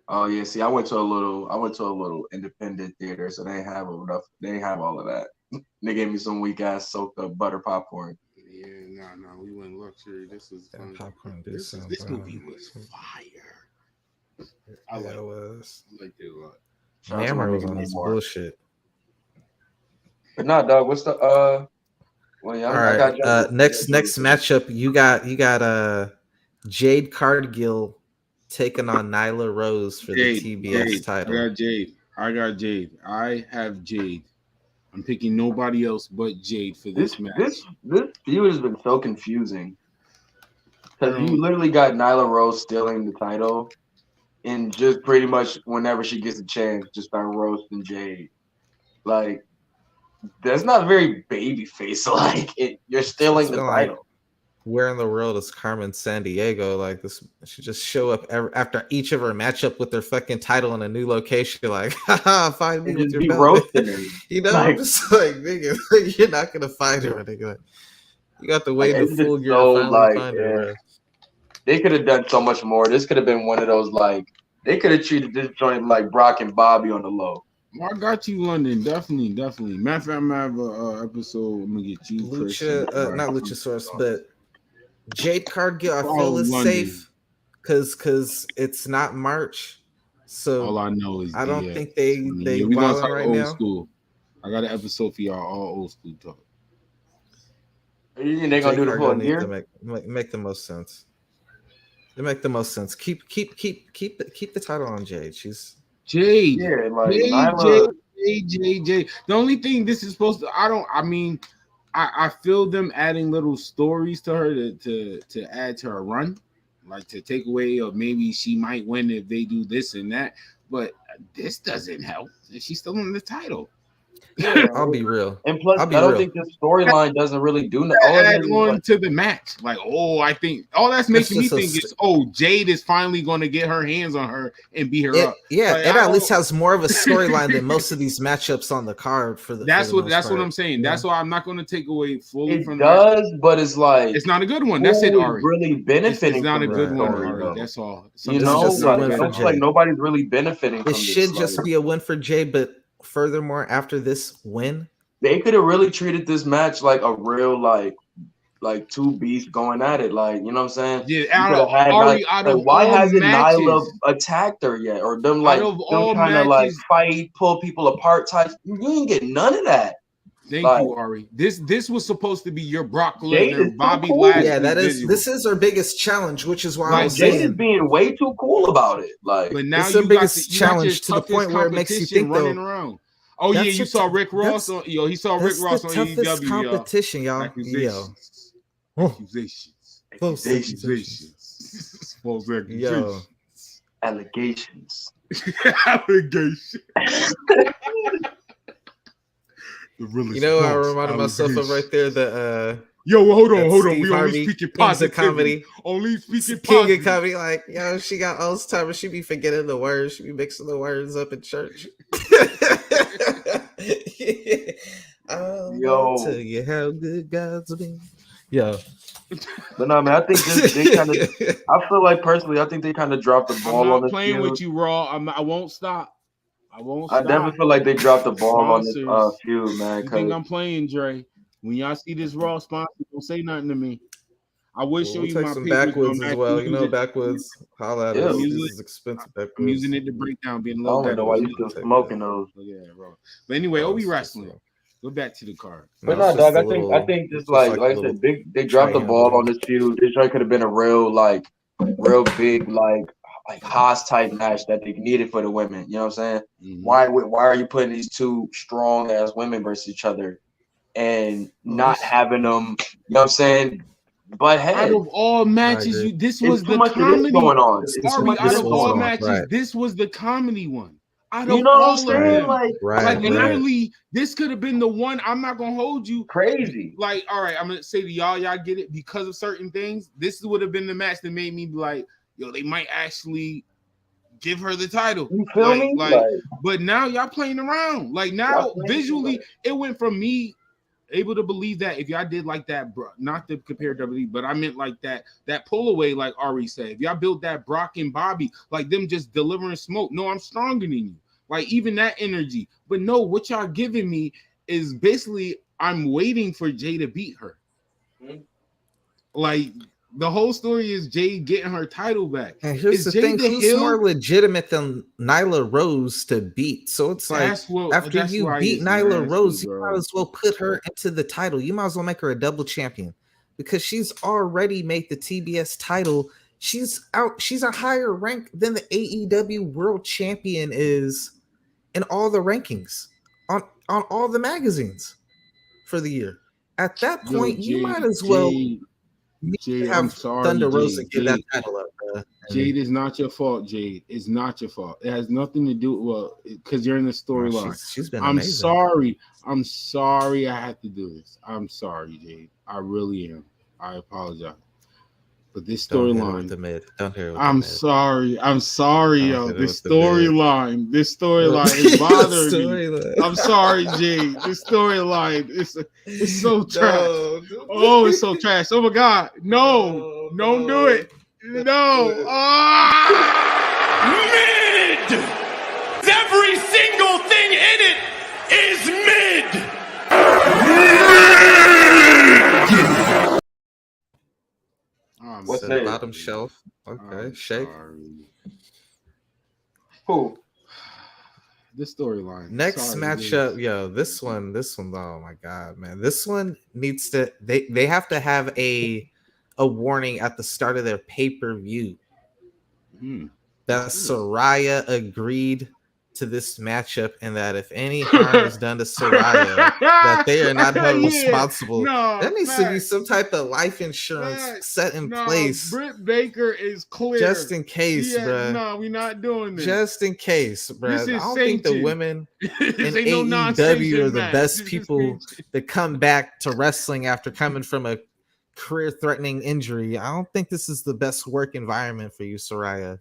Oh yeah. See, I went to a little independent theater, so they ain't have enough. They ain't have all of that. They gave me some weak ass soaked up butter popcorn. Yeah, no, we went luxury. This is fun. Popcorn. This movie was fire. I liked it a lot. Namor was on this bullshit. But nah, dog. What's the Well, yeah, all right. Next matchup, you got Jade Cargill taking on Nyla Rose for the TBS title. I got Jade. I have Jade. I'm picking nobody else but Jade for this match. This feud has been so confusing because you literally got Nyla Rose stealing the title, and just pretty much whenever she gets a chance, just start roasting Jade. Like, that's not very babyface like. You're stealing the title. Like, where in the world is Carmen Sandiego? Like, this should just show up after each of her matchup with their fucking title in a new location. Like, haha, find me with your belt. You know, I'm just like, nigga, you're not gonna find her, nigga. You got to wait the full year to finally find her. They could have done so much more. This could have been one of those, like, they could have treated this joint like Brock and Bobby on the low. I got you, London. Definitely. Matter of fact, I'm gonna have an episode. I'm gonna get you, not Luchasaurus, but Jade Cargill. I feel is safe because it's not March. So all I know is I don't think they we gonna talk right old now. School. I got an episode for y'all, all old school talk. You think they're gonna do the Full Gear? Make the most sense. They make the most sense. Keep the title on Jade. She's Jade. Yeah, like Jade. The only thing this is supposed to, I feel them adding little stories to her to add to her run, like to take away, or maybe she might win if they do this and that. But this doesn't help. She's still in the title. Yeah, I'll be real. And plus, I don't think this storyline doesn't really do nothing. Add on to the match. Like, I think all that's making me think is, Jade is finally going to get her hands on her and beat her up. Yeah, like, it at least has more of a storyline than most of these matchups on the card. That's what I'm saying. Yeah. That's why I'm not going to take away fully from that. But it's like it's not a good one. That's it, Ari. Really benefiting. It's not a good one, Ari. That's all. You know, I don't feel like nobody's really benefiting. It should just be a win for Jade, but furthermore, after this win, they could have really treated this match like a real like two beasts going at it. Like, you know what I'm saying? Yeah, why hasn't Nyla attacked her yet? Or them like them kind of like fight, pull people apart type. You didn't get none of that. Thank you, Ari. This was supposed to be your Brock Lesnar, Bobby Lashley. Yeah, this is our biggest challenge, which is why I was saying is being way too cool about it. Like, but now it's our biggest challenge to the point where it makes you think though. Around. Oh yeah, you saw Rick Ross on he saw Rick Ross on AEW. Competition, y'all. Accusations. False accusations. Allegations. You know, I reminded myself of right there that hold on. We only speaking positive comedy. Only speaking King positive. of comedy, like, she got Alzheimer's. She be forgetting the words. She be mixing the words up in church. I'll tell you how good God's been. Yo. But no, man, I think they kind of. I feel like personally, I think they kind of dropped the ball on this. I'm playing with you, Raw. I won't stop. I definitely feel like they dropped the ball on this feud, man. You think I'm playing, Dre? When y'all see this Raw sponsor, don't say nothing to me. I will show you my some backwoods as well. You know, backwoods. Holla at us. This is expensive backwoods. I'm using it to break down, being low. I don't know why you still smoking those. Yeah, bro. But anyway, Oh We Wrasslin. Go back to the card. But no, dog. I think just like I said, they dropped the ball on this feud. This joint could have been a real big like Haas type match that they needed for the women. You know what I'm saying? Mm-hmm. Why are you putting these two strong ass women versus each other and not having them? You know what I'm saying? But hey, out of all matches, this was the comedy going on. Out of all matches, this was the comedy one. out of You know what I'm all of saying? them. Like literally, this could have been the one. I'm not gonna hold you. Crazy. Like, all right, I'm gonna say to y'all get it because of certain things. This would have been the match that made me be like, yo, they might actually give her the title. You feel me? But now y'all playing around. Like now, visually, it went from me able to believe that if y'all did like that, bro, not to compare WWE, but I meant like that pull away, like Ari said. If y'all built that Brock and Bobby, like them just delivering smoke. No, I'm stronger than you. Like even that energy. But no, what y'all giving me is basically I'm waiting for Jay to beat her. Mm-hmm. Like the whole story is Jay getting her title back. And here's the thing: who's more legitimate than Nyla Rose to beat? So it's like after you beat Nyla Rose, you might as well put her into the title. You might as well make her a double champion because she's already made the TBS title. She's out. She's a higher rank than the AEW World Champion is in all the rankings on all the for the year. At that point, you might as well. Jade, I'm sorry, Thunder Rosa Jade. Give that title up, bro. Jade is not your fault, Jade. It's not your fault. It has nothing to do because you're in the storyline. She's been I'm amazing. sorry. I'm sorry I had to do this. I'm sorry, Jade. I really am. I apologize. But this storyline, I'm sorry. I'm sorry, yo. This storyline is bothering me. I'm sorry, Jade. This storyline, it's so trash. Oh, it's so trash. Oh my God. No, don't do it. No. Mid! Every single thing in it is mid! What's the bottom shelf? Okay, shake. Who? This storyline. Next matchup, yo. This one. Oh my God, man. This one needs to. They have to have a warning at the start of their pay-per-view. That Saraya agreed to this matchup, and that if any harm is done to Saraya, that they are not held responsible. No, there needs to be some type of life insurance set in place. Britt Baker is clear. Just in case, bro. No, we're not doing this. Just in case, bro. I don't think the women in AEW are the best people to come back to wrestling after coming from a career-threatening injury. I don't think this is the best work environment for you, Saraya.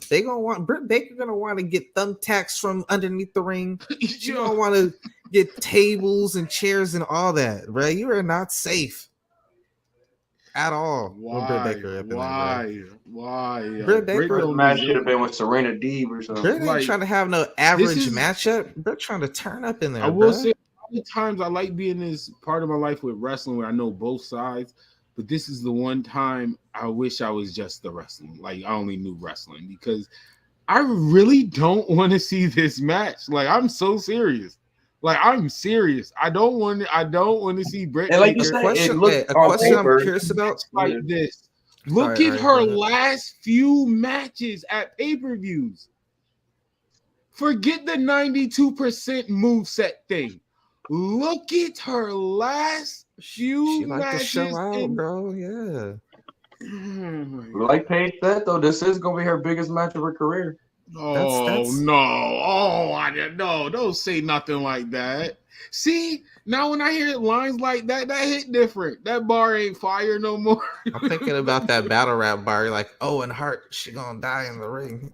They gonna want Britt Baker gonna want to get thumbtacks from underneath the ring. You don't want to get tables and chairs and all that, bro. You are not safe at all. Why? Britt Baker match should have been with Serena Deeb or something. Britt ain't trying to have no average matchup. They're trying to turn up in there. I will say, many times I like being this part of my life with wrestling where I know both sides. But this is the one time I wish I was just the wrestling. Like I only knew wrestling because I really don't want to see this match. Like I'm so serious. Like I'm serious. I don't want to see Britt. And like you said, a question I'm curious about like this. Look at her last few matches at pay-per-views. Forget the 92% moveset thing. Look at her last few matches. She like to show out, bro. Yeah. Like Paige said, though, this is gonna be her biggest match of her career. Oh no! Oh, I didn't know. Don't say nothing like that. See, now when I hear lines like that, that hit different. That bar ain't fire no more. I'm thinking about that battle rap bar. Like, oh, and Hart, she gonna die in the ring.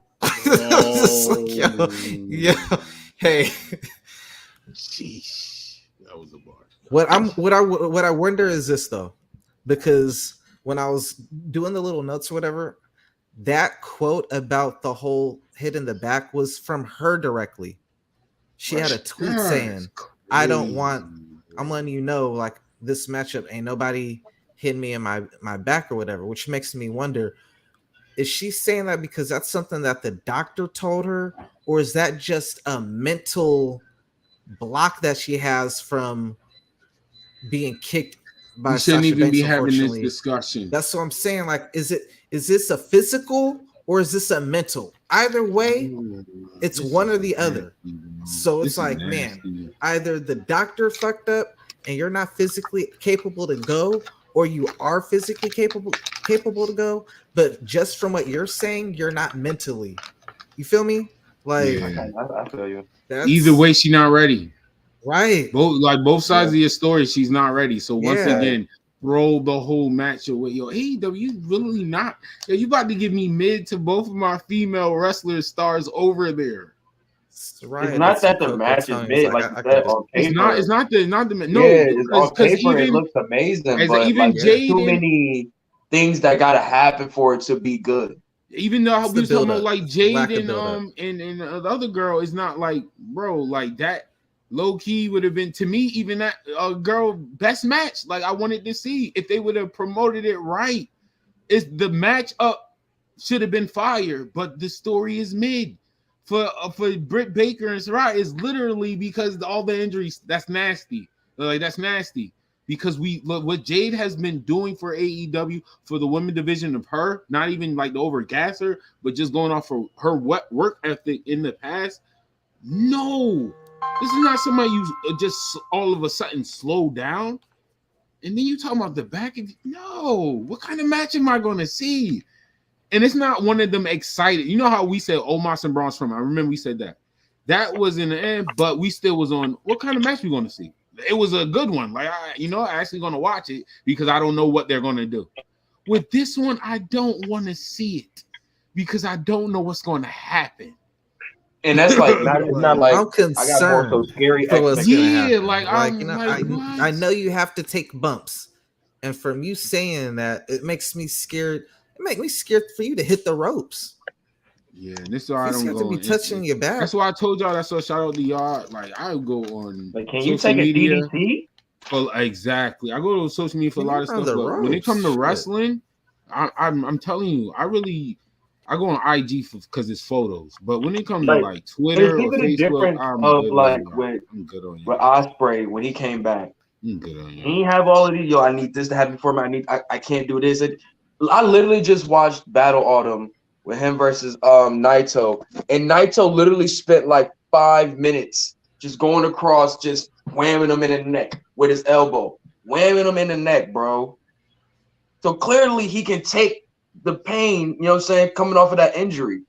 Yo, hey. Sheesh. That was a bar. What I wonder is this though, because when I was doing the little notes or whatever, that quote about the whole hit in the back was from her directly. She had a tweet saying, "I don't want. I'm letting you know, like this matchup ain't nobody hitting me in my back or whatever," which makes me wonder: is she saying that because that's something that the doctor told her, or is that just a mental block that she has from being kicked by we shouldn't Sasha even Banks, be having this discussion. That's what I'm saying. Like, is this a physical or is this a mental? Either way, it's one or the other. So it's like, man, either the doctor fucked up and you're not physically capable to go, or you are physically capable to go, but just from what you're saying, you're not mentally. You feel me? Like, I feel you. Either way, she's not ready. Right. Both sides of your story, she's not ready. So once Yeah. again, throw the whole match away. Yo, AEW, you really not. Yo, you about to give me mid to both of my female wrestler stars over there. Right. It's not that the match is mid, like you said, on paper. It's not the no, it's on paper it looks amazing, but even like, there's too many things that gotta happen for it to be good. Even though we was talking about like Jade and the other girl is not like, bro, like that low key would have been to me even that girl best match. Like I wanted to see if they would have promoted it right. It's the match up should have been fire, but the story is mid. For Britt Baker and Sarah is literally because all the injuries. That's nasty. Like that's nasty because we look what Jade has been doing for AEW for the women division of her, not even like the overgas her, but just going off for her work ethic in the past. No, this is not somebody you just all of a sudden slow down. And then you talking about the back of no, what kind of match am I going to see? And it's not one of them excited. You know how we said Omos and Braun Strowman. I remember we said that. That was in the end, but we still was on. What kind of match we going to see? It was a good one. Like I'm actually going to watch it because I don't know what they're going to do. With this one, I don't want to see it because I don't know what's going to happen. And that's like not like I'm concerned. I got more so scary. Yeah, like I know you have to take bumps, and from you saying that, it makes me scared. It makes me scared for you to hit the ropes. Yeah, this is why I don't have to be touching your back. That's why I told y'all. That's why shout out to y'all. Like I go on. Like, can you take media, a DDT? Exactly. I go to social media for a lot of stuff. But when it comes to wrestling, I'm telling you, I go on IG because it's photos. But when it comes to like Twitter or Facebook, I'm good on you. With Ospreay when he came back, I'm good on you. He have all of these. Yo, I need this to happen for me. I can't do this. I literally just watched Battle Autumn with him versus Naito, and Naito literally spent like 5 minutes just going across, just whamming him in the neck with his elbow, whamming him in the neck, bro. So clearly he can take the pain, you know what I'm saying, coming off of that injury.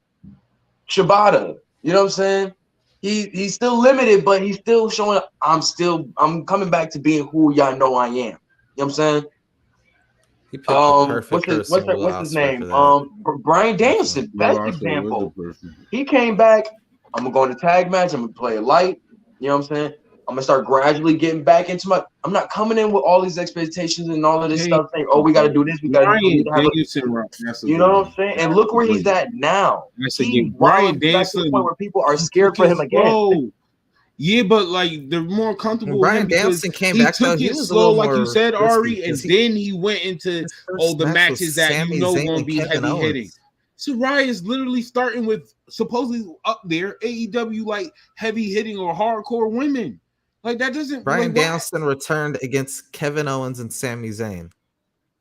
Shibata, you know what I'm saying? He's still limited, but he's still showing I'm coming back to being who y'all know I am. You know what I'm saying? What's his name? Bryan Danielson, best example. He came back. I'm gonna go in the tag match. I'm gonna play it light. You know what I'm saying? I'm gonna start gradually getting back into my. I'm not coming in with all these expectations and all of this stuff. Saying, "Oh, we got to do this. We got to do this." You know what I'm saying? And look where he's at now. Bryan Danielson, to the point where people are scared for him again. Yeah, but like they're more comfortable. Bryan Danielson came back. Took it slow, like you said, Ari, and then he went into the matches that you know going to be heavy hitting. Saraya is literally starting with supposedly up there AEW like heavy hitting or hardcore women. Like that doesn't. Bryan Danielson returned against Kevin Owens and Sami Zayn.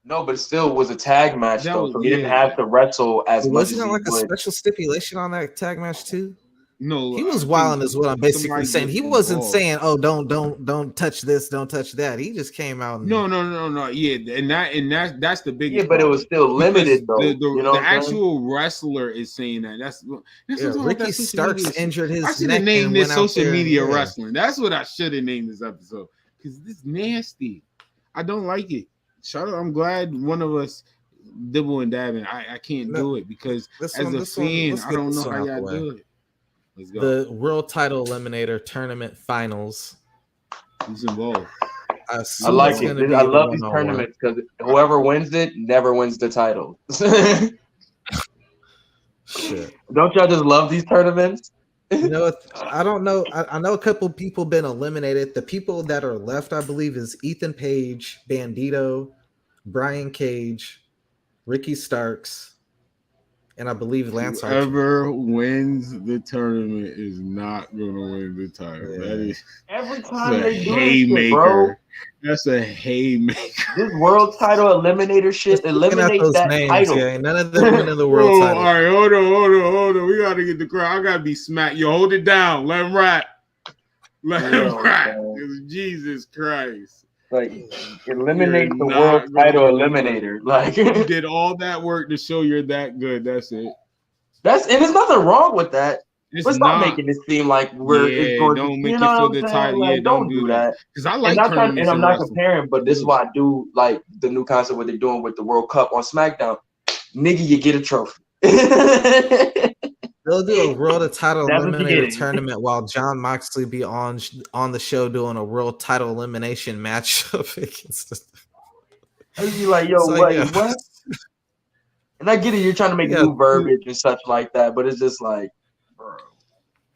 No, but it still was a tag match though, so he didn't have to wrestle as much. Wasn't there like a special stipulation on that tag match too? No, he was wilding is what I'm basically saying. He wasn't saying, "Oh, don't touch this, don't touch that." He just came out. And, no. Yeah, and that's the biggest. Yeah, but it was still limited though. The actual wrestler is saying that. That's Ricky Starks injured his neck. I should have named this social media wrestling. That's what I should have named this episode because this is nasty. I don't like it. Shout out! I'm glad one of us dibble and dabbing. I can't do it because as a fan, I don't know how y'all do it. The World Title Eliminator Tournament Finals. Who's involved? I like it. I love these tournaments because whoever wins it never wins the title. Shit. Don't y'all just love these tournaments? You know, I don't know. I know a couple people been eliminated. The people that are left, I believe, is Ethan Page, Bandito, Brian Cage, Ricky Starks, and I believe Lance Archer. Whoever wins the tournament is not going to win the title. Yeah. That is every time they do haymaker, bro. That's a haymaker. This world title eliminator shit eliminates that names, title. Yeah. None of them win in the world title. All right, hold on. We got to get the crowd. I got to be smacked. Yo, hold it down. Let him rap. Let him rap. Jesus Christ. Like, eliminate the world title eliminator. Like, you did all that work to show you're that good. That's it. And there's nothing wrong with that. But stop making it seem like it's going don't to, make you it know feel what the I'm saying? title. Like, Yeah, don't do that. Because I like and tournaments. I'm not comparing, but this is why I do like the new concept what they're doing with the World Cup on SmackDown. Nigga, you get a trophy. They'll do a world title Never eliminator tournament while John Moxley be on the show doing a world title elimination matchup against the... I'd be like, yo, what? And I get it, you're trying to make new verbiage and such like that, but it's just like, bro.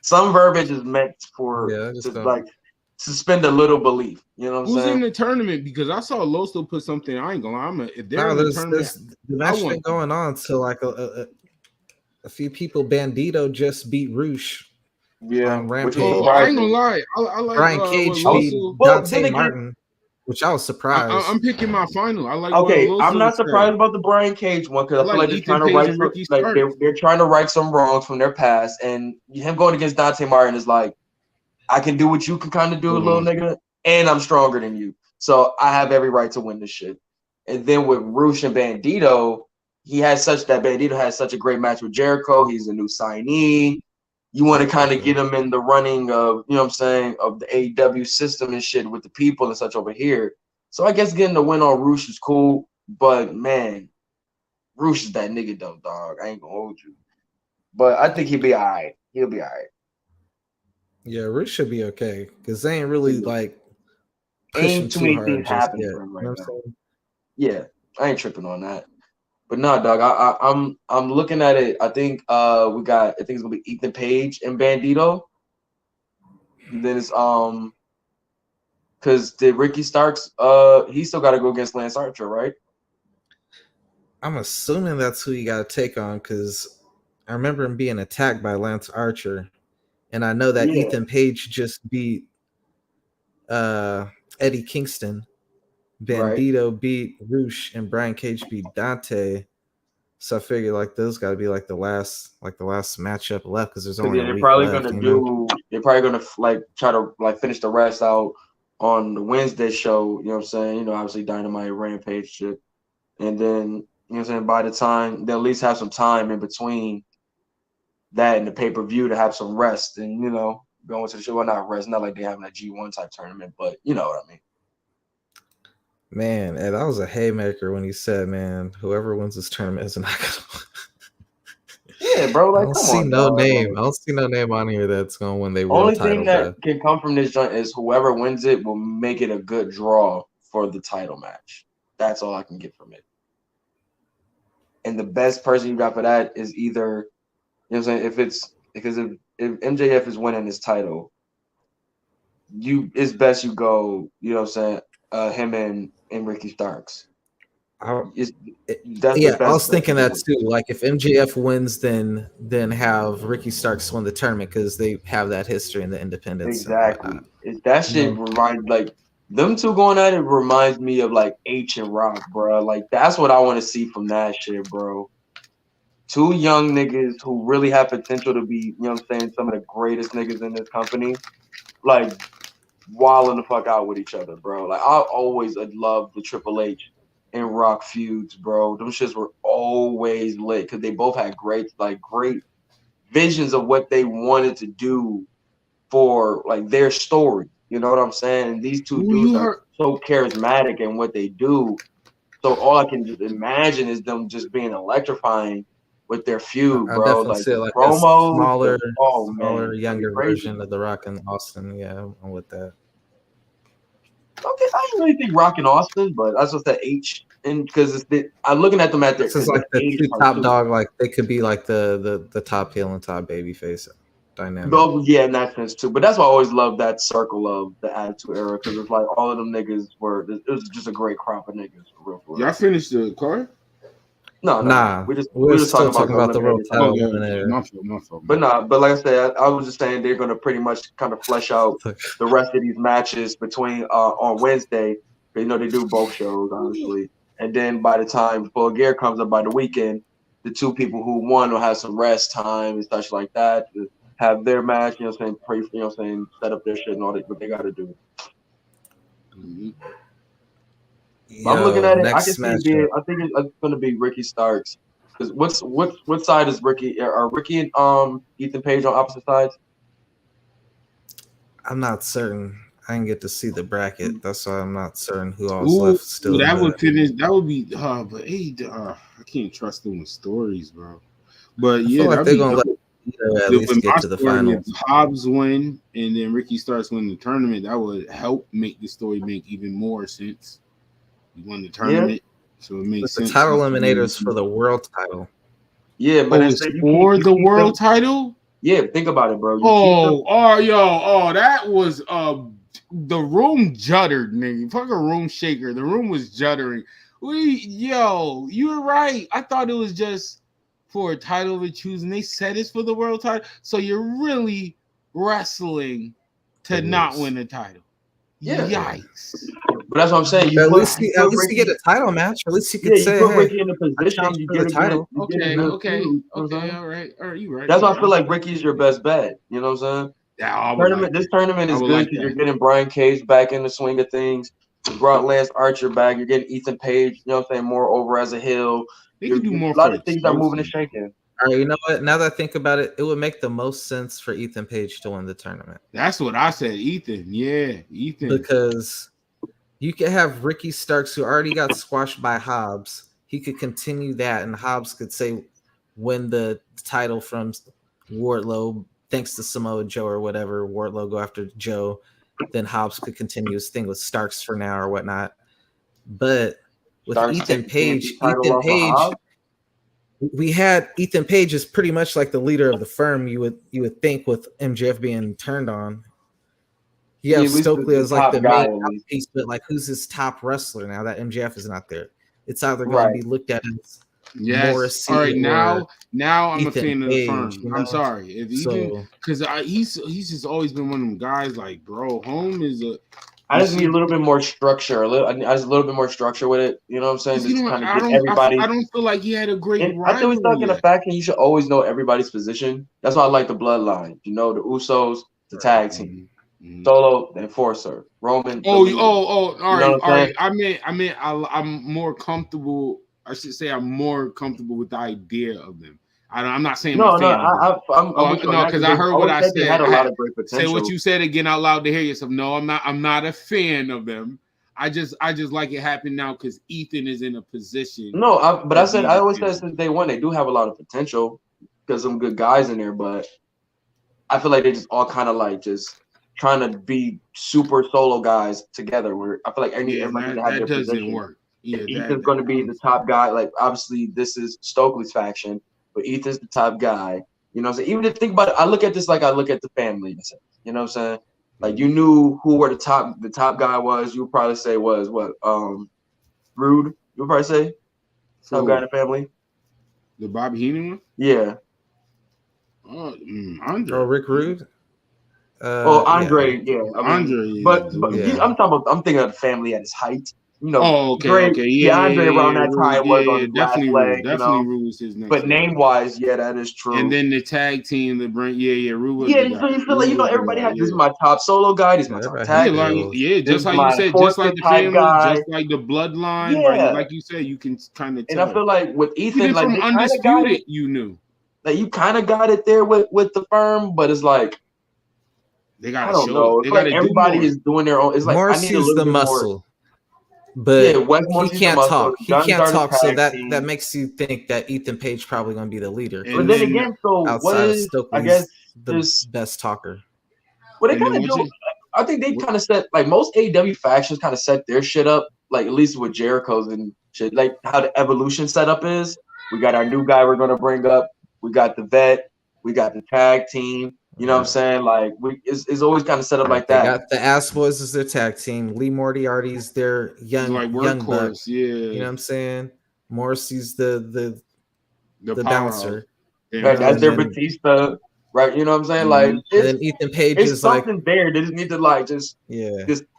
Some verbiage is meant for to like suspend a little belief. You know what I'm Who's saying? in the tournament? Because I saw Loso put something. I ain't gonna lie. If they're in the tournament, the match been going on. So like a few people. Bandito just beat Roosh. On Rampage. I ain't gonna lie. I like Brian Cage beat Dante Martin, which I was surprised. I'm picking my final. I like. I'm not surprised about the Brian Cage one because I feel like they're trying to right. They're trying to right some wrongs from their past, and him going against Dante Martin is like, I can do what you can kind of do, little nigga, and I'm stronger than you, so I have every right to win this shit. And then with Roosh and Bandito, Bandito has such a great match with Jericho. He's a new signee. You want to kind of get him in the running of, you know what I'm saying, of the AEW system and shit with the people and such over here. So I guess getting the win on Roosh is cool, but man, Roosh is that nigga though, dog. I ain't gonna hold you. But I think he'll be all right. He'll be all right. Yeah, Roosh should be okay because they ain't really like pushing ain't too many things happening for him right now. Yeah, I ain't tripping on that. But no, dog, I'm looking at it. I think I think it's gonna be Ethan Page and Bandito. And then it's because the Ricky Starks he still got to go against Lance Archer, right? I'm assuming that's who you got to take on because I remember him being attacked by Lance Archer, and I know that Ethan Page just beat Eddie Kingston. Bandito beat Roosh and Brian Cage beat Dante. So I figure like those got to be like the last matchup left because there's only a week left. They're probably gonna like try to like finish the rest out on the Wednesday show. You know what I'm saying? You know, obviously Dynamite, Rampage shit, and then you know what I'm saying. By the time they'll at least have some time in between that and the pay-per-view to have some rest and you know going to the show. Well, not rest, not like they having a G1 type tournament, but you know what I mean. Man, and that was a haymaker when he said, "Man, whoever wins this tournament is not gonna." Yeah, bro. Like, I don't see no name. I don't see no name on here that's gonna win the world title. Only thing that can come from this joint is whoever wins it will make it a good draw for the title match. That's all I can get from it. And the best person you got for that is either, you know what I'm saying, if MJF is winning this title, it's best you go, you know what I'm saying, him and Ricky Starks. I was thinking that too. Like if MJF wins, then have Ricky Starks win the tournament because they have that history in the independents. Exactly. That shit reminds like them two going at it reminds me of like H and Rock, bro. Like that's what I want to see from that shit, bro. Two young niggas who really have potential to be, you know what I'm saying, some of the greatest niggas in this company, like wilding the fuck out with each other, bro. Like I always loved the Triple H and Rock feuds, bro. Them shits were always lit because they both had great visions of what they wanted to do for like their story. You know what I'm saying? And these two dudes are so charismatic in what they do. So all I can just imagine is them just being electrifying with their feud, bro. Like promos, a smaller, younger version of The Rock and Austin. Yeah, I'm with that. Okay, I didn't really think Rock and Austin, but that's what that H and because I'm looking at them at their. This is like the two top dog, like they could be like the top heel and top baby face dynamic. But, yeah, in that sense too. But that's why I always loved that circle of the Attitude Era because it's like all of them niggas it was just a great crop of niggas for real. Y'all finished the card? No, nah. We're just still talking about the world title. My fault. But like I said, I was just saying they're going to pretty much kind of flesh out the rest of these matches between on Wednesday. You know, they do both shows, honestly. And then by the time Full Gear comes up by the weekend, the two people who won will have some rest time and such like that to have their match, you know what I'm saying, pray, you know what I'm saying, set up their shit and all that, what they got to do. Mm-hmm. I'm looking at it. I can see I think it's going to be Ricky Starks What side is Ricky? Are Ricky and Ethan Page on opposite sides? I'm not certain. I didn't get to see the bracket. That's why I'm not certain who all's left still. That would finish. That would be. But I can't trust them with stories, bro. But yeah, like they're gonna let at least get to the finals. If Hobbs win and then Ricky starts winning the tournament, that would help make the story make even more sense. He won the tournament, so it makes sense. The title eliminators for the world title. Yeah, but it's for the world title. Yeah, think about it, bro. That was the room juddered, nigga. Fuck a room shaker. The room was juddering. You were right. I thought it was just for a title to choose, and they said it's for the world title. So you're really wrestling to not win the title. Yeah. Yikes. But that's what I'm saying. At least you get a title match. At least you could say, you put Ricky in a position, you get the title. Okay, all right. You right. That's why I feel like Ricky's your best bet. You know what I'm saying? This tournament is good because you're getting Brian Cage back in the swing of things. You brought Lance Archer back. You're getting Ethan Page, you know what I'm saying, more over as a heel. They can do more. A lot of things are moving and shaking. All right, you know what? Now that I think about it, it would make the most sense for Ethan Page to win the tournament. That's what I said, Ethan. Yeah, Ethan. Because you could have Ricky Starks, who already got squashed by Hobbs. He could continue that, and Hobbs could say, win the title from Wardlow, thanks to Samoa Joe or whatever. Wardlow go after Joe. Then Hobbs could continue his thing with Starks for now or whatnot. But with Ethan Page, we had Ethan Page is pretty much like the leader of the firm. You would think with MJF being turned on. Yeah, Stokely is like the main piece, but like who's his top wrestler now that MJF is not there? It's either going to be looked at as Morrissey. All right, now I'm a fan Page, of the firm. I'm sorry, if Ethan, because he's just always been one of them guys. Like, bro, home is a. I just need a little bit more structure. I just a little bit more structure with it. You know what I'm saying? Just kind of get everybody. I don't feel like he had a great. I think we're stuck in a faction. You should always know everybody's position. That's why I like the bloodline. You know, the Usos, the tag team, Solo, the Enforcer, Roman. All right. I'm more comfortable. I should say I'm more comfortable with the idea of them. I'm not saying I'm because I heard what I said. Had a lot of great potential. Say what you said again out loud to hear yourself. No, I'm not a fan of them. I just like it happened now because Ethan is in a position. No, I always said since day one they do have a lot of potential because some good guys in there, but I feel like they just all kind of like just trying to be super solo guys together. Where I feel like everybody to have their position. Work. Yeah, Ethan's going to be the top guy. Like obviously this is Stokely's faction. But Ethan's the top guy. You know what I'm saying? Even to think about it, I look at this like I look at the family. You know what I'm saying? Like you knew who were the top guy was. You would probably say was what? Rude. You would probably say top guy in the family. The Bobby Heenan one? Yeah. Andre. Oh, Rick Rude? Andre, yeah. Andre. I'm thinking of the family at its height. You know, okay. Yeah, Andre around that time was on his last leg. Definitely Rude was his next. But name wise, that is true. And then the tag team, Rude was. Yeah, so you feel like everybody has this is my top solo guy, this is my top tag. Just like you said, just like the family, just like the bloodline. Yeah. Like you said, you can kind of tell. And I feel like with Ethan, even from Undisputed, you knew. Like you kind of got it there with the firm, but it's like they got. I don't know. It's like everybody is doing their own. It's like Morrissey's I need a little the bit muscle. More. But he can't talk. He can't talk, so that makes you think that Ethan Page probably going to be the leader. But then again, so outside of Stokely's, I guess the best talker. Well, they kind of do. I think they kind of set like most AEW factions kind of set their shit up, like at least with Jericho's and shit, like how the Evolution setup is. We got our new guy we're going to bring up. We got the vet. We got the tag team. You know what I'm saying? Like it's always kind of set up like that. They got the Ass Boys as their tag team. Lee Moriarty's their young buck. Yeah. You know what I'm saying? Morrissey's the bouncer. Yeah. That's their Batista, right? You know what I'm saying? Like and then Ethan Page is like something there. They just need to like just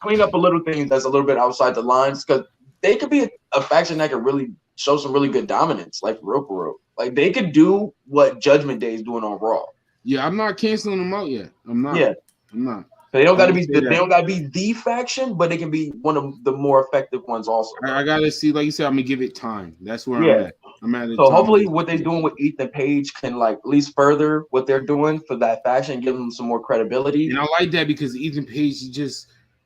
clean up a little things that's a little bit outside the lines because they could be a faction that could really show some really good dominance, like for real. Like they could do what Judgment Day is doing on Raw. Yeah, I'm not canceling them out yet. I'm not. Yeah, I'm not. So they don't got to be. They don't got to be the faction, but they can be one of the more effective ones also. I gotta see, like you said, I'm gonna give it time. That's where I'm at. So hopefully what they're doing with Ethan Page can like at least further what they're doing for that faction, give them some more credibility. And I like that because Ethan Page,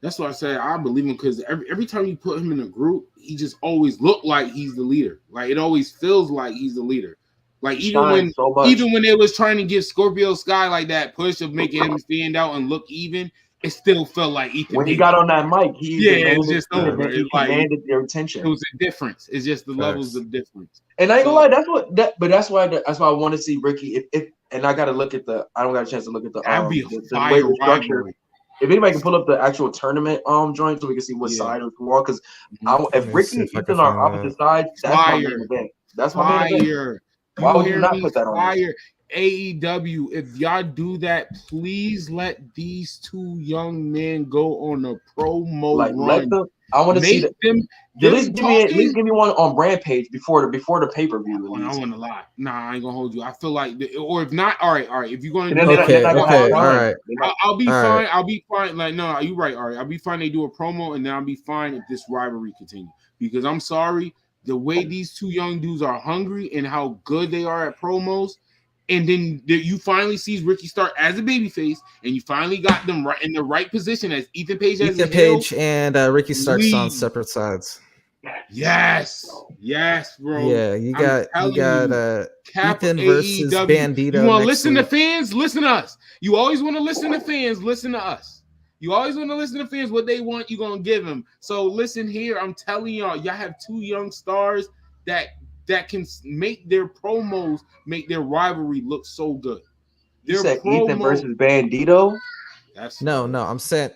that's what I say. I believe him because every time you put him in a group, he just always looked like he's the leader. Like it always feels like he's the leader. Like even when they was trying to give Scorpio Sky like that push of making him stand out and look even, it still felt like Ethan. When he got on that mic, it's just over. He commanded their attention. It was a difference. It's just the levels of difference. And I ain't gonna lie, that's why I want to see Ricky. And I gotta look at I don't got a chance to look at the way the structure. If anybody can pull up the actual tournament joint so we can see what side is who are, because if Ricky and Ethan are opposite sides, that's my main event. That's my main event. Why would you not put that on? AEW, if y'all do that, please let these two young men go on a promo run. I want to see them. At least give me one on Rampage before the pay per view. I want to lie. Nah, I ain't gonna hold you. I feel like, or if not, all right. If you're gonna I'll be fine. I'll be fine. Like no, you're right. All right, I'll be fine. They do a promo, and then I'll be fine if this rivalry continues. Because I'm sorry, the way these two young dudes are hungry and how good they are at promos. And then you finally see Ricky Stark as a babyface, and you finally got them right in the right position as Ethan Page. And Ricky Stark's on separate sides. Yes, bro. Yeah, you got Ethan versus Bandito. You want to listen to fans? Listen to us. You always want to listen to fans. Listen to us. You always want to listen to fans. What they want, you're gonna give them. So listen here. I'm telling y'all have two young stars that can make their promos, make their rivalry look so good. You said Ethan versus Bandito? No. I'm saying,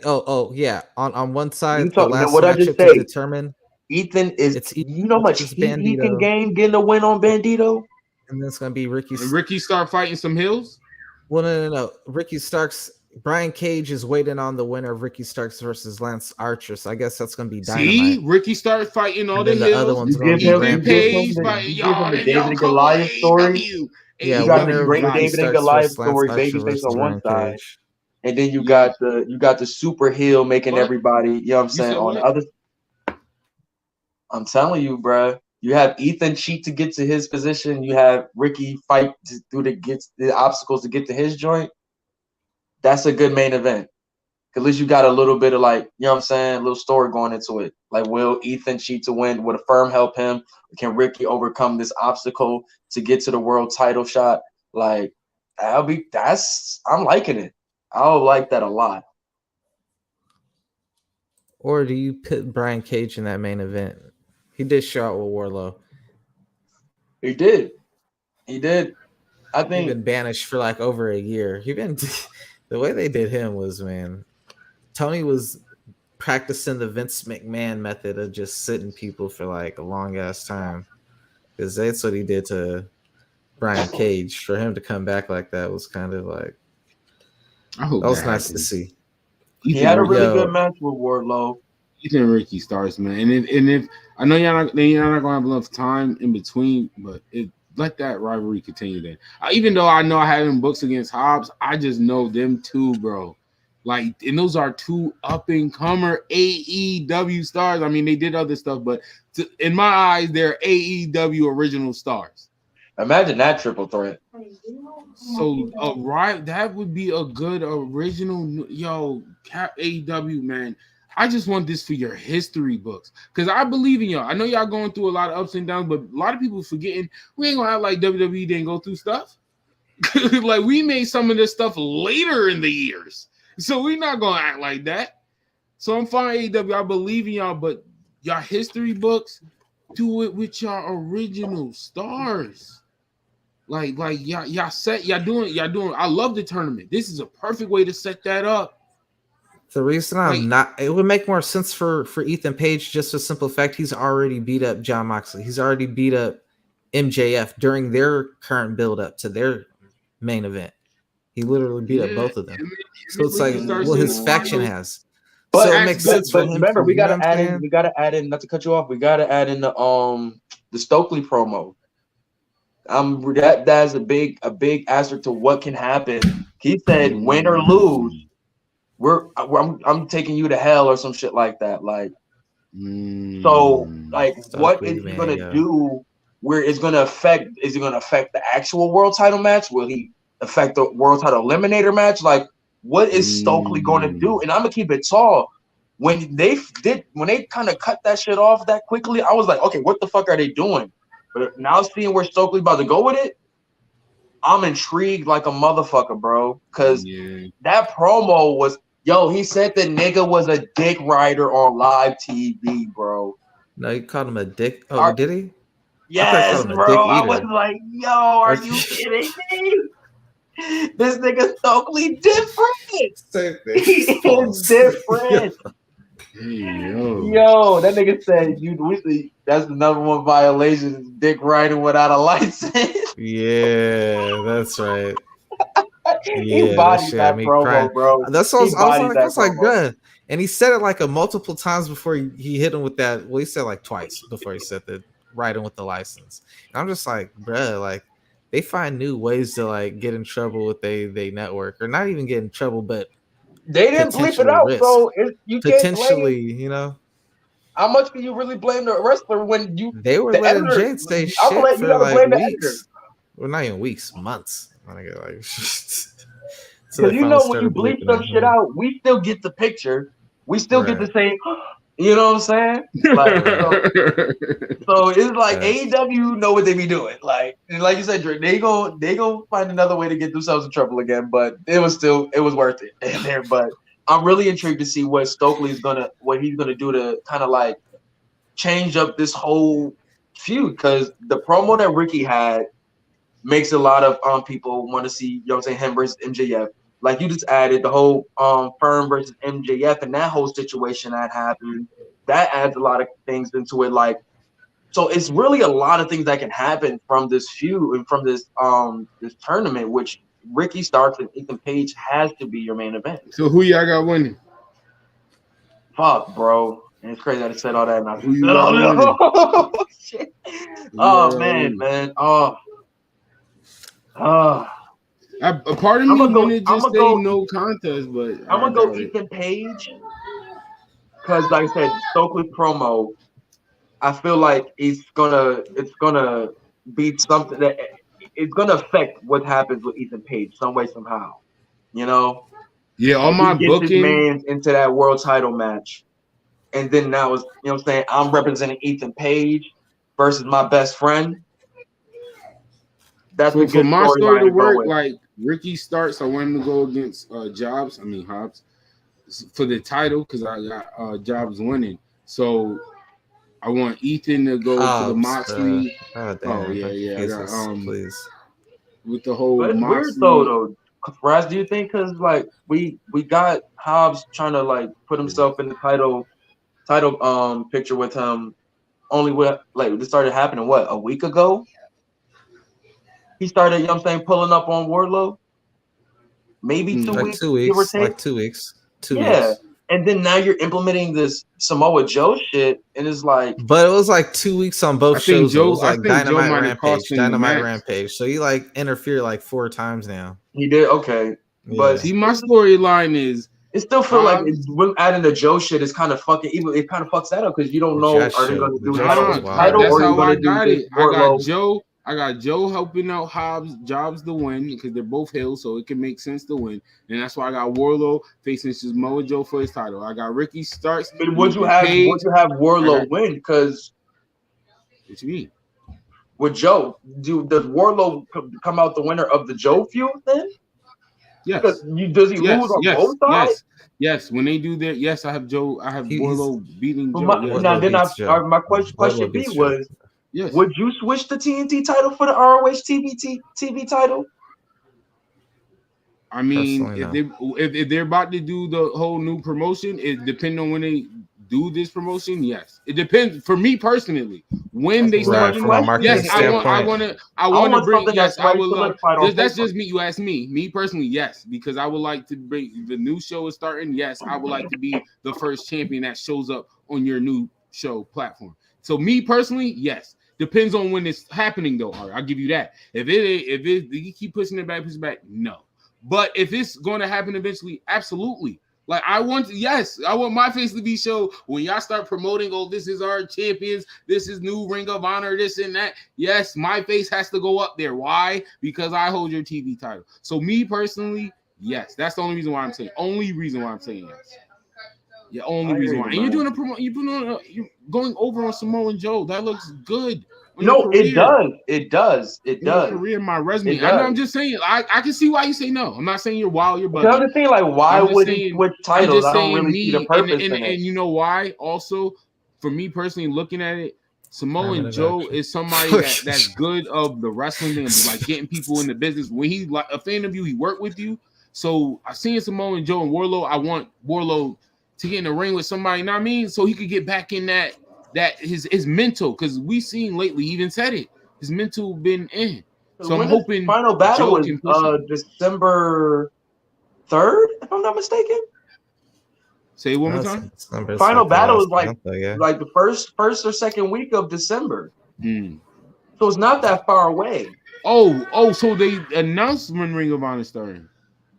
yeah. On one side, the last matchup to determine. Ethan is. You know how much he can gain getting a win on Bandito? And then it's gonna be Ricky. And Ricky start fighting some hills. Well, no. Ricky Starks. Brian Cage is waiting on the winner of Ricky Starks versus Lance Archer, so I guess that's gonna be Dynamite. See, Ricky start fighting all the hills. Other one's you give him the David and Goliath story. Yeah, you got the great David and Goliath story, babyface on one side, and then you got the super heel making everybody. You know what I'm saying? On the other, I'm telling you, bro. You have Ethan cheat to get to his position. You have Ricky fight through the obstacles to get to his joint. That's a good main event. At least you got a little bit of you know what I'm saying, a little story going into it. Like, will Ethan cheat to win? Would a firm help him? Can Ricky overcome this obstacle to get to the world title shot? Like, I'm liking it. I'll like that a lot. Or do you put Brian Cage in that main event? He did show out with Wardlow. He did. I think he's been banished for over a year. The way they did him was, man, Tony was practicing the Vince McMahon method of just sitting people for a long ass time, because that's what he did to Brian Cage. For him to come back like that was kind of that was nice to see. He had a really good match with Wardlow. Ethan and Ricky Starks, man, and if I know you're not gonna have enough time in between, but let that rivalry continue then. Even though I know I have them books against Hobbs, I just know them two, bro. And those are two up-and-comer AEW stars. I mean, they did other stuff, but in my eyes, they're AEW original stars. Imagine that triple threat. So, that would be a good original. AEW, man. I just want this for your history books, because I believe in y'all. I know y'all going through a lot of ups and downs, but a lot of people forgetting we ain't gonna act like WWE didn't go through stuff. We made some of this stuff later in the years, so we're not gonna act like that. So I'm fine, AEW. I believe in y'all, but y'all history books, do it with y'all original stars. Y'all doing. I love the tournament. This is a perfect way to set that up. The reason it would make more sense for Ethan Page, just a simple fact, he's already beat up Jon Moxley. He's already beat up MJF during their current build up to their main event. He literally beat up both of them. So it's his faction has. But so it makes sense for him. Remember, we gotta add in, not to cut you off, we gotta add in the Stokely promo. That's a big asterisk to what can happen. He said, win or lose, I'm taking you to hell or some shit like that. So what is he gonna do where it's going to affect. Is it going to affect the actual world title match? Will he affect the world title eliminator match? Like, what is Stokely going to do? And I'm gonna keep it tall. When they kind of cut that shit off that quickly, I was like, okay, what the fuck are they doing? But now seeing where Stokely about to go with it, I'm intrigued like a motherfucker, bro. Because that promo was, he said the nigga was a dick rider on live TV, bro. No, you called him a dick. Oh, did he? Yes, bro. I was like, yo, are you kidding me? This nigga Stokely different. He is different. Yo, that nigga said that's the number one violation is dick riding without a license. Yeah, that's right. He bodied that promo, bro. That's what I was like, good. And he said it like a multiple times before he hit him with that. Well, he said like twice before he said the riding with the license. And I'm just like, bruh, like they find new ways to like get in trouble with they network, or not even get in trouble, but they didn't bleep it out, bro. You potentially, can't blame, you know. How much can you really blame the wrestler when they were letting Jade say shit for like weeks? Well, not even weeks, months. Like, so you know when you bleep some shit out, we still get the picture. We still get to say, you know what I'm saying? Like, so it's like AEW know what they be doing. Like you said, Drake, they go find another way to get themselves in trouble again. But it was worth it in there. But I'm really intrigued to see what he's gonna do to kind of like change up this whole feud, because the promo that Ricky had makes a lot of people want to see, you know what I'm saying, him versus MJF. Like you just added the whole Firm versus MJF and that whole situation that happened. That adds a lot of things into it. Like, so it's really a lot of things that can happen from this feud and from this tournament, which Ricky Starks and Ethan Page has to be your main event. So who y'all got winning? Fuck, bro. And it's crazy that I said all that. Who you got winning? Shit. Oh man. A part of me wanted to just say no contest, but I'm gonna go Ethan Page because, like I said, Stokely promo. I feel like it's gonna be something that it's gonna affect what happens with Ethan Page some way somehow. You know? Yeah, on my booking, man into that world title match, and then now is, you know what I'm saying, I'm representing Ethan Page versus my best friend. That's so for my story to work. Like Ricky Starks, I want him to go against Hobbs for the title because I got Jobs winning. So I want Ethan to go to the Moxley. I got please. With the whole but it's Moxley. Weird though. Raz, do you think because like we got Hobbs trying to like put himself in the title picture with him only with like this started happening a week ago? He started, you know what I'm saying, pulling up on Wardlow. Maybe 2 weeks. 2 weeks. Like 2 weeks. 2 weeks. And then now you're implementing this Samoa Joe shit, and it's like. But it was like 2 weeks on both shows. It was like Dynamite Rampage. So he like interfered like 4 times now. He did, okay. Yeah. But see, my storyline is. It still feel like adding the Joe shit is kind of fucking even. It kind of fucks that up because you don't know are they going to do title or are you going to do it. I got Joe helping out Jobs to win because they're both heels, so it can make sense to win. And that's why I got Wardlow facing Samoa Joe for his title. I got Ricky Starks. But would you have Wardlow win? Because what you mean? With Joe, does Wardlow come out the winner of the Joe feud then? Yes. Does he lose on both sides? Yes. When they do that, yes, I have Wardlow beating Joe. My question B was. Yes. Would you switch the TNT title for the ROH TV title? I mean, if they're about to do the whole new promotion, it depends on when they do this promotion. Yes, it depends. For me personally, when they start, yes, I want to bring. Yes, I would love. That's just me. You ask me. Me personally, yes, because I would like to bring the new show is starting. Yes, I would like to be the first champion that shows up on your new show platform. So me personally, yes. Depends on when it's happening, though. I'll give you that. If you keep pushing it back, no. But if it's going to happen eventually, absolutely. Like I want my face to be shown when y'all start promoting, oh, this is our champions, this is new Ring of Honor, this and that. Yes, my face has to go up there. Why? Because I hold your TV title. So me personally, yes, that's the only reason why I'm saying. Only reason why I'm saying yes. Yeah, only reason why. And you're doing a promo. You're going over on Samoa Joe. That looks good. No, it does. It does. It does. Career, my resume. I know. I'm just saying. I can see why you say no. I'm not saying you're wild. You're bugging. I'm just saying, like, why would he switch titles? I don't really see the purpose in it. And you know why? Also, for me personally, looking at it, Samoa Joe is somebody that's good of the wrestling and like getting people in the business. When he's like a fan of you, he worked with you. So I seen Samoa Joe and Wardlow. I want Wardlow to get in the ring with somebody. You know what I mean? So he could get back in that his mental, because we seen lately, he even said it, his mental been in. So I'm hoping final battle was December 3rd, if I'm not mistaken. Say it one more time. Final battle is like the first or second week of December. So it's not that far away. So they announced when Ring of Honor starting.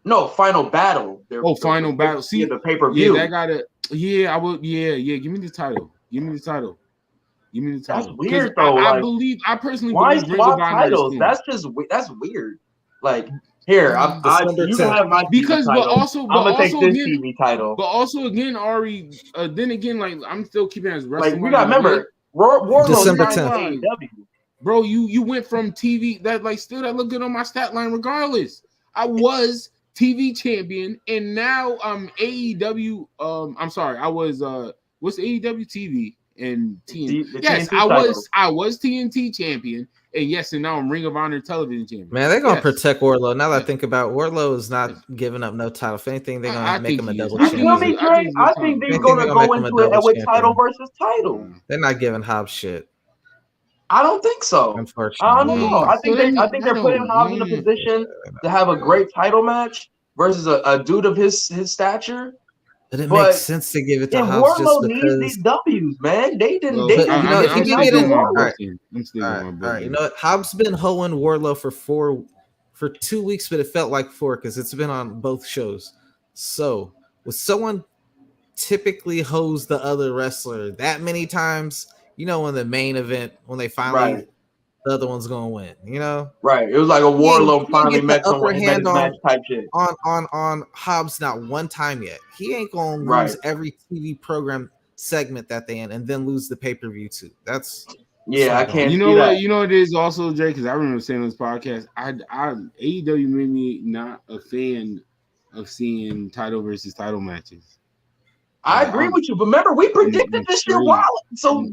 No, final battle. Final battle. See the pay-per-view. Yeah, that gotta. Yeah, I will. Yeah. Give me the title. That's weird though. I personally why believe Ring of Honor titles? That's weird. like, here, you can have my because TV title. I'm gonna take this TV title. But also again, Ari, then again, like I'm still keeping as wrestling. Like, we gotta remember, December 10th. Bro, you went from TV that like still that look good on my stat line regardless. I was TV champion and now I'm AEW. I'm sorry, I was what's AEW TV and TNT? Yes, TNT I was TNT champion. And yes, and now I'm Ring of Honor television champion. Man, they're gonna protect Wardlow. Now that I think about it, Wardlow is not giving up no title. If anything, they're gonna make him a double champion. I think they're gonna go into it with title versus title. They're not giving Hobbs shit. I don't think so. Unfortunately, I don't know. I think they're putting Hobbs in a position to have a great title match versus a dude of his stature. But it makes sense to give it to Hobbs just because needs these W's, man. They didn't. If you can get in, all right. You know what? Hobbs been hoeing Wardlow for 2 weeks, but it felt like 4 because it's been on both shows. So with someone typically hoes the other wrestler that many times, you know, in the main event when they finally the other one's gonna win, you know? Right. It was like a Wardlow finally met someone hand match type shit. On Hobbs not one time yet. He ain't gonna lose every TV program segment that they in and then lose the pay-per-view too. That's I can't. You know what? You know what it is also, Jay, because I remember saying on this podcast, I AEW made me not a fan of seeing title versus title matches. I agree with you, but remember we predicted this shit wild, so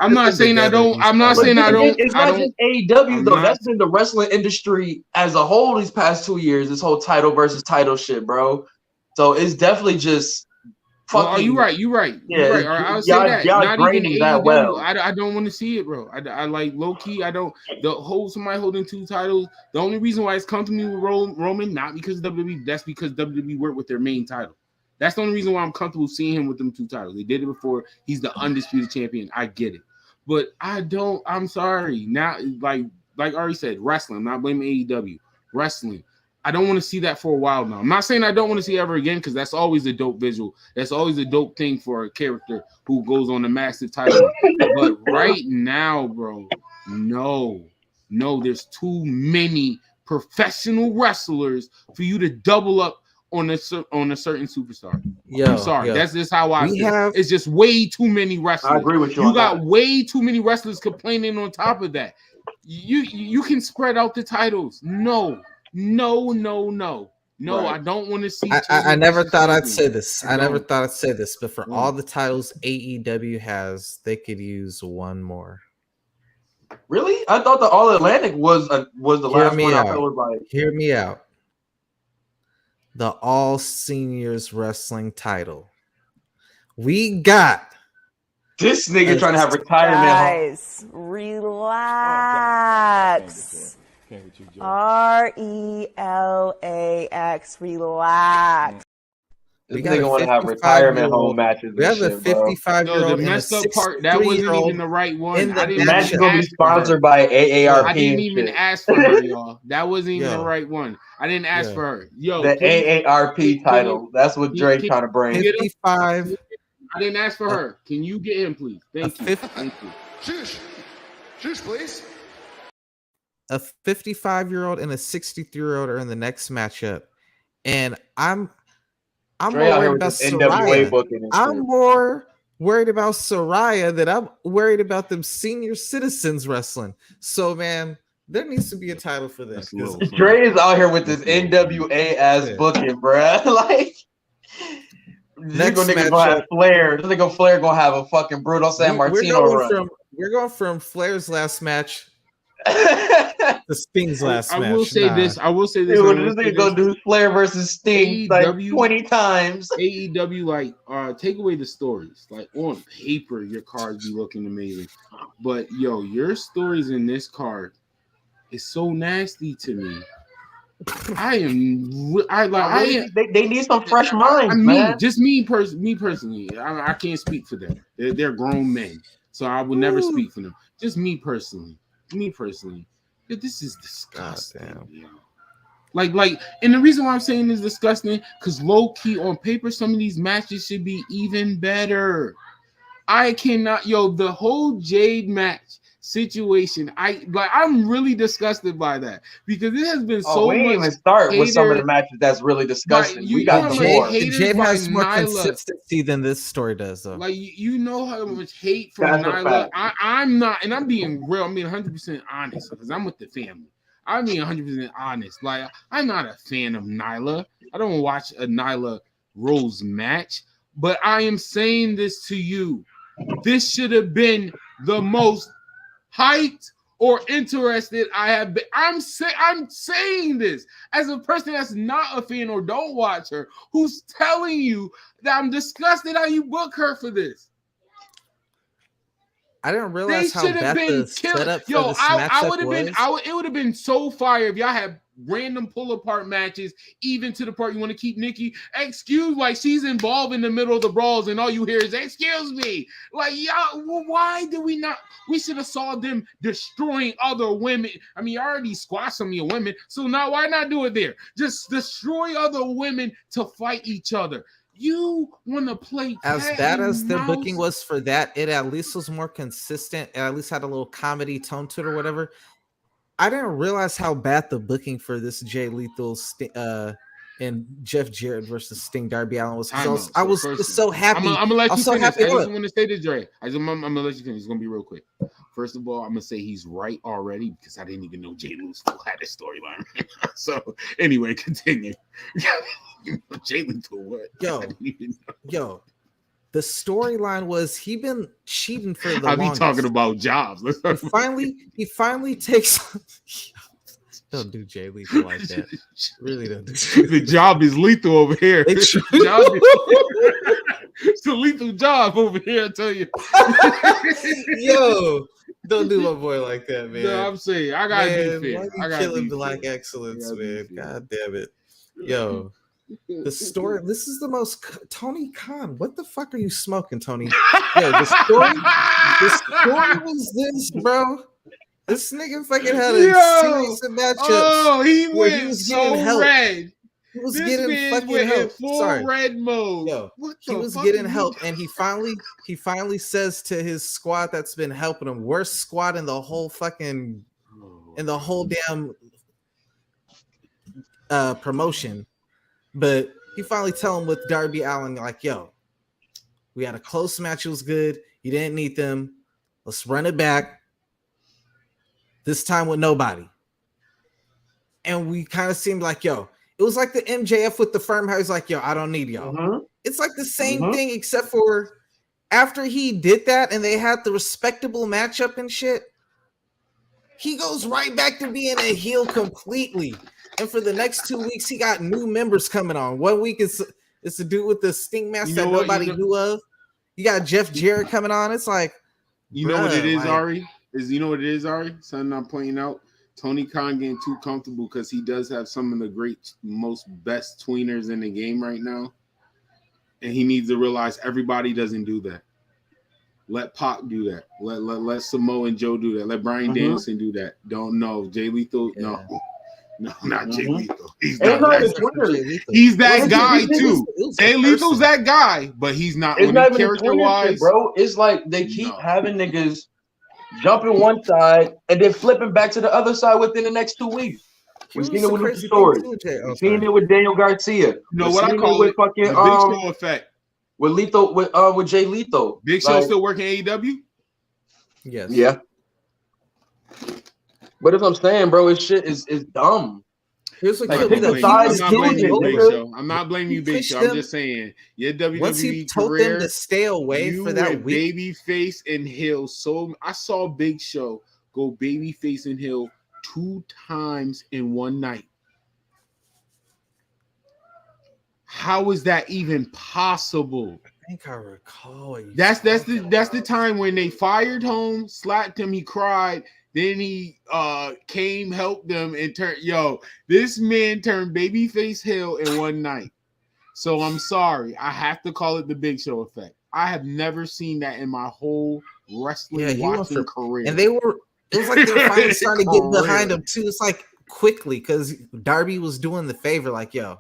I'm not saying I don't. I'm not saying I don't. It's not just AEW though. That's been the wrestling industry as a whole these past 2 years. This whole title versus title shit, bro. So it's definitely just. You're right. You're right. I'll say that. Not even that well. I don't want to see it, bro. I like low key. I don't. Somebody holding 2 titles. The only reason why it's come to me with Roman, not because of WWE. That's because WWE worked with their main title. That's the only reason why I'm comfortable seeing him with them 2 titles. They did it before. He's the undisputed champion. I get it. But I don't. I'm sorry. Now, like Ari said, wrestling. I'm not blaming AEW. Wrestling. I don't want to see that for a while now. I'm not saying I don't want to see it ever again because that's always a dope visual. That's always a dope thing for a character who goes on a massive title. But right now, bro, no, there's too many professional wrestlers for you to double up on a certain superstar. I'm sorry. That's just how I feel. It's just way too many wrestlers. I agree with you. You got way too many wrestlers complaining on top of that. You can spread out the titles. No, I don't want to see. I never thought I'd say this. But for all the titles AEW has, they could use one more. Really? I thought the All Atlantic was the last one. I was like, hear me out. The All Seniors Wrestling title. We got this nigga trying to have retirement. Guys, relax. RELAX. Relax. This nigga want to have retirement home matches. We have a 55-year-old. No, the messed up part, that wasn't even the right one. I didn't match is gonna be sponsored by AARP. I didn't even ask for her, y'all. That wasn't even the right one. I didn't ask for her. Yo, the AARP title. That's what Drake's trying to bring. 55. I didn't ask for her. Can you get him, please? Thank you. Thank you. Shush, please. A 55-year-old and a 63-year-old are in the next matchup, and I'm more worried about Soraya. I'm more worried about Soraya than I'm worried about them senior citizens wrestling. So, man, there needs to be a title for this. Dre is out here with this NWA ass booking, bruh. Like, this nigga gonna have Flair. This nigga Flair gonna have a fucking Brutal San Martino run. We're going from Flair's last match to Sting's last match. I will say this. Dude, this nigga gonna do Flair versus Sting like 20 times. AEW, like, take away the stories. Like, on paper, your cards be looking amazing. But, yo, your stories in this card is so nasty to me. They need some fresh minds, man. Just me personally. I can't speak for them. They're grown men, so I would never speak for them. Just me personally. This is disgusting. You know? Like, and the reason why I'm saying this is disgusting, because low key on paper, some of these matches should be even better. I cannot, the whole Jade match situation. I'm really disgusted by that, because it has been so much. We didn't even start with some of the matches that's really disgusting. We got some more. Jade has more consistency than this story does, though. Like, you know how much hate from Nyla. I'm not, and I'm being real. I'm being 100% honest, because I'm with the family. I'm being 100% honest. Like, I'm not a fan of Nyla. I don't watch a Nyla Rose match, but I am saying this to you. This should have been the most hyped or interested I have been. I'm saying this as a person that's not a fan or don't watch her, who's telling you that I'm disgusted how you book her for this. I didn't realize how bad the setup for this matchup was. It would have been so fire if y'all had random pull apart matches, even to the part you want to keep Nikki. Like, she's involved in the middle of the brawls, and all you hear is "excuse me." Like, y'all, why did we not? We should have saw them destroying other women. I mean, you already squashed some of your women, so now why not do it there? Just destroy other women to fight each other. You want to play as bad as their booking was for that, it at least was more consistent. It at least had a little comedy tone to it or whatever. I didn't realize how bad the booking for this Jay Lethal and Jeff Jarrett versus Sting Darby Allin was. I was so happy. I'm gonna let you finish. I just want to say this, Dre. I'm gonna let you finish. It's gonna be real quick. First of all, I'm gonna say he's right already, because I didn't even know Jay Lethal had a storyline. So anyway, continue. Jay Lethal, what? Yo. The storyline was he been cheating for the longest. I be talking about jobs. He finally takes. Don't do Jay Lethal like that. Really don't do. The job is lethal over here. It's a lethal job over here, I tell you. Yo, don't do my boy like that, man. No, I'm saying I gotta be fair. I gotta killing black excellence, man. God damn it. Yo. The story. This is the most Tony Khan. What the fuck are you smoking, Tony? Yeah, the story was this, bro. This nigga fucking had a series of matchups. Oh, he went so red. He was getting fucking help. Full red mode. Yo, he was getting help, and he finally says to his squad that's been helping him, worst squad in the whole fucking damn promotion. But he finally tell him with Darby Allin, like, yo, we had a close match. It was good. You didn't need them. Let's run it back. This time with nobody. And we kind of seemed like, yo, it was like the MJF with the firm. How he's like, yo, I don't need y'all. Mm-hmm. It's like the same thing, except for after he did that and they had the respectable matchup and shit, he goes right back to being a heel completely. And for the next 2 weeks, he got new members coming on. 1 week is to do with the Sting mask that nobody knew of. You got Jeff Jarrett coming on. It's like, you know what it is, Ari? Something I'm pointing out. Tony Khan getting too comfortable because he does have some of the most best tweeners in the game right now. And he needs to realize everybody doesn't do that. Let Pac do that. Let Samoa and Joe do that. Let Bryan Danielson do that. Don't know. Jay Lethal, no. No, not Jay Lethal. He's not that. He's that guy too. Jay Lethal's that guy, but he's not. It's not even character-wise, bro. It's like they keep having niggas jumping one side and then flipping back to the other side within the next 2 weeks. We've seen it with Lucha Story. We've seen it with Daniel Garcia. You know what I call it? Fucking, the Big Show effect. With Lethal, with Jay Lethal. Big Show still working AEW? Yes. Yeah. But if I'm saying, bro, his shit is dumb. Here's what I'm not blaming you, Big Show. I'm just saying your WWE career. Them to stay away for that week. Babyface and Hill. So I saw Big Show go Babyface and Hill 2 times in one night. How is that even possible? I think I recall. That's the time when they fired home, slapped him, he cried. Then he came, helped them, and turned. This man turned Babyface Hill in one night. So I'm sorry, I have to call it the Big Show effect. I have never seen that in my whole wrestling watching career. And it was like they were finally starting to get behind him too. It's like quickly because Darby was doing the favor, like I'm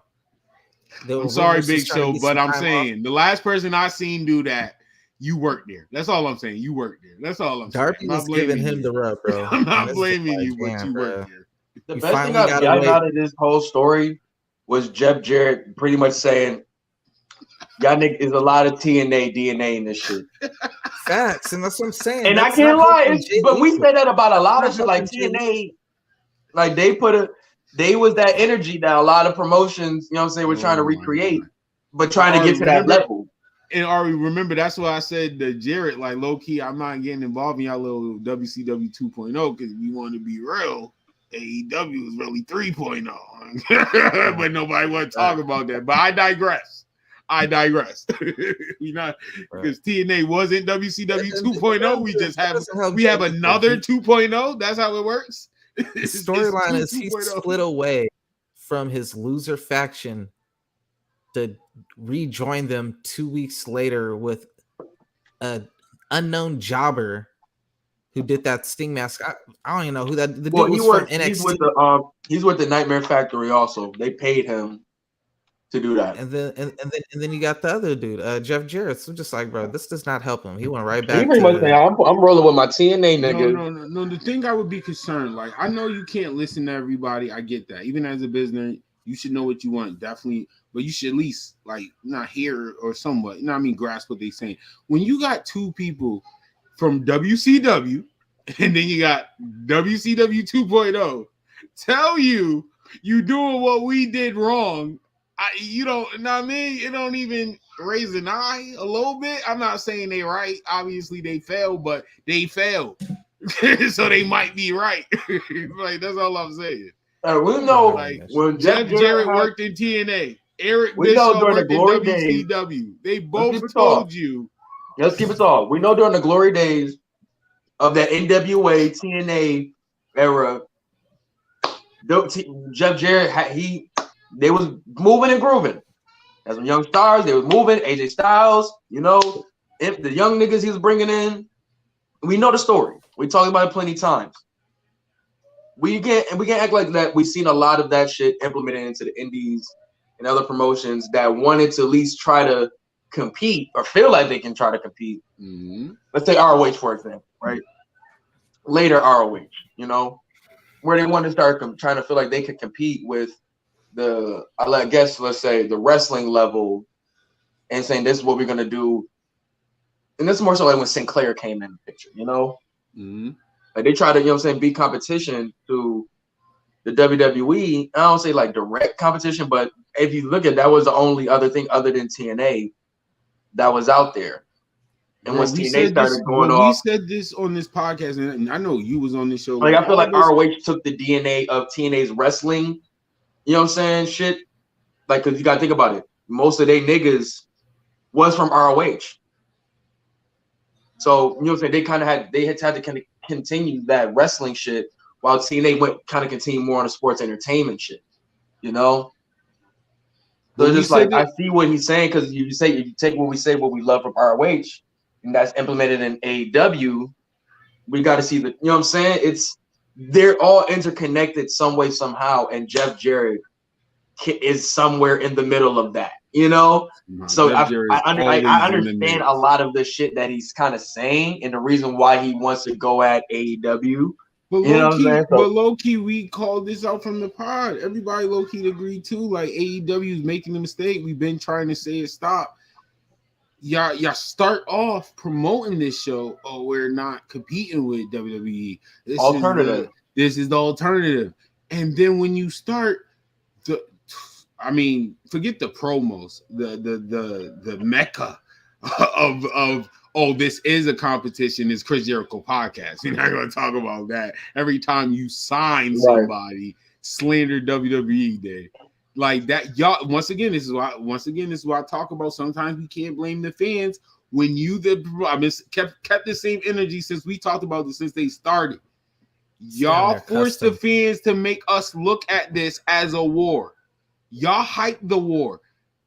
sorry, Big Show, but I'm saying the last person I seen do that. You worked there. That's all I'm saying. You worked there. That's all I'm saying. Darby was giving him the rub, bro. I'm not blaming you, but you worked there. The best thing I got out of this whole story was Jeff Jarrett pretty much saying, y'all niggas is a lot of TNA DNA in this shit. Facts, and that's what I'm saying. And I can't lie, but we say that about a lot of shit. Like TNA, like they was that energy that a lot of promotions, you know what I'm saying, were trying to recreate, but trying to get to that level. And Ari, remember, that's why I said to Jarrett, like, low-key, I'm not getting involved in y'all little WCW 2.0 because if you want to be real, AEW is really 3.0. But nobody want to talk about that. But I digress. We not because TNA wasn't WCW 2.0. We just have another 2.0. That's how it works. The storyline is he split away from his loser faction to rejoin them 2 weeks later with an unknown jobber who did that Sting mask. I don't even know who that. The dude was from NXT. He's with the Nightmare Factory. Also, they paid him to do that. And then you got the other dude, Jeff Jarrett. So just like, bro, this does not help him. He went right back. I'm rolling with my TNA nigga. No. The thing I would be concerned, like, I know you can't listen to everybody. I get that. Even as a business, you should know what you want, definitely. But you should at least, like, not hear or somewhat, you know what I mean, grasp what they're saying. When you got two people from WCW and then you got WCW 2.0 tell you doing what we did wrong, you know what I mean? It don't even raise an eye a little bit. I'm not saying they right. Obviously, they failed, but they failed. So they might be right. Like, that's all I'm saying. We know, like, when Jeff Jarrett worked in TNA. Eric Bischoff worked in WCW. They both told you. Let's keep it all. We know during the glory days of that NWA TNA era, Jeff Jarrett, they was moving and grooving. As some young stars, they was moving. AJ Styles, you know, the young niggas he was bringing in. We know the story. We talked about it plenty of times. We can't act like that. We've seen a lot of that shit implemented into the indies and other promotions that wanted to at least try to compete or feel like they can try to compete. Mm-hmm. Let's take ROH, for example, right? Later ROH, you know, where they want to start trying to feel like they could compete with let's say the wrestling level and saying this is what we're going to do. And this is more so like when Sinclair came in the picture, you know? Mm-hmm. Like they try to, you know what I'm saying, be competition to the WWE. I don't say like direct competition, but if you look at that was the only other thing other than TNA that was out there. And once TNA started going off, we said this on this podcast, and I know you was on this show. Like I feel like ROH took the DNA of TNA's wrestling, you know what I'm saying, shit. Like, cause you gotta think about it. Most of they niggas was from ROH. So, you know what I'm saying, they had to kind of continue that wrestling shit while TNA went kind of continue more on the sports entertainment shit, you know? So it's just like I see what he's saying because you take what we say, what we love from ROH, and that's implemented in AEW. We got to see you know what I'm saying? They're all interconnected some way, somehow, and Jeff Jarrett is somewhere in the middle of that, you know? So I understand a lot of the shit that he's kind of saying and the reason why he wants to go at AEW. But low key, we called this out from the pod. Everybody low key agreed too. Like AEW is making a mistake. We've been trying to say it. Stop. Y'all start off promoting this show. Oh, we're not competing with WWE. This is the alternative. And then when you start forget the promos, the mecca of oh, this is a competition, is Chris Jericho podcast. We're not going to talk about that. Every time you sign somebody, slander WWE Day. Like that, y'all. Once again, this is why I talk about. Sometimes we can't blame the fans when kept the same energy since we talked about this since they started. Y'all forced the fans to make us look at this as a war. Y'all hyped the war,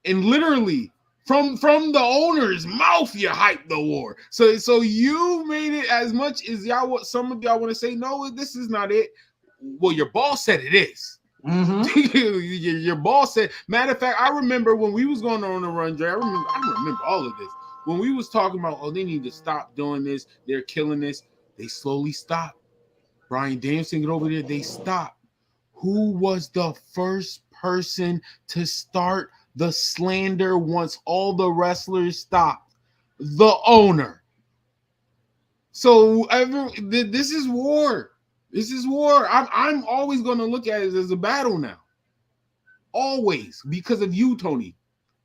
and literally from the owner's mouth, you hyped the war. So you made it as much as y'all. Some of y'all want to say no, this is not it. Well, your boss said it is. Mm-hmm. Your boss said. Matter of fact, I remember when we was going on a run, Dre. I remember all of this when we was talking about. Oh, they need to stop doing this. They're killing this. They slowly stopped. Bryan Danielson get over there. They stopped. Who was the first person to start the slander once all the wrestlers stopped? The owner. So this is war. This is war. I'm always going to look at it as a battle now. Always. Because of you, Tony.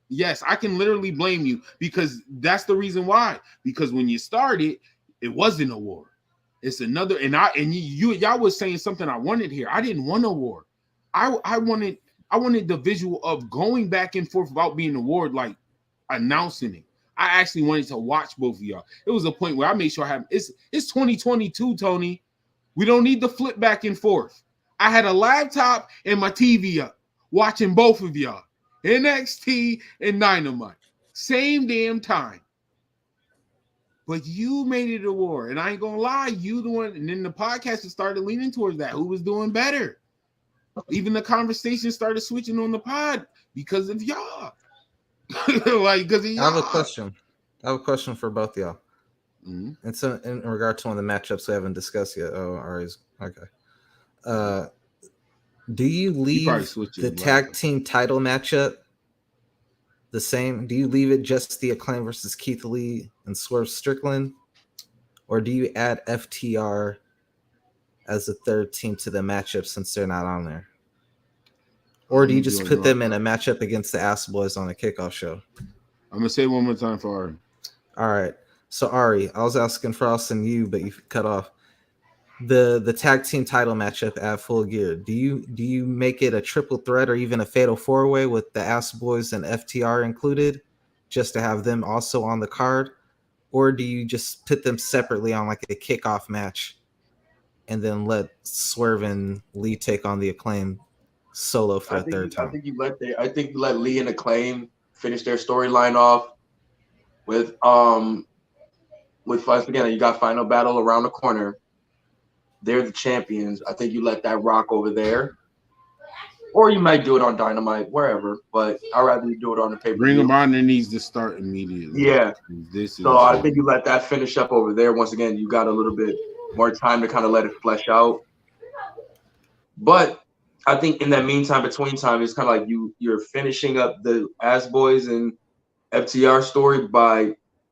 Yes, I can literally blame you because that's the reason why. Because when you started, it wasn't a war. It's another, and y'all was saying something I wanted here. I didn't want a war. I wanted the visual of going back and forth without being a war, like announcing it. I actually wanted to watch both of y'all. It was a point where I made sure I have it's 2022, Tony. We don't need to flip back and forth. I had a laptop and my TV up, watching both of y'all. NXT and Dynamite. Same damn time. But you made it a war. And I ain't gonna lie, you the one, and then the podcast started leaning towards that. Who was doing better? Even the conversation started switching on the pod because of y'all. Because of y'all. I have a question for both y'all. Mm-hmm. And so in regard to one of the matchups we haven't discussed yet. Oh, Ari's okay. Do you leave the tag team title matchup the same? Do you leave it just the Acclaim versus Keith Lee and Swerve Strickland? Or do you add FTR as a third team to the matchup since they're not on there? Or do you just put them in a matchup against the Ass Boys on a kickoff show? I'm going to say one more time for Ari. All right. So, Ari, I was asking Frost and you, but you cut off. The tag team title matchup at Full Gear. Do you make it a triple threat or even a fatal four-way with the Ass Boys and FTR included, just to have them also on the card? Or do you just put them separately on like a kickoff match and then let Swerve and Lee take on the Acclaim solo for a third time? I think you let Lee and Acclaim finish their storyline off with once again, you got Final Battle around the corner. They're the champions. I think you let that rock over there. Or you might do it on Dynamite, wherever. But I'd rather you do it on the pay-per-view. Ring of Honor needs to start immediately. Yeah. I think you let that finish up over there. Once again, you got a little bit more time to kind of let it flesh out. But I think in that meantime, between time, it's kind of like you're finishing up the Ass Boys and FTR story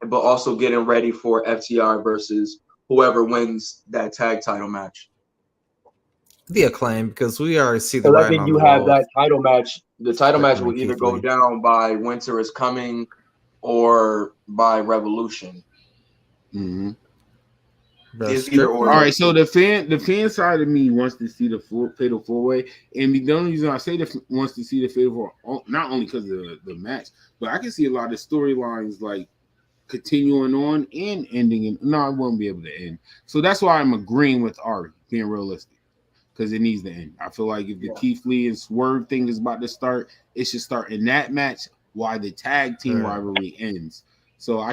but also getting ready for FTR versus whoever wins that tag title match. The Acclaim, because we already see the. I think you have that title match. The title match will either go down by Winter is Coming or by Revolution. Mm-hmm. All right, so the fan side of me wants to see the fatal four-way, and the only reason I say wants to see the fatal four, not only because of the match, but I can see a lot of storylines like continuing on and ending. No, I won't be able to end. So that's why I'm agreeing with Ari, being realistic. because it needs to end. I feel like if the Keith Lee and Swerve thing is about to start, it should start in that match while the tag team rivalry ends. So I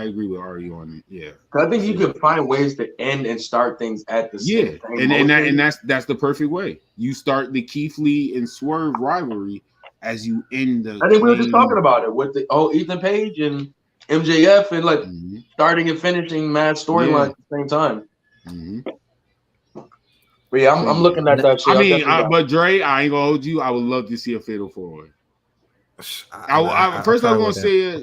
agree with Ari on it. Yeah, I think you could find ways to end and start things at the same time. And that's the perfect way. You start the Keith Lee and Swerve rivalry as you end the. I think we were just talking about it with the Ethan Page and MJF and like starting and finishing match storyline at the same time. But yeah, I'm looking at that shit. I mean, but Dre, I ain't gonna hold you. I would love to see a fatal 4-way. First, I was gonna say a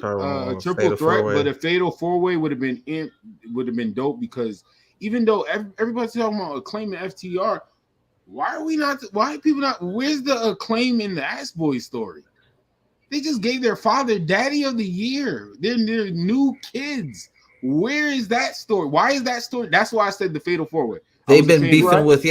triple threat, but a fatal 4-way would have been dope because even though everybody's talking about Acclaim and FTR, why are people not? Where's the Acclaim in the Ass Boys story? They just gave their father Daddy of the Year. They're new kids. Where is that story? Why is that story? That's why I said the fatal 4-way. They've been beefing with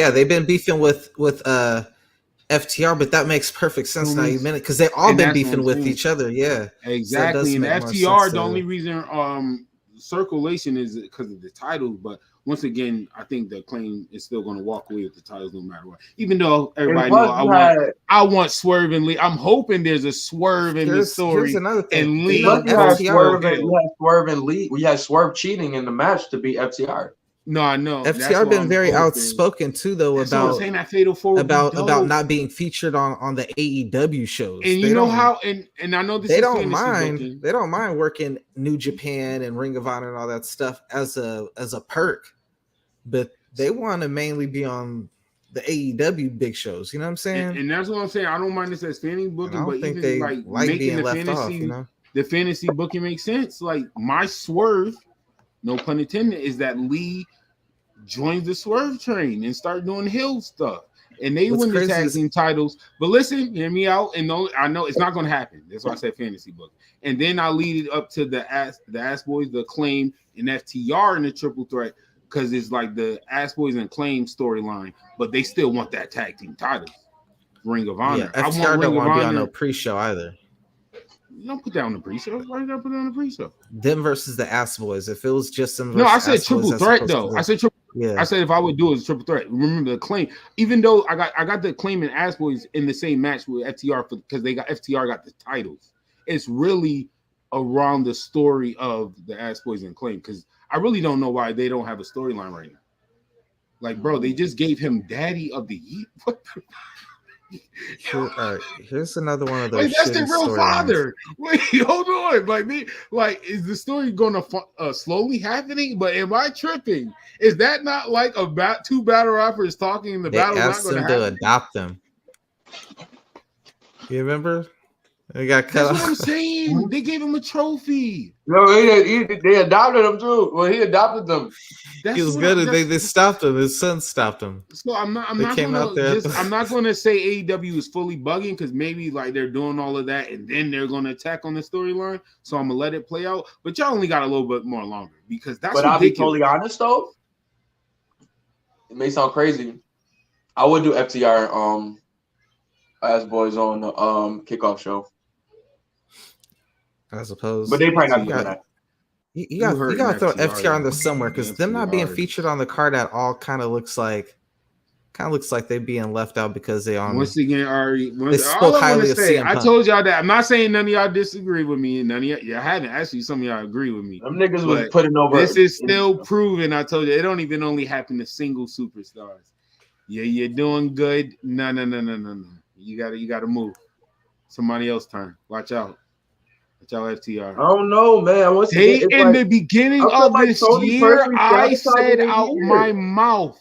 FTR, but that makes perfect sense now. You meant it because they've all been beefing with each other. Yeah, exactly. So and FTR, the only reason circulation is because of the titles, but once again, I think the Acclaim is still going to walk away with the titles no matter what. Even though everybody knows I want Swerve and Lee. I'm hoping there's a Swerve in the story. Another thing. And Lee, we had Swerve and Lee. We had Swerve cheating in the match to beat FTR. No, I know. FTR been very outspoken too, though, about not being featured on the AEW shows. And you know how, and I know this. They don't mind. They don't mind working New Japan and Ring of Honor and all that stuff as a perk, but they want to mainly be on the AEW big shows. You know what I'm saying? And that's what I'm saying. I don't mind this as fantasy booking, but think even they like being making the left fantasy, off, you know? The fantasy booking makes sense. Like my Swerve, no pun intended, is that Lee joins the Swerve train and start doing heel stuff, and they win the tag team titles. But listen, hear me out, and I know it's not going to happen. That's why I said fantasy book. And then I lead it up to the Ass Boys, the Acclaim, and FTR in the triple threat because it's like the Ass Boys and Acclaim storyline, but they still want that tag team titles. Ring of Honor. Yeah, FTR don't want to be on no pre-show either. You don't put that on the pre-show. Why you gotta put it on the pre-show? Them versus the Ass Boys. If it was just them. No, I said triple threat though. I said triple. Yeah. I said if I would do it as a triple threat. Remember the Acclaim. Even though I got the Acclaim and Ass Boys in the same match with FTR because FTR got the titles. It's really around the story of the Ass Boys and Acclaim because I really don't know why they don't have a storyline right now. Like, bro, they just gave him Daddy of the Year. What the? Here's another one of those. Like, that's the real father. Wait, hold on. Is the story going to slowly happening? But am I tripping? Is that not like two battle rappers talking in the battle? They asked them to adopt them. You remember? They got cut off. That's what I'm saying. They gave him a trophy. No, they adopted him too. Well, he adopted them. He was good. They stopped him. His son stopped him. So I'm not going to say AEW is fully bugging because maybe like they're doing all of that and then they're going to attack on the storyline. So I'm gonna let it play out. But y'all only got a little bit more longer because that's. But I'll be totally honest though. It may sound crazy. I would do FTR Ass Boys on the kickoff show. I suppose, but they probably not doing that. You got to throw FTR in there somewhere because them not being featured on the card at all kind of looks like they're being left out because they on. Once again, Ari, I told y'all that I'm not saying none of y'all disagree with me, and none of y'all haven't. Actually, some of y'all agree with me. Them niggas was putting over. This is still proven. I told you it don't even only happen to single superstars. Yeah, you're doing good. No. You gotta move. Somebody else turn. Watch out. FTR. I don't know, man. The beginning of this year, I said out my mouth.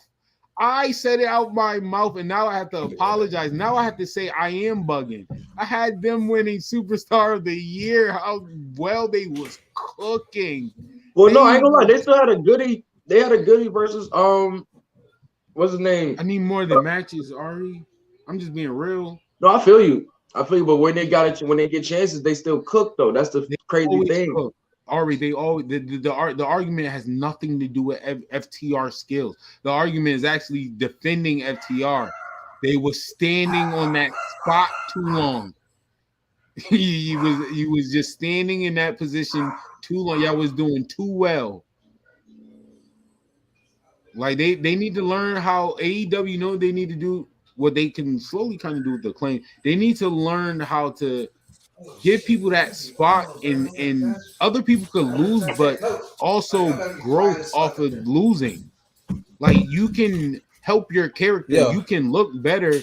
And now I have to apologize. Now I have to say I am bugging. I had them winning Superstar of the Year. How well they was cooking. Well, no, I ain't gonna lie. They still had a goodie. They had a goodie versus what's his name? I need more than matches, Ari. I'm just being real. No, I feel you, but when they get chances, they still cook though. That's the crazy thing. Cook. Ari, the argument has nothing to do with FTR skills. The argument is actually defending FTR. They were standing on that spot too long. He was just standing in that position too long. Y'all was doing too well. Like they need to learn how AEW know they need to do what they can slowly kind of do with the claim. They need to learn how to give people that spot and other people could lose, but also growth off of losing. Like you can help your character, you can look better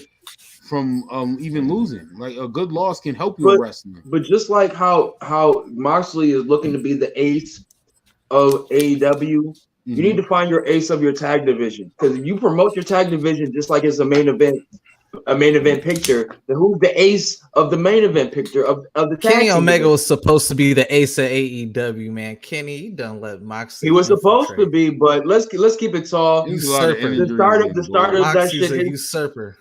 from even losing. Like a good loss can help you in wrestling. But just like how Moxley is looking to be the ace of AEW, you need to find your ace of your tag division. Because if you promote your tag division just like it's a main event picture, then who's the ace of the main event picture of the tag Kenny Omega division? was supposed to be the ace of AEW, man. Kenny, you done let Moxley. He was supposed to be, but let's keep it tall. Usurper. The start of that Moxley's shit. a usurper.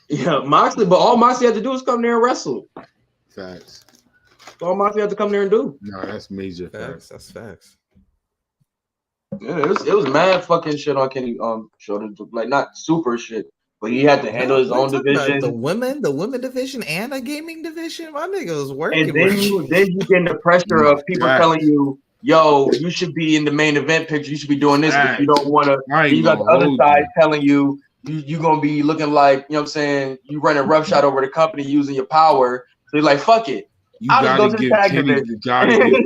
Yeah, Moxley, but all Moxley had to do was come there and wrestle. Facts. That's all Moxley had to come there and do. No, that's major facts. That's facts. Yeah, it was mad fucking shit on Kenny shoulder, like not super shit, but he had to handle his own division. The women division and a gaming division. My nigga was working. And then you get the pressure of people telling you, yo, you should be in the main event picture, you should be doing this, but you don't want to. You got the other side telling you you gonna be looking like, you know what I'm saying, you running roughshod over the company using your power. So you're like, fuck it. You gotta give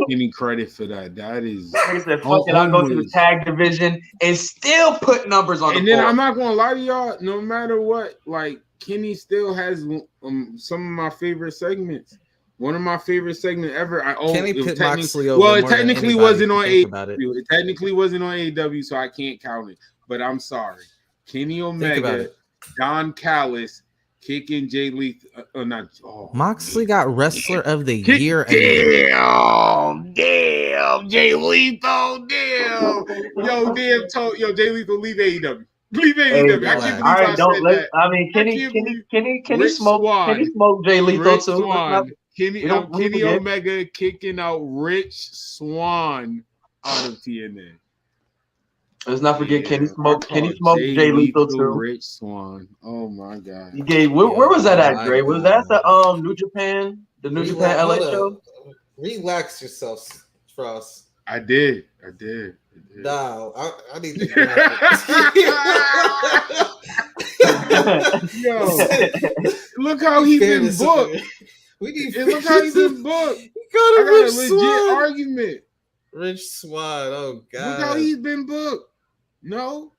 Kenny credit for that. That is, like I said, fuck it, I'll go to the tag division and still put numbers on the board. And then I'm not gonna lie to y'all, no matter what, like Kenny still has some of my favorite segments. One of my favorite segments ever. Kenny put Moxley over. Well, it technically wasn't on AEW. It technically wasn't on AEW, so I can't count it. But I'm sorry. Kenny Omega, Don Callis, kicking Jay Lethal. Moxley got Wrestler of the Year. Damn, Jay Lethal, damn. Yo, Jay Lethal, leave AEW. Leave AEW. I can't believe I mean, Kenny smoked Jay Lethal too. Kenny Omega kicking out Rich Swann out of TNA. Let's not forget Kenny smoked Jay Lethal too. Rich Swann. Oh my god. He gave where was that at, Dre? Was that the New Japan LA show? Relax yourself, Frost. I did. No, I need to. Yo, look how he's been booked. Look how he's been booked. He got a legit argument. Rich Swann. Oh god. Look how he's been booked. No,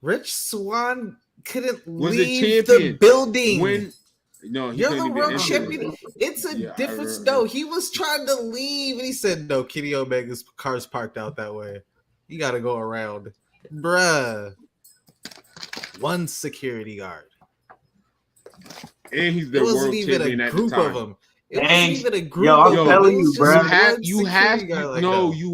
Rich Swann couldn't was leave the building. No, you're the world champion. It's a difference. No, he was trying to leave, and he said, "No, Kenny Omega's car's parked out that way. You got to go around, bruh." One security guard, and he's the world champion at the time. Of them. It wasn't even a group. I'm telling you, bro. You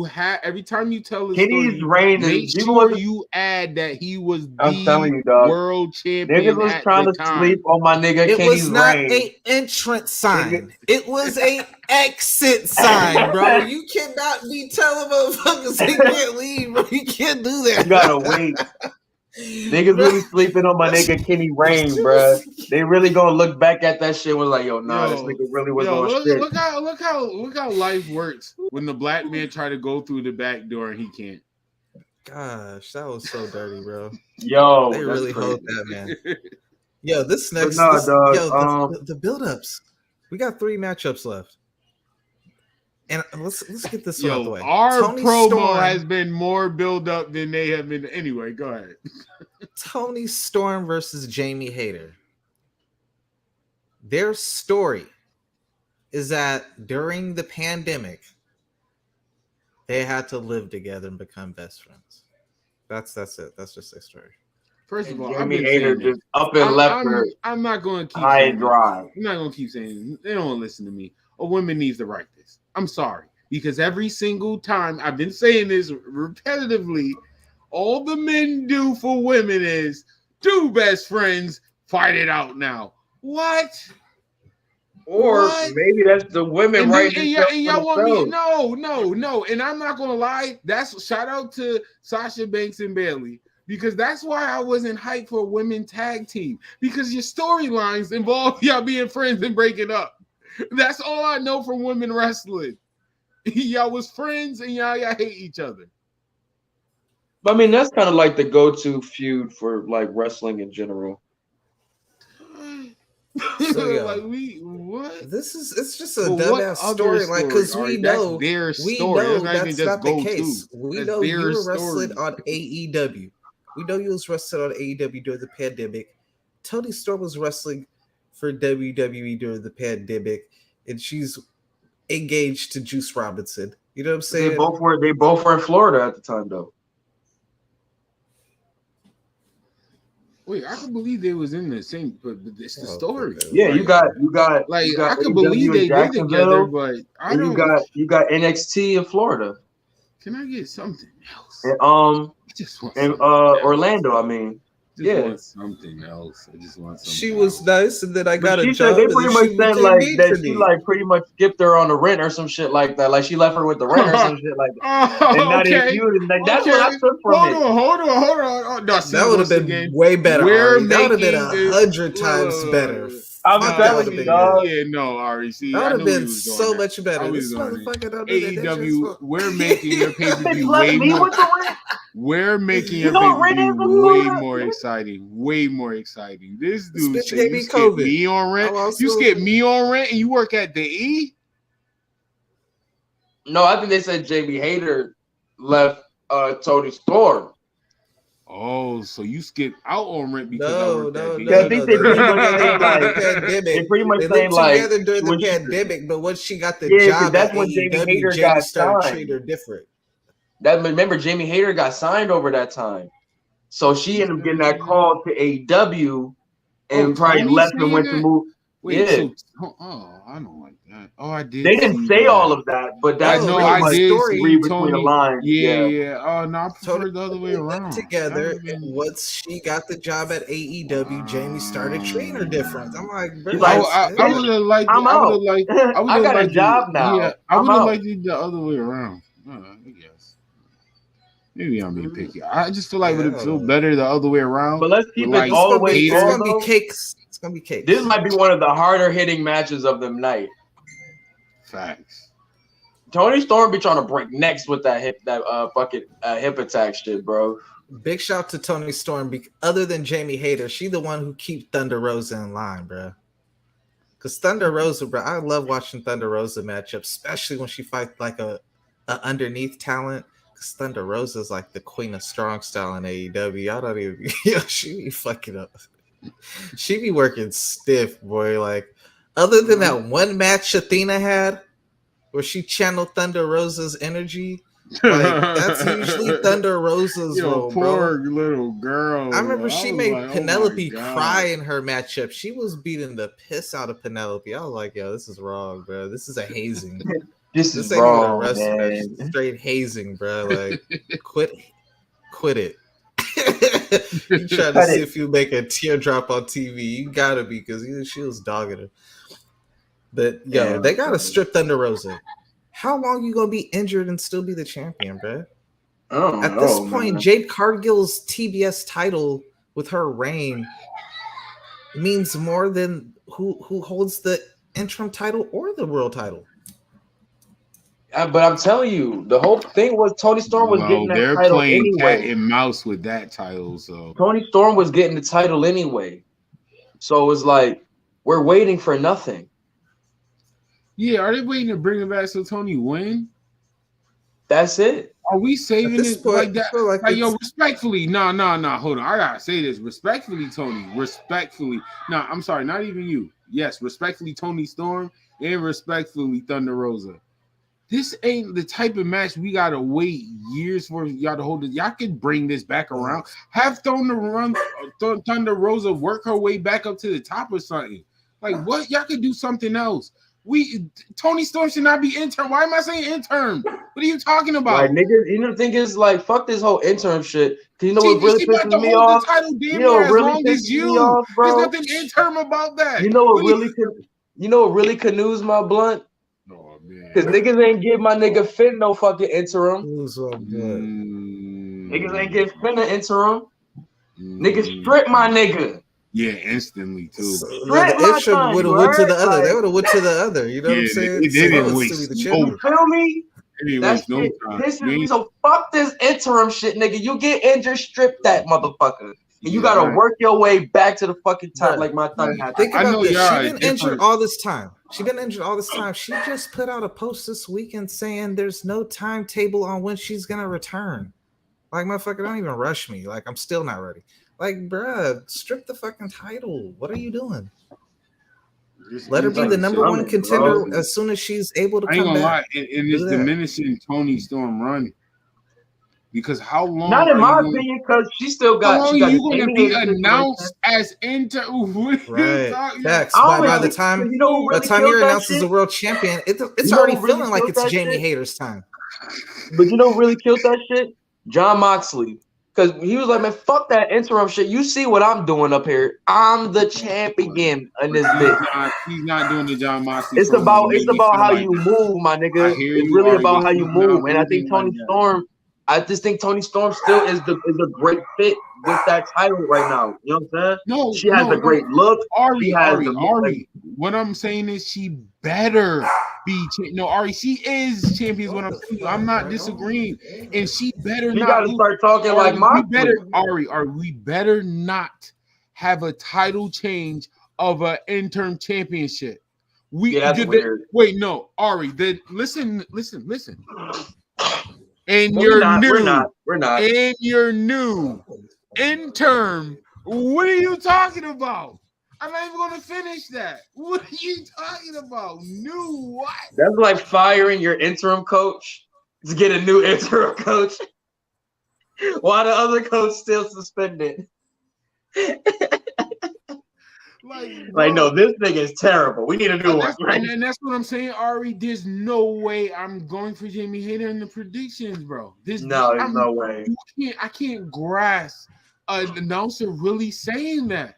have every time you tell Kenny's reign. Make sure you add that he was the world champion. Niggas was trying to sleep on my nigga Kenny's reign. It was not an entrance sign. It was a exit sign, bro. You cannot be telling motherfuckers they can't leave, bro. You can't do that. You gotta wait. Niggas really sleeping on my nigga Kenny Rain, bro. They really gonna look back at that shit and was like, this nigga really was on shit. Look how life works when the black man try to go through the back door and he can't. Gosh, that was so dirty, bro. Yo, they really hold that, man. Yo, this next, the build-ups. We got 3 matchups left. And let's get this out of the way. Our promo has been more build up than they have been. Anyway, go ahead. Tony Storm versus Jamie Hayter. Their story is that during the pandemic, they had to live together and become best friends. That's it. That's just their story. First of all, Jamie Hayter just up and left her. I'm not going to keep high and dry. I'm not going to keep saying they don't want to listen to me. A woman needs to write this. I'm sorry, because every single time I've been saying this repetitively, all the men do for women is do best friends, fight it out now. What? Or maybe that's the women right now. And y'all want me? No. And I'm not gonna lie. That's shout out to Sasha Banks and Bayley, because that's why I wasn't hyped for a women tag team, because your storylines involve y'all being friends and breaking up. That's all I know from women wrestling. Y'all was friends and y'all hate each other. I mean, that's kind of like the go-to feud for like wrestling in general. So yeah, like what? It's just a dumbass story, like because we know that's not the case. We know you were wrestling on AEW. We know you was wrestling on AEW during the pandemic. Toni Storm was wrestling for WWE during the pandemic, and she's engaged to Juice Robinson. You know what I'm saying? They both were in Florida at the time, though. Wait, I can believe they was in the same, but it's the story. Yeah, you got like I can believe they did together, but I don't. You got NXT in Florida. Can I get something else? And, just want Orlando. I mean, want something else. I just want something. She was nice, and then I got a she job. Said they pretty much said like that she like pretty much skipped her on the rent or some shit like that. Like she left her with the rent or some shit like that. And now they feuded. Like that's what I took from it. Hold on. Oh, no, that would have been way better. That would have been 100 times better. I'm telling you, dog. Yeah, no, Ari. See, that would have been so much better. This motherfucker don't do AEW, we're making your pay-per-view way more. We're making your pay-per-view way more exciting. Way more exciting. This dude said you skip me on rent. You skip me on rent and you work at the E? No, I think they said Jamie Hayter left Toni Storm. Oh, so you skipped out on rent because I think they pretty much saying like together during the pandemic, but once she got the job, that's when Jamie Hayter got signed. Treat her different. Remember, Jamie Hayter got signed over that time, so she ended up getting that call to AEW and probably left and went to move. Wait, I don't like that. Oh, I did. They didn't say all of that, but that's I did read between the lines. Yeah. Oh no, I prefer the other way around. Together, and once she got the job at AEW, Jamie started treating her different. I'm like, I would have liked. I got a job now. Yeah, I would have liked it the other way around. I guess. Maybe I'm being picky. I just feel like it would feel better the other way around. But let's keep it all the way. It's gonna be cakes. It's gonna be cakes. This might be one of the harder hitting matches of the night. Facts. Toni Storm be trying to break necks with that hip attack shit, bro. Big shout to Toni Storm. Other than Jamie Hayter, she the one who keeps Thunder Rosa in line, bro. Because Thunder Rosa, bro, I love watching Thunder Rosa matchups, especially when she fights like a underneath talent. Because Thunder Rosa is like the queen of strong style in AEW. Y'all don't even, she be fucking up. She be working stiff, boy. Like, other than that one match Athena had where she channeled Thunder Rosa's energy, like that's usually Thunder Rosa's role, poor bro. Little girl. I remember she made Penelope cry in her matchup. She was beating the piss out of Penelope. I was like, yo, this is wrong, bro. This is a hazing. This is wrong, man. Straight hazing, bro. Like, quit it. You trying to see if you make a teardrop on TV. You gotta be, because she was dogging her. But yo, they gotta strip Thunder Rosa. How long you gonna be injured and still be the champion, bro? At this point, Jade Cargill's TBS title with her reign means more than who holds the interim title or the world title. But I'm telling you, the whole thing was Toni Storm was getting that title anyway. They're playing cat and mouse with that title. So Toni Storm was getting the title anyway. So it was like, we're waiting for nothing. Yeah, are they waiting to bring it back so Tony win? That's it. Are we saving it like that? Like yo, respectfully, no. Hold on, I gotta say this respectfully, Tony. Respectfully, no, I'm sorry, not even you. Yes, respectfully, Toni Storm, and respectfully, Thunder Rosa. This ain't the type of match we gotta wait years for y'all to hold it. Y'all can bring this back around. Have Thunder Rosa work her way back up to the top or something. Like what? Y'all could do something else. Toni Storm should not be intern. Why am I saying intern? What are you talking about? Like niggas, you know the thing is like fuck this whole intern shit. You know what really pisses me off? You know what really pisses me off, bro? There's nothing intern about that. You know what really canoes my blunt? Oh man. Cause niggas ain't give my nigga Finn no fucking interim. Niggas ain't give Finn an interim. Niggas strip my nigga. Yeah, instantly too. The interim would have went to the other. They would have went to the other. You know what I'm saying? They didn't waste. You feel me? That shit pisses me. So fuck this interim shit, nigga. You get injured, strip that motherfucker. And you gotta work your way back to the fucking top like my thumb had. Think about this. She's been injured all this time. She just put out a post this weekend saying there's no timetable on when she's gonna return. Like, motherfucker, don't even rush me. Like, I'm still not ready. Like, bruh, strip the fucking title. What are you doing? Let her be the number one contender as soon as she's able to come back. I ain't gonna lie, and it's diminishing Toni Storm run. Because how long? Not in my opinion, because she still got. How long are you going to be announced as inter? Right. Facts. By the time you're announced as a world champion, it's already feeling like it's Jamie Hayter's time. But you know who really killed that shit? John Moxley. Because he was like, man, fuck that interim shit. You see what I'm doing up here. I'm the champion in this bitch. He's not doing the John Moxley. It's about how you move, my nigga. It's really about how you move. And I think Toni Storm. I just think Toni Storm still is a great fit with that title right now. You know what I'm saying? No, she has a great look. Ari. What I'm saying is she better be. Ari, she is champion. What I'm saying. I'm not disagreeing, and she better not. You gotta start talking like Moxley. We better not have a title change of an interim championship. That's weird. Wait, no, Ari. Listen. And we're not. And your new interim. What are you talking about? I'm not even going to finish that. What are you talking about? New what? That's like firing your interim coach to get a new interim coach while the other coach still suspended. Like, no, this thing is terrible. We need a new one. And that's what I'm saying, Ari. There's no way I'm going for Jamie Hayter in the predictions, bro. There's no way. I can't grasp an announcer really saying that.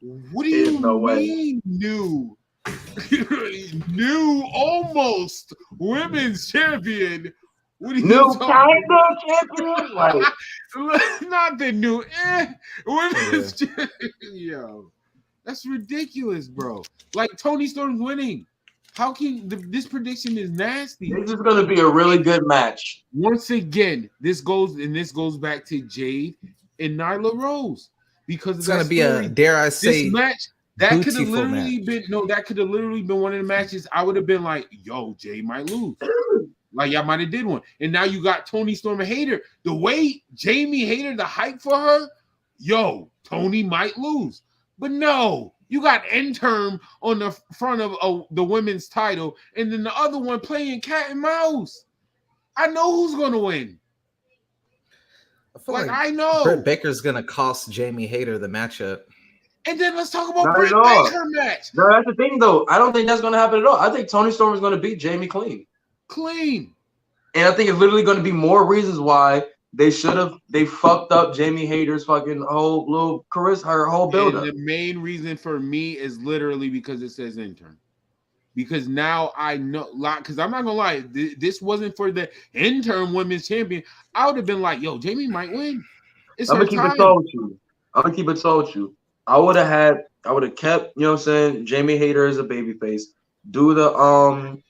What do you mean, new? New almost women's champion. What are new kind of champion? Like, not the new women's champion. Yo, that's ridiculous, bro. Like, Toni Storm's winning. How can this prediction is nasty? This is going to be a really good match. Once again, this goes back to Jade and Nyla Rose because it's going to be a, dare I say, this match. That could have literally been one of the matches. I would have been like, yo, Jade might lose. Like, y'all might have did one. And now you got Toni Storm and Hayter. The way Jamie Hayter, the hype for her, yo, Toni might lose. But no, you got interim on the front of the women's title, and then the other one playing cat and mouse. I know who's going to win. I feel like I know. Britt Baker's going to cost Jamie Hayter the matchup. And then let's talk about Britt Baker match. No, that's the thing, though. I don't think that's going to happen at all. I think Toni Storm is going to beat Jamie clean. And I think it's literally going to be more reasons why they fucked up Jamie Hayter's fucking whole little career, her whole build-up. The main reason for me is literally because it says intern. Because now I know, because I'm not gonna lie, this wasn't for the interim women's champion. I would have been like, yo, Jamie might win. I'm gonna keep it so with you. I would have kept, you know what I'm saying, Jamie Hayter as a babyface. Do the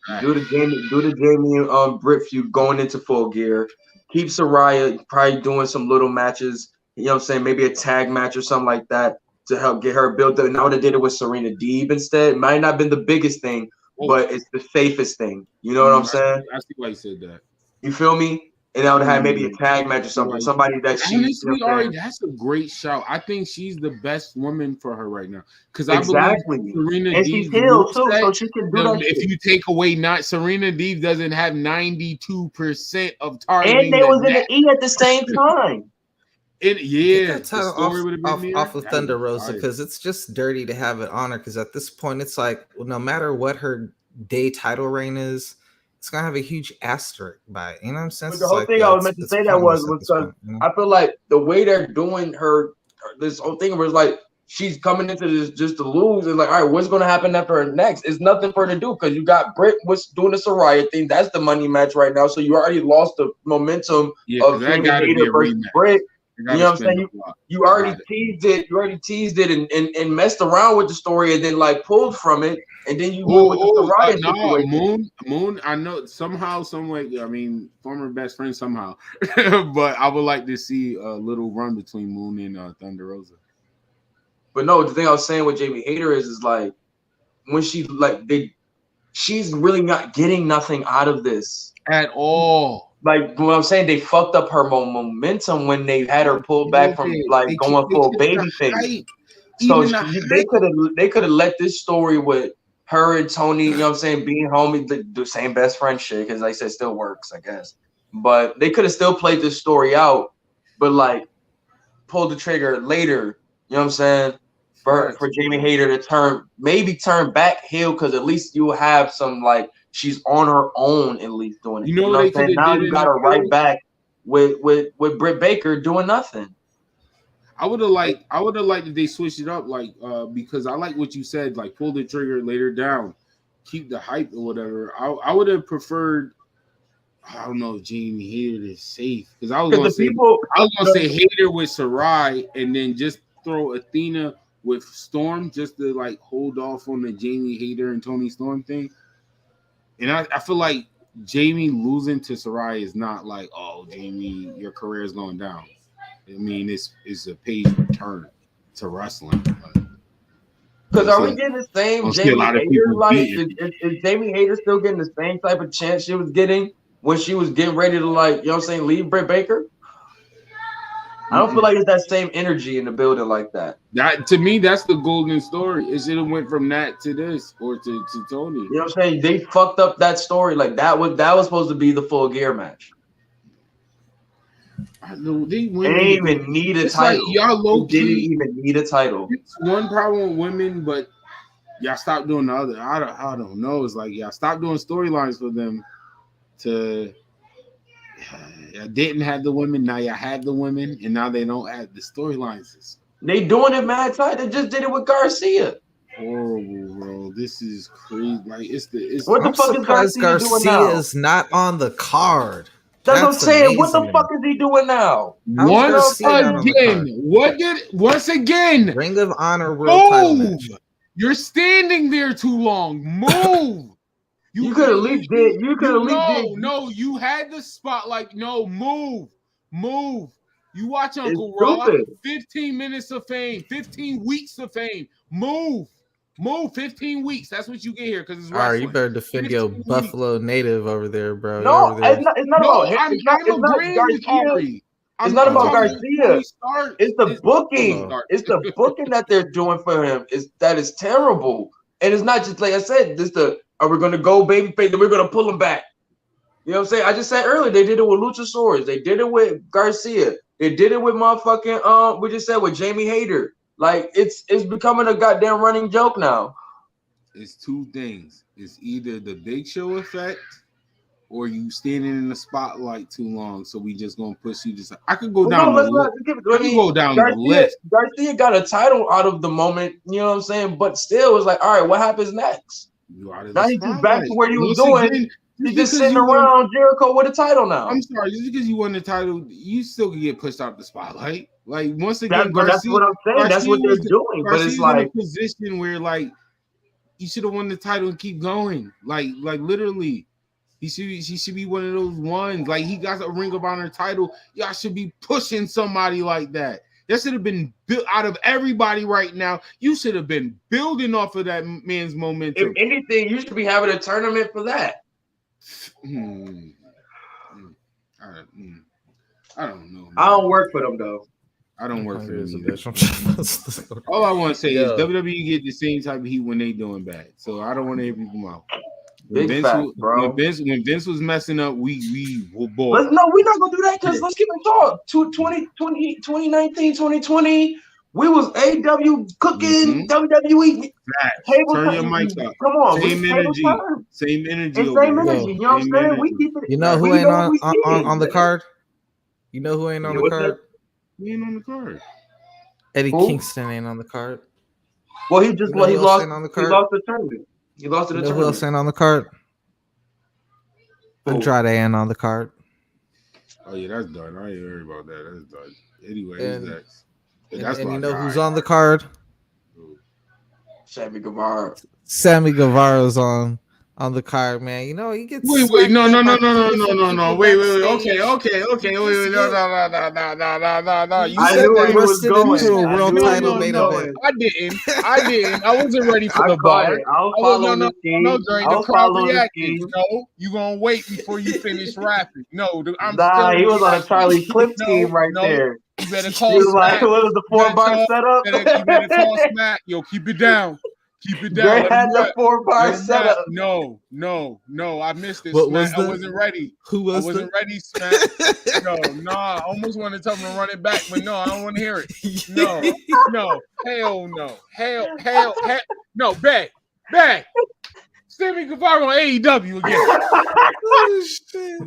Jamie Britt feud going into Full Gear. Keep Saraya probably doing some little matches, you know what I'm saying, maybe a tag match or something like that to help get her built up. And I would have did it with Serena Deeb instead. It might not have been the biggest thing, but it's the safest thing. You know what I'm saying? I see why you said that. You feel me? And I would have had maybe a tag match or something. Somebody that she honestly, Ari, that's a great shout. I think she's the best woman for her right now. Because I believe Serena and she's healed too, so she can do that. If you take away Serena Deeb doesn't have 92% of targeting. And they was in the E at the same time. Off of Thunder Rosa, because it's just dirty to have it on her. Because at this point, it's like, well, no matter what her day title reign is, it's gonna have a huge asterisk by it. You know what I'm saying? But the whole thing I was meant to say that was because I feel like the way they're doing her, this whole thing was like she's coming into this just to lose, and like, all right, what's gonna happen after her next? It's nothing for her to do because you got Britt was doing the Saraya thing. That's the money match right now, so you already lost the momentum of Jamie Hayter versus Britt. You know what I'm saying? You already teased it. You already teased it and messed around with the story and then like pulled from it. And then you went with the Soraya situation. Moon. I know somehow, some way. I mean, former best friend somehow. But I would like to see a little run between Moon and Thunder Rosa. But no, the thing I was saying with Jamie Hayter is like when she's really not getting nothing out of this at all. Like what I'm saying, they fucked up her momentum when they had her pulled back from like going full baby face. So they could have let this story with her and Tony, you know what I'm saying, being homie, the same best friend shit, because like I said, still works, I guess. But they could have still played this story out, but like pulled the trigger later, you know what I'm saying, for Jamie Hayter to turn back heel, because at least you have some like she's on her own at least doing it. You know what I'm saying? Now you got her right back with Britt Baker doing nothing. I would have liked that they switched it up, like because I like what you said, like pull the trigger later down, keep the hype or whatever. I would have preferred. I don't know if Jamie Hayter is safe, because I was gonna say Hayter with Sarai and then just throw Athena with Storm just to like hold off on the Jamie Hayter and Tony Storm thing. And I feel like Jamie losing to Sarai is not like, oh, Jamie, your career is going down. I mean, it's a page return to wrestling. Because are we getting the same Jamie Hayter? Like, is Jamie Hayter still getting the same type of chance she was getting when she was getting ready to, like, you know what I'm saying, leave Britt Baker? I don't feel like it's that same energy in the building like that. That to me, that's the golden story. It should have went from that to this or to Tony. You know what I'm saying? They fucked up that story. Like that was supposed to be the Full Gear match. I know they didn't even need a title. Like, y'all low key didn't even need a title. It's one problem with women, but y'all stop doing the other. I don't know. It's like y'all stop doing storylines for them. I didn't have the women. Now y'all had the women, and now they don't add the storylines. They doing it mad tight. They just did it with Garcia. Horrible, bro. This is crazy. Like what the fuck is Garcia doing now? Is not on the card. That's what I'm saying. Amazing. What the fuck is he doing now? Once again, Ring of Honor World Title match. You're standing there too long. Move. You could at least did. You could at least did. No, you had the spotlight. No, move. You watch Uncle Raw. 15 minutes of fame. 15 weeks of fame. Move. 15 weeks. That's what you get here because it's wrestling. All right, you better defend your Buffalo native over there, bro. No, it's not about him. It's not about Garcia. It's the booking. It's the booking that they're doing for him. That is terrible. And it's not just like I said. Are we going to go babyface? Then we're going to pull him back. You know what I'm saying? I just said earlier they did it with Luchasaurus. They did it with Garcia. They did it with motherfucking we just said with Jamie Hayter. Like it's becoming a goddamn running joke now. It's two things. It's either the Big Show effect or you standing in the spotlight too long. So we just gonna push you. I could go down the list. Garcia got a title out of the moment. You know what I'm saying? But still, it's like, all right, what happens next? Now he's just back to where he was doing. He's just sitting around Jericho with a title now. I'm sorry, just because you won the title, you still can get pushed out the spotlight. Like once again, that's what I'm saying. That's what they're doing. But it's like in a position where like he should have won the title and keep going. Like literally, he should be one of those ones. Like he got a Ring of Honor title. Y'all should be pushing somebody like that. That should have been built out of everybody right now. You should have been building off of that man's momentum. If anything, you should be having a tournament for that. I don't know. Man. I don't work for them though. I don't work for them either. All I want to say is WWE get the same type of heat when they doing bad. So I don't want to hear people out. When Vince was messing up, we were bored. No, we're not gonna do that because let's keep it talk. 2019, 2020, we was AEW cooking WWE. Turn your mics up. Come on, same energy. Same energy. You know what I'm saying? We keep it. You know who ain't on the card? You know who ain't on the card? Who ain't on the card? Eddie Kingston ain't on the card. Well, he lost on the card. He lost the tournament. He lost in the tournament. Who else ain't on the card? Andrade ain't on the card. Oh yeah, that's done. I ain't worried about that. That's done. Anyway, And, who's next? And you know who's on the card? Sammy Guevara. Sammy Guevara's on the card, man. You know, he gets wait, no. Wait, okay, no. You I said knew that. He was going. Into a world title main event. I didn't. I wasn't ready for the bar. I'll follow the scheme. No, during the crowd reacting. No, you gonna wait before you finish rapping. No, I'm still. He was on a Charlie Clip scheme right there. You better call Smack. What was the 4-bar setup? You better call Smack. Yo, keep it down. Keep it down. Dre had the 4-bar setup. No. I missed it, What Smack. was I wasn't ready. Who was I wasn't ready, Smack. I almost want to tell him to run it back, but no, I don't want to hear it. No. Hell no. Hell. No, back. Sammy Guevara on AEW again. Oh, shit.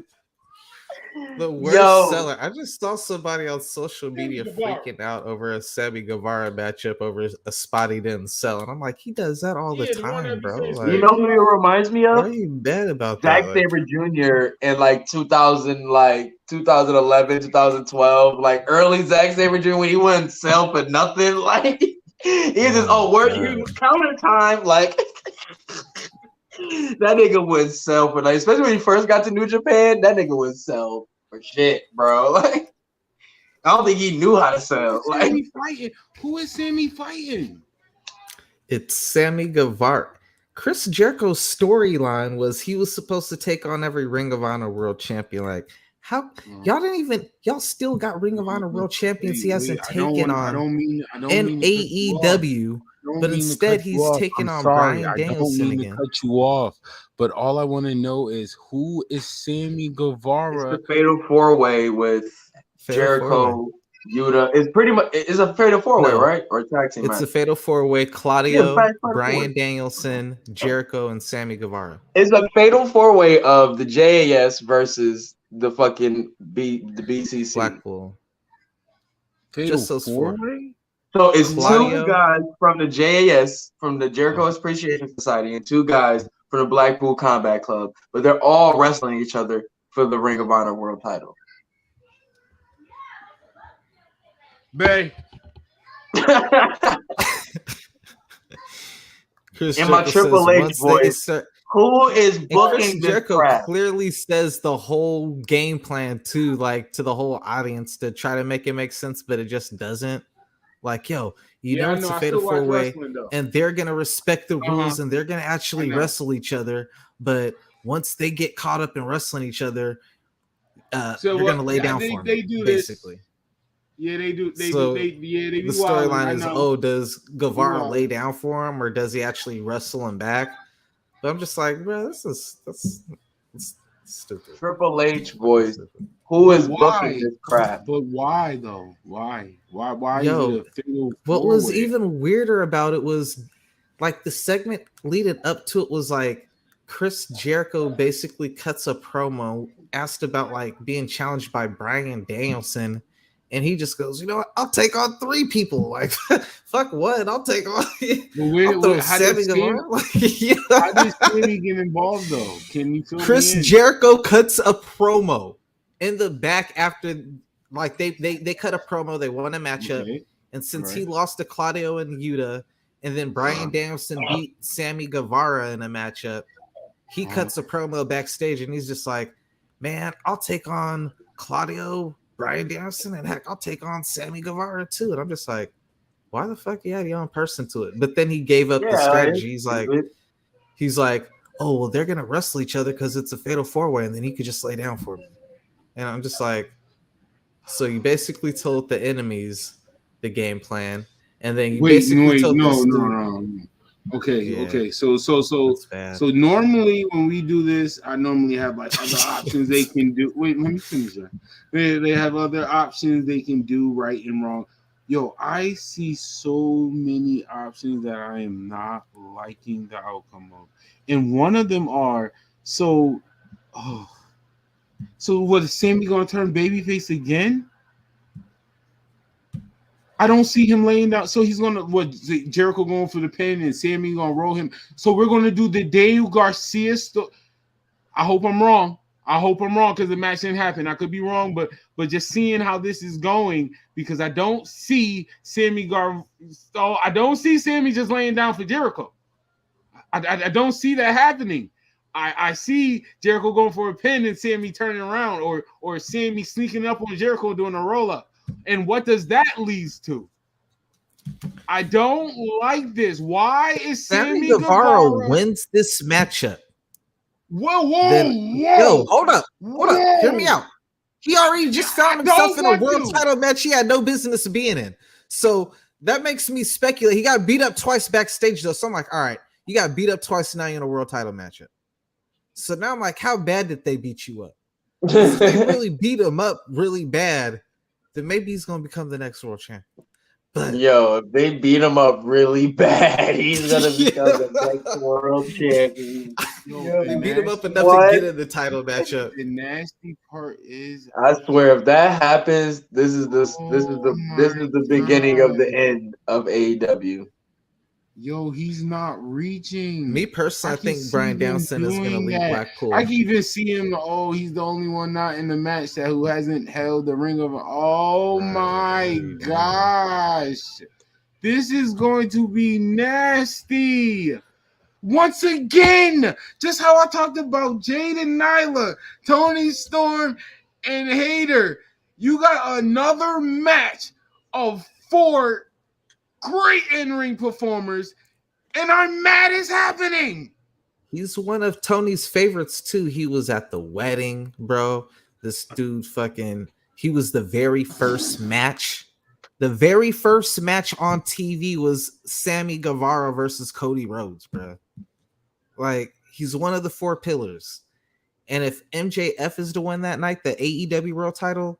The worst seller. I just saw somebody on social media freaking out over a Sammy Guevara matchup over a spot he didn't sell. And I'm like, he does that all the time, bro. Like, you know who he reminds me of? Why are you mad about Zack that? Sabre Jr. in like 2011, 2012, like early Zack Sabre Jr. when he wouldn't sell for nothing. Like he's just counter time. Like that nigga would sell for like, especially when he first got to New Japan, that nigga would sell for shit, bro. Like I don't think he knew how to sell. Like Who is Sammy fighting? It's Sammy Guevara. Chris Jericho's storyline was he was supposed to take on every Ring of Honor world champion. Like, how y'all still got Ring of Honor world champions he hasn't taken on in AEW, but instead he's taking on Bryan Danielson again. To cut you off, but all I want to know is who is Sammy Guevara? It's the Fatal 4-Way with Jericho. Yuta. It's a Fatal 4-Way, right? Or a tag team match? It's a Fatal 4-Way. Claudio, Bryan Danielson, Jericho, and Sammy Guevara. It's a Fatal 4-Way of the JAS versus the fucking the BCC. Blackpool. Just those 4-way? So it's Claudio, 2 guys from the JAS, from the Jericho Appreciation Society, and 2 guys from the Blackpool Combat Club, but they're all wrestling each other for the Ring of Honor world title. Bay. In my Triple H voice, who is booking this Jericho crap? Clearly says the whole game plan too, like to the whole audience to try to make it make sense, but it just doesn't. Like, yo, it's a Fatal 4-Way, and they're gonna respect the rules, and they're gonna actually wrestle each other. But once they get caught up in wrestling each other, they're gonna lay down for them. They do basically. Yeah, they do. They do. The storyline is, does Guevara lay down for him, or does he actually wrestle him back? But I'm just like, bro, that's stupid. Triple H voice. Who is booking this crap? But why though? Why? Yo, is it a Fatal 4-Way? What was even weirder about it was like the segment leading up to it was like Chris Jericho basically cuts a promo, asked about like being challenged by Bryan Danielson. And he just goes, you know what? I'll take on 3 people. Like, fuck what? I'll take on. How did Sammy get involved though? Can you fill Chris Jericho cuts a promo in the back after, like they cut a promo. They won a matchup, and since he lost to Claudio and Yuta, and then Bryan Danielson beat Sammy Guevara in a matchup, he cuts a promo backstage, and he's just like, man, I'll take on Claudio, Bryan Danielson, and heck, I'll take on Sammy Guevara too. And I'm just like, why the fuck you had your own person to it? But then he gave up the strategy. He's like, oh, well, they're gonna wrestle each other because it's a Fatal 4-Way, and then he could just lay down for me. And I'm just like, so you basically told the enemies the game plan, and then you no. Okay. So normally when we do this, I normally have like other options they can do. Wait, let me finish that. They have other options they can do right and wrong. Yo, I see so many options that I am not liking the outcome of, and one of them are so what is Sammy gonna turn babyface again? I don't see him laying down. So he's gonna Jericho going for the pin and Sammy gonna roll him. So we're gonna do the Dave Garcia. I hope I'm wrong. I hope I'm wrong because the match didn't happen. I could be wrong, but just seeing how this is going, because I don't see Sammy I don't see Sammy just laying down for Jericho. I don't see that happening. I see Jericho going for a pin and Sammy turning around, or Sammy sneaking up on Jericho doing a roll up. And what does that lead to? I don't like this. Why is Sammy Guevara wins this matchup? Whoa. Yo, hold up. Hear me out. He already just found himself in a world title match he had no business being in. So that makes me speculate. He got beat up twice backstage, though. So I'm like, all right, you got beat up twice, now you're in a world title matchup. So now I'm like, how bad did they beat you up? If they really beat him up really bad, then maybe he's going to become the next world champion. But, yo, if they beat him up really bad, he's gonna become the next world champion. They beat him up enough to get in the title matchup. The nasty part is, I swear, if that happens, this is the beginning of the end of AEW. Yo, he's not reaching. Me personally, I think Bryan Danielson is going to leave Blackpool. I can even see him. Oh, he's the only one not in the match who hasn't held the Ring of. Oh my gosh, this is going to be nasty. Once again, just how I talked about Jade and Nyla, Tony Storm, and Hayter. You got another match of 4 great in-ring performers, and I'm mad it's happening. He's one of Tony's favorites too. He was at the wedding, bro. This dude he was the very first match. The very first match on TV was Sammy Guevara versus Cody Rhodes, bro. Like, he's one of the 4 pillars. And if MJF is to win that night, the AEW World title,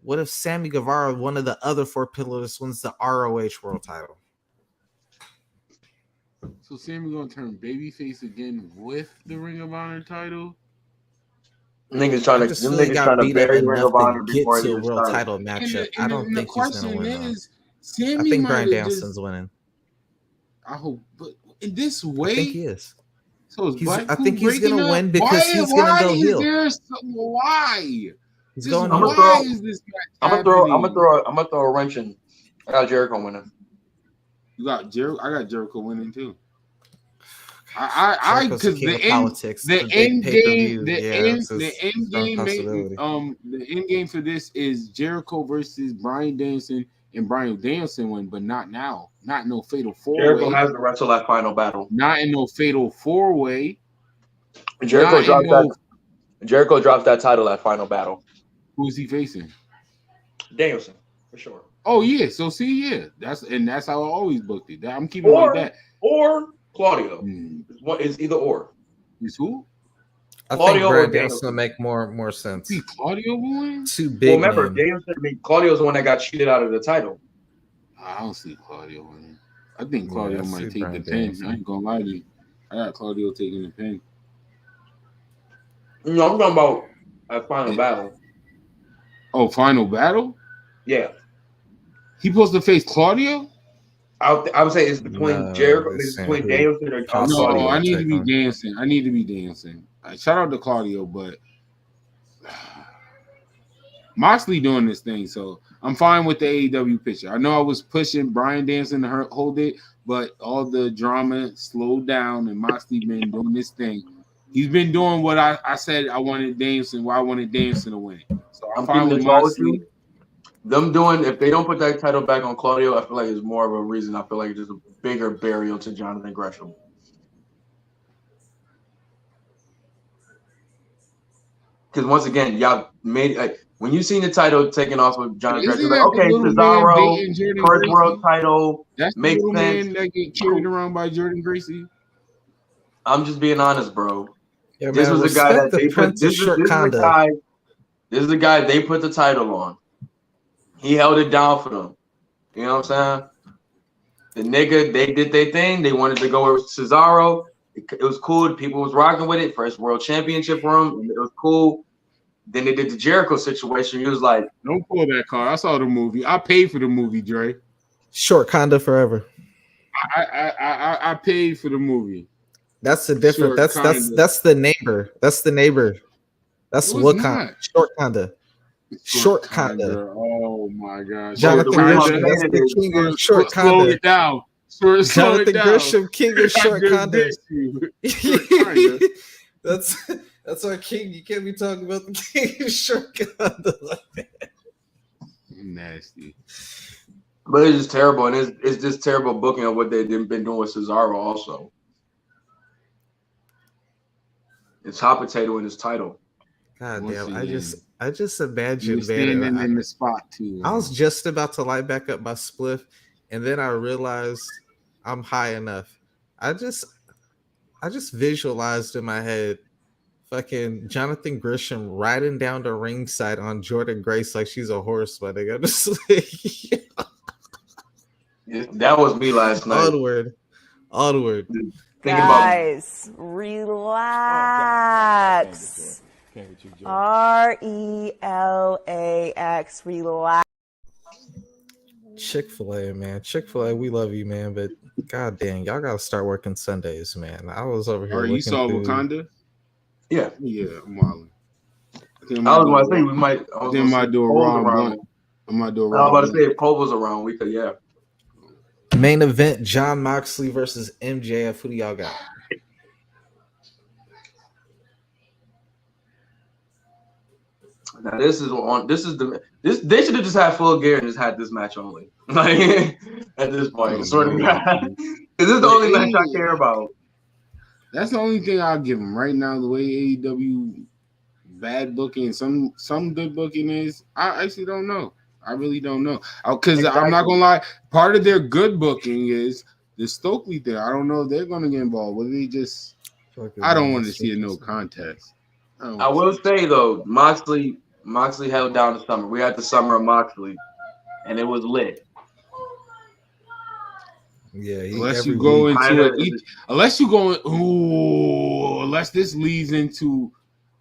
what if Sammy Guevara, one of the other 4 pillars, wins the ROH World title? So Sammy gonna turn babyface again with the Ring of Honor title? Niggas trying to bury Ring of Honor before the world title matchup. I don't think he's gonna win. Sammy, I think Bryan Danielson's winning. I hope, but in this way, I think he is. So I think he's gonna win because he's gonna go heel. Why? I'm gonna throw a wrench in. I got Jericho winning. You got Jericho. I got Jericho winning too. Because the end game for this is Jericho versus Bryan Danielson, and Bryan Danielson win, but not now. Not no fatal 4-way. Jericho has to wrestle that final battle. Not in no fatal 4-way. Jericho drops that title at final battle. Who's he facing? Danielson, for sure. Oh yeah, so see, yeah, that's how I always booked it. I'm keeping it like that. Or Claudio. It's either or. It's who? I think Bryan Danielson will make more sense. See Claudio win? Too big. Well, remember, Claudio's the one that got cheated out of the title. I don't see Claudio winning. I think Claudio might take the pin. I ain't gonna lie to you. I got Claudio taking the pin. No, I'm talking about a final battle. Oh, final battle? Yeah. He supposed to face Claudio? I would say it's between Jericho, between Danielson or Claudio. No, I need to be Danielson. Shout out to Claudio, but Moxley doing this thing, so I'm fine with the AEW picture. I know I was pushing Bryan Danielson to hold it, but all the drama slowed down, and Moxley been doing this thing. He's been doing what I said I wanted Danielson, why I wanted Danielson to win. So I'm fine with Moxley. Them doing, if they don't put that title back on Claudio, I feel like it's more of a reason. I feel like it's just a bigger burial to Jonathan Gresham. Because once again, y'all made when you seen the title taken off of Jonathan Gresham, like, okay, Cesaro, first world title, that's makes the sense. Man that get carried around by Jordan Gracie. I'm just being honest, bro. Yeah, this man, was the guy that they put. This is the guy they put the title on. He held it down for them. You know what I'm saying? The nigga, they did their thing. They wanted to go with Cesaro. It was cool. People was rocking with it. First world championship for him. It was cool. Then they did the Jericho situation. He was like, don't pull that card. I saw the movie. I paid for the movie, Dre. Short Conda forever. I paid for the movie. That's the difference. That's the neighbor. That's the neighbor. That's Wakanda. Shortconda. Shortconda. Oh my God. Jonathan Grisham. That's the king of Shortconda. Slow it down. Jonathan Grisham, king of Shortconda. That's our king. You can't be talking about the king of Shortconda like that. Nasty. But it's just terrible, and it's just terrible booking of what they've been doing with Cesaro also. It's hot potato in his title. God damn! I just imagine standing in the spot too. I was just about to light back up my spliff, and then I realized I'm high enough. I just visualized in my head fucking Jonathan Grisham riding down the ringside on Jordan Grace like she's a horse, my nigga. I'm just like, that was me last night. Onward. Guys, relax. RELAX, relax. Chick-fil-A, man. Chick-fil-A, we love you, man. But god dang, y'all gotta start working Sundays, man. I was over here. You saw Wakanda? Yeah, I'm wilding. I was about to say we might. I might do a Raw blunt. I might do a Raw. I was about to say if Cole was around, we could. Yeah. Main event: John Moxley versus MJF. Who do y'all got? Now they should have just had Full Gear and just had this match only. Like at this point, sort of. This is the only match I care about. That's the only thing I'll give them right now. The way AEW bad booking, some good booking is, I actually don't know. I really don't know. Because I'm not gonna lie, part of their good booking is the Stokely thing. I don't know if they're gonna get involved. Whether they just, I don't want to see a no contest. I will say though, Moxley held down the summer. We had the summer of Moxley, and it was lit. Yeah, unless you go into it, unless this leads into,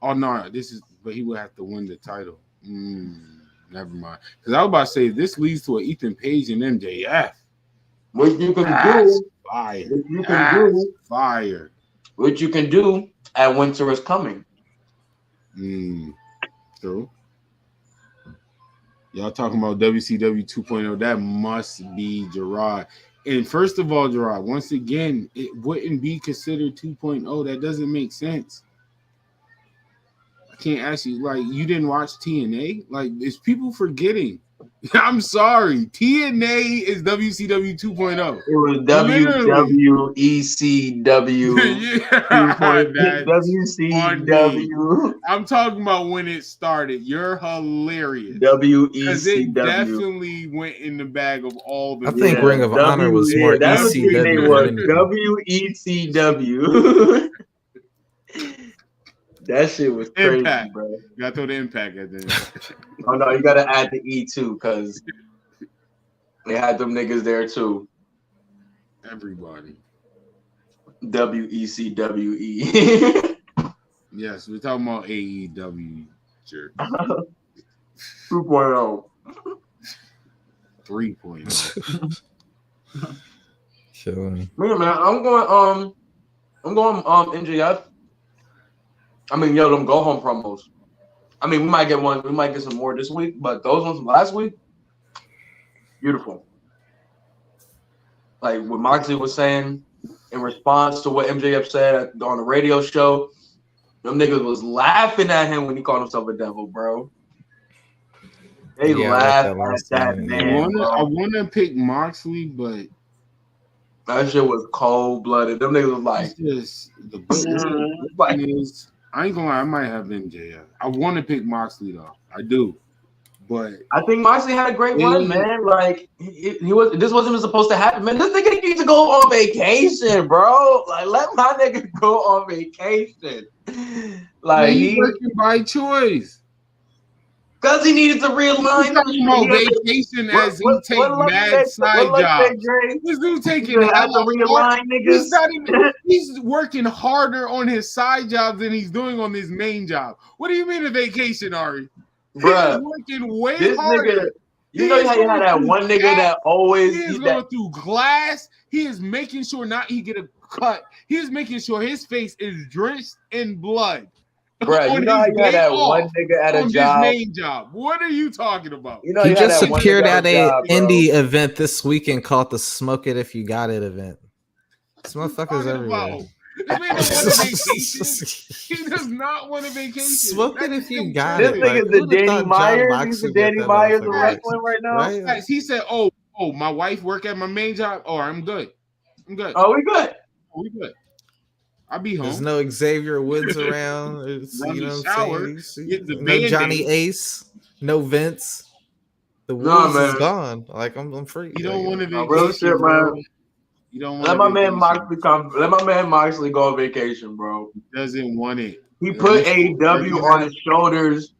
but he would have to win the title. Never mind. Because I was about to say this leads to an Ethan Page and MJF. What you can do, fire. What you can do at Winter is Coming. True. Y'all talking about WCW 2.0? That must be Gerard. And first of all, Gerard, once again, it wouldn't be considered 2.0. That doesn't make sense. I can't ask you, like, you didn't watch TNA? Like, is people forgetting? I'm sorry. TNA is WCW 2.0. It was WWECW. WCW. I'm talking about when it started. You're hilarious. WECW. Because it definitely went in the bag of all the. I think Ring of Honor was more ECW. WECW. That shit was crazy, Impact. bro. You gotta throw the Impact at the end. Oh no, you gotta add the E too, because they had them niggas there too. Everybody. WECWE. Yes, we're talking about AEW. Jerk. 2.0. 3.0. Killing. Man, I'm going MJF. I mean, them go home promos. I mean, we might get some more this week, but those ones from last week, beautiful. Like what Moxley was saying in response to what MJF said on the radio show, them niggas was laughing at him when he called himself a devil, bro. They laughed at that man. I want to pick Moxley, but that shit was cold blooded. Them niggas was like, the is. I ain't gonna lie, I might have MJF. I want to pick Moxley though. I do. But I think Moxley had a great run, man. Like this wasn't even supposed to happen, man. This nigga needs to go on vacation, bro. Like let my nigga go on vacation. Like he's working by choice. Because he needed to realign. He's talking about vacation as he take mad side jobs. This dude taking realign niggas. He's working harder on his side jobs than he's doing on his main job. What do you mean a vacation, Ari? Bruh, he's working way this harder. Nigga, you know how you had that one nigga that always he is going through glass. He is making sure not he get a cut. He is making sure his face is drenched in blood. Bro, you know how you had that one nigga at a job? His main job. What are you talking about? You know he just had appeared at a indie event this weekend called the Smoke It If You Got It event. This motherfucker's everywhere. This man don't want a vacation. He does not want a vacation. Smoke it if you got this it. This nigga's the Danny Myers. He's the Danny Myers of wrestling right now. Right? He said, "Oh, my wife work at my main job. Oh, I'm good. I'm good. Oh, we good. We good. I'll be home. There's no Xavier Woods around. It's, you know what I'm saying? No Johnny Ace. No Vince. The Woods is gone. Like I'm free. You don't want to vacation, real shit, man. You don't let my man Moxley come. Let my man Moxley go on vacation, bro. He doesn't want it. He put AEW on his shoulders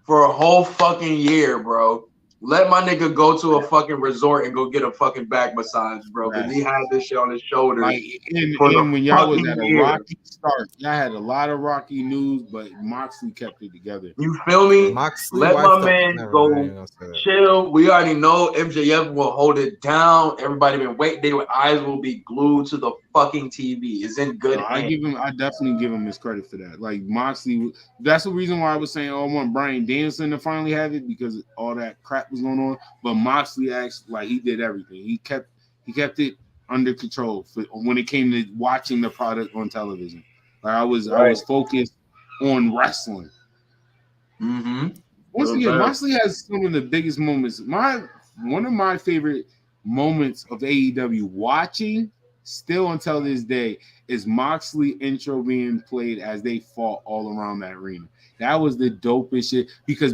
for a whole fucking year, bro. Let my nigga go to a fucking resort and go get a fucking back massage, bro. Because he had this shit on his shoulders. Like, and when y'all was at a rocky start, y'all had a lot of rocky news, but Moxley kept it together. You feel me? Moxley let my man go chill. We already know MJF will hold it down. Everybody been waiting. Their eyes will be glued to the fucking TV. It's in good hands. I definitely give him his credit for that. Like Moxley, that's the reason why I was saying, I want Bryan Danielson to finally have it because all that crap was going on. But Moxley actually, like, he did everything. He kept it under control when it came to watching the product on television. Like I was focused on wrestling. Once again, Moxley has some of the biggest moments. One of my favorite moments of AEW watching, still until this day, is Moxley intro being played as they fought all around that arena. That was the dopest shit because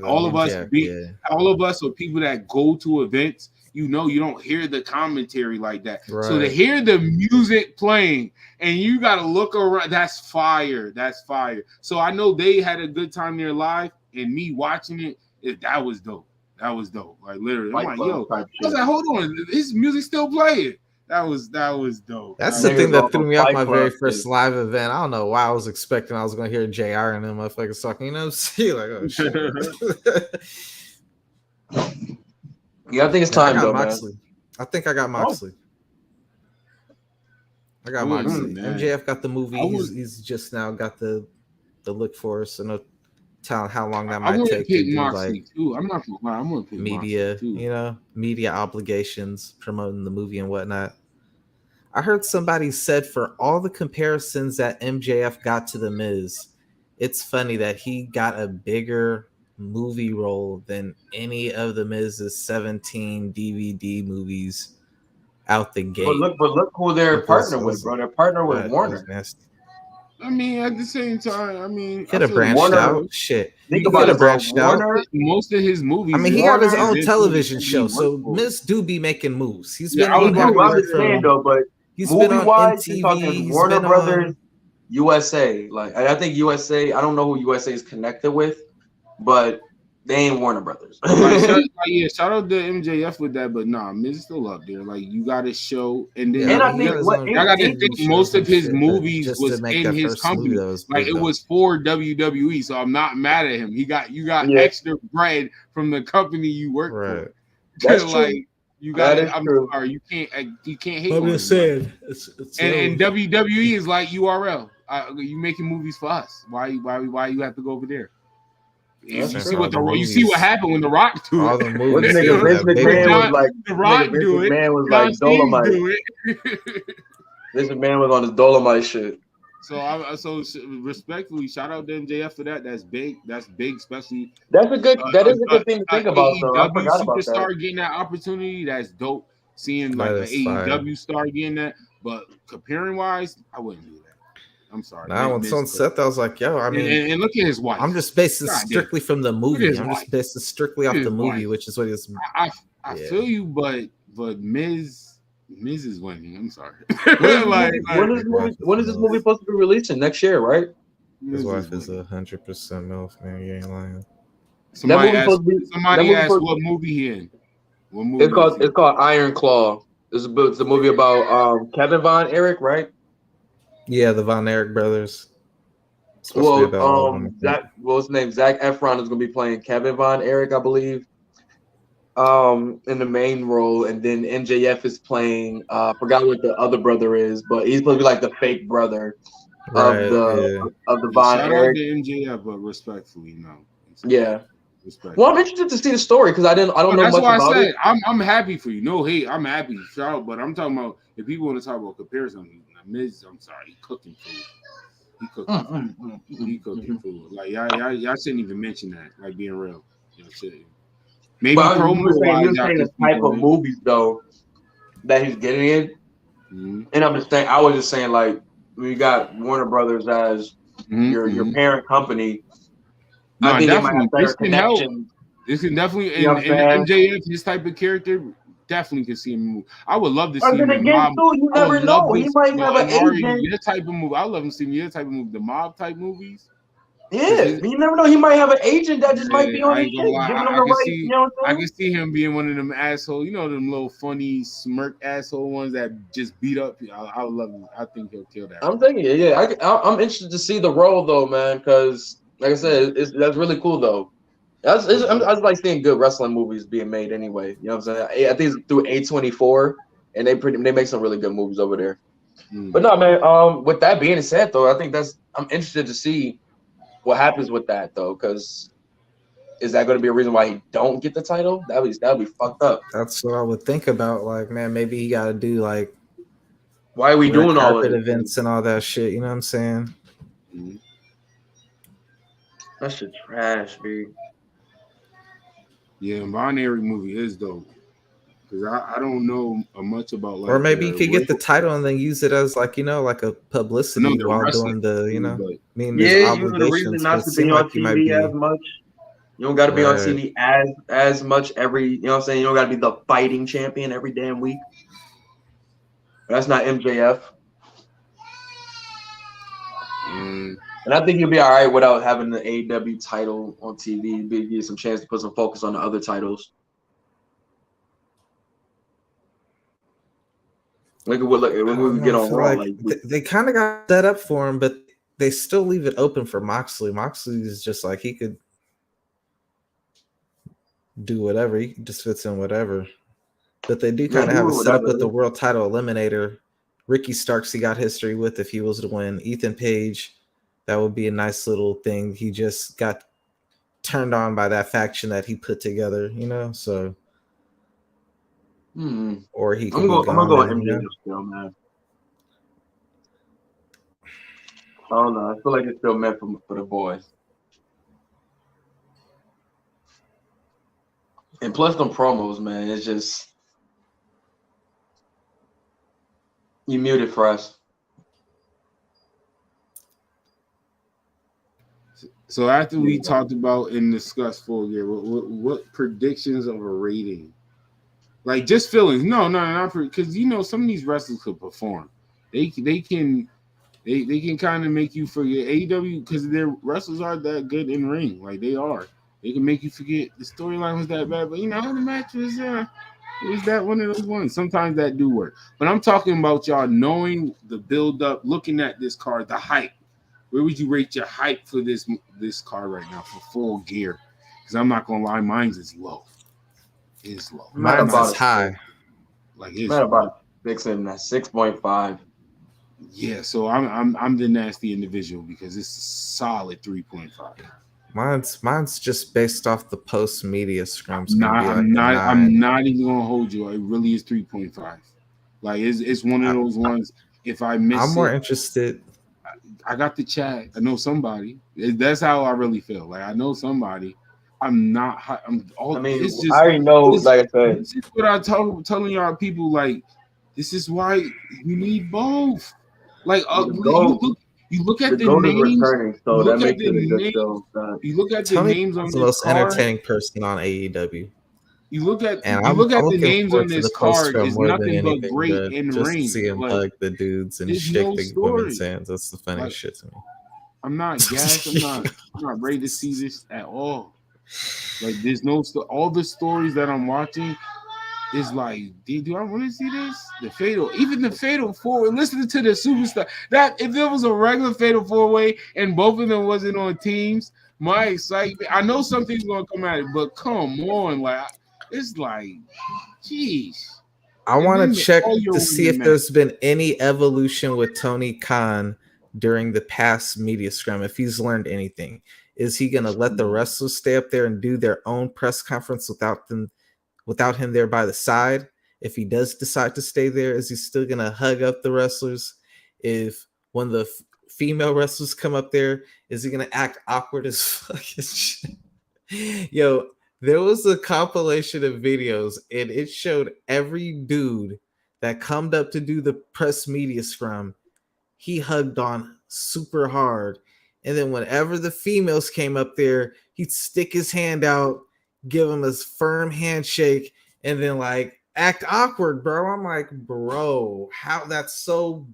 all of us are people that go to events. You know, you don't hear the commentary like that. Right. So to hear the music playing and you got to look around, that's fire. That's fire. So I know they had a good time there live, and me watching it, that was dope. That was dope. Like literally, I'm like, yo, I was like, hold on, is music still playing? That was dope. That's the thing that threw me off my very first live event. I don't know why I was expecting I was going to hear JR and them motherfuckers talking. You know what I'm saying? Like, oh shit. Yeah, I think it's time though, Moxley. Man. I think I got Moxley. I got Moxley. MJF got the movie. He's just now got the look for us and tell how long that might take to do, like, too. I'm not gonna lie. I'm gonna pick media, you know, media obligations, promoting the movie and whatnot. I heard somebody said for all the comparisons that MJF got to The Miz, it's funny that he got a bigger movie role than any of The Miz's 17 DVD movies out the gate. But look who they're partnered with, bro. They're partnered with Warner. I mean, at the same time, could have branched out. Shit, think about it, branched out. Most of his movies. I mean, he got his own television show, so Miz do be making moves. He's been on but he's been on MTV. Warner Brothers, USA. Like, I think USA. I don't know who USA is connected with, but they ain't Warner Brothers. Shout out to MJF with that, but nah, Miz is still up there. Like, you got to show, and then I got to think most of his movies was in his company. Like, it was for WWE, so I'm not mad at him. You got extra bread from the company you work for. That's like, true. you got it. I'm sorry, you can't hate. I'm just saying, and WWE is like URL. You making movies for us? Why you have to go over there? You see what happened when The Rock do it. Vince McMahon was like, The Rock do it. Man was like Dolomite. Vince McMahon was on his Dolomite shit. So respectfully, shout out to MJF for that. That's big. That's big, especially. That is a good thing to think about. So I forgot about that. Getting that opportunity, that's dope. Seeing like an AEW star getting that, but comparing wise, I wouldn't do that. I'm sorry. Now when someone said that, I was like, yo, I mean, and look at his wife. I'm just basing strictly from the movie. I'm just basing strictly off the movie, which is what it is. I feel you, but Miz is winning. I'm sorry. When is this movie supposed to be releasing? Next year, right? His wife is 100% MILF, man. You ain't lying. Somebody asked what movie he in. What movie it's called Iron Claw. It's a movie about Kevin Von Erich, right? Yeah, the Von Erich brothers. His name? Zac Efron is gonna be playing Kevin Von Erich, I believe, in the main role, and then MJF is playing. Forgot what the other brother is, but he's supposed to be like the fake brother. of the Von Shout Erich. out to MJF, but respectfully, no. Yeah. Respectfully. Well, I'm interested to see the story because I don't know that's much why about I said it. I'm happy for you. No hate, I'm happy. Shout out, but I'm talking about if people want to talk about comparison, Miz, I'm sorry, he cooking food. He cooking food. Like y'all shouldn't even mention that. Like being real, maybe promo wise. You're saying the type of movies though that he's getting in, and I'm just saying. I was just saying like when you got Warner Brothers as your parent company. No, I think definitely. it might have better connections. This can definitely, you know and MJF, this type of character, definitely can see him move. I would love to see him in Mob. You never know. He might have an agent. Your type of movie. I would love to see him your type of movie, the Mob type movies. Yeah, you never know. He might have an agent that just might be on his shit, giving him the right. You know what I'm saying? I can see him being one of them asshole. You know them little funny smirk asshole ones that just beat up. I would love him. I think he'll kill that. I'm thinking, yeah. I'm interested to see the role though, man, because like I said, that's really cool though. I just like seeing good wrestling movies being made anyway. You know what I'm saying? I think it's through A24, and they make some really good movies over there. But no, man. With that being said, though, I think I'm interested to see what happens with that though, because is that going to be a reason why he don't get the title? That'd be fucked up. That's what I would think about. Like, man, maybe he got to do like, why are we doing all of it? Events and all that shit? You know what I'm saying? That shit trash, dude. Yeah, Von Erich movie is dope. Because I don't know much about like. Or maybe you could get the title and then use it as like like a publicity while doing the the reason not to be on TV as much. You don't got to be on TV as much every. You know what I'm saying? You don't got to be the fighting champion every damn week. That's not MJF. And I think you'll be all right without having the AEW title on TV. Give you some chance to put some focus on the other titles. Look at when we get on Raw. Like they kind of got that up for him, but they still leave it open for Moxley. Moxley is just like he could do whatever. He just fits in whatever. But they do kind of have a setup with the world title eliminator. Ricky Starks he got history with if he was to win. Ethan Page, that would be a nice little thing. He just got turned on by that faction that he put together, so or he could I'm gonna go MJF still, man. I don't know. I feel like it's still meant for the boys. And plus them promos, man, it's just you muted for us. So after we talked about and discussed Full Gear, what predictions of a rating? Like just feelings? No, not because some of these wrestlers could perform. They can kind of make you forget AEW because their wrestlers are that good in ring. Like they are. They can make you forget the storyline was that bad, but the match was that one of those ones. Sometimes that do work. But I'm talking about y'all knowing the build up, looking at this card, the hype. Where would you rate your hype for this card right now for Full Gear? Because I'm not gonna lie, mine's is low. It's low. Mine's is high. Like it's about fixing that 6.5. Yeah, so I'm the nasty individual because it's a solid 3.5. Mine's just based off the post media scrums. I'm not even gonna hold you. It really is 3.5. Like it's one of those ones. If I miss, I'm more interested. I got the chat. I know somebody. That's how I really feel. Like I know somebody. I'm not. It's just. I already know. Like I said, this is what I telling y'all people. Like this is why you need both. Like you look at the names. So that makes it a good show. You look at the names on this card. The most entertaining person on AEW. You look at the names on this card. It's nothing but great in the ring. See him hug the dudes and shake the women's hands. That's the funniest shit to me. I'm not gassed. I'm not ready to see this at all. Like there's no all the stories that I'm watching is like, do I want to see this? The fatal 4-way. Listening to the superstar. That if there was a regular fatal 4-way and both of them wasn't on teams, my excitement. I know something's gonna come out of it, but come on, like. It's like, geez. I want to check to see if there's been any evolution with Tony Khan during the past media scrum, if he's learned anything. Is he going to let the wrestlers stay up there and do their own press conference without him there by the side? If he does decide to stay there, is he still going to hug up the wrestlers? If when the female wrestlers come up there, is he going to act awkward as fucking shit? Yo, there was a compilation of videos and it showed every dude that come up to do the press media scrum, he hugged on super hard. And then whenever the females came up there, he'd stick his hand out, give him a firm handshake, and then like act awkward, bro. I'm like, bro, how that's so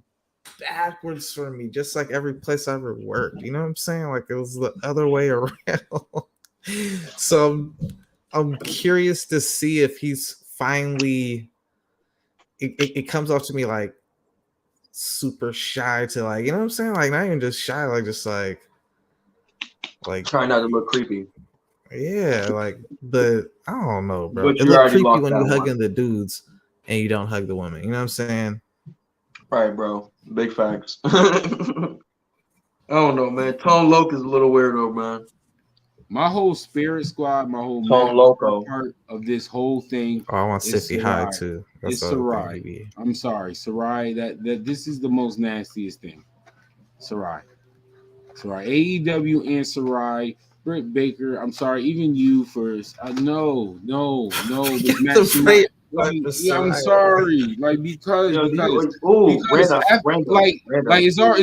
backwards for me, just like every place I ever worked. You know what I'm saying? Like it was the other way around. So I'm curious to see if he's finally it comes off to me like super shy to like, you know what I'm saying? Like not even just shy, like just like trying not to look creepy. Yeah, like but I don't know, bro. But it looks creepy when you're hugging the dudes and you don't hug the women. You know what I'm saying? Right, bro. Big facts. I don't know, man. Tone Loc is a little weirdo, man. My whole Spirit Squad, my whole part of this whole thing. Oh, I want Sippy high too. It's Sarai. I'm sorry, Sarai. That this is the most nastiest thing. Sarai. AEW and Sarai. Britt Baker. I'm sorry, even you first. No. This match I'm sorry, like because it's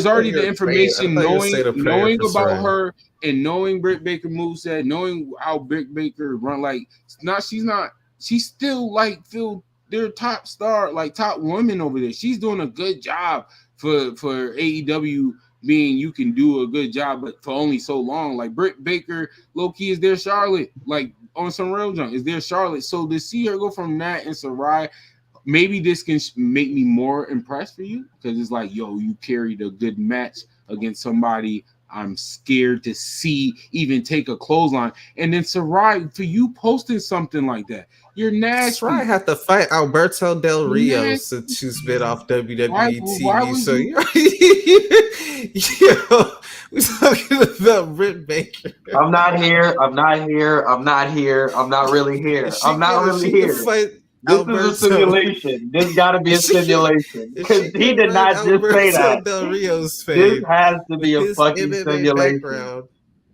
already the information knowing about her and knowing Britt Baker moveset, knowing how Britt Baker run. Like she's still like their top star, like top woman over there. She's doing a good job for AEW. Being you can do a good job, but for only so long. Like Britt Baker, low-key is their Charlotte, like on some real junk, is their Charlotte. So to see her go from that and Sarai, maybe this can make me more impressed for you because it's like, yo, you carried a good match against somebody I'm scared to see even take a clothesline. And then Sarai, for you posting something like that, you're nasty. Sarai had to fight Alberto Del Rio since she's been off WWE TV. So yo, we're talking about Britt Baker. I'm not here. I'm not really here. I'm not really here. This is a simulation. This got to be a simulation because he did not just say that. Del Rio's this has to be a fucking simulation.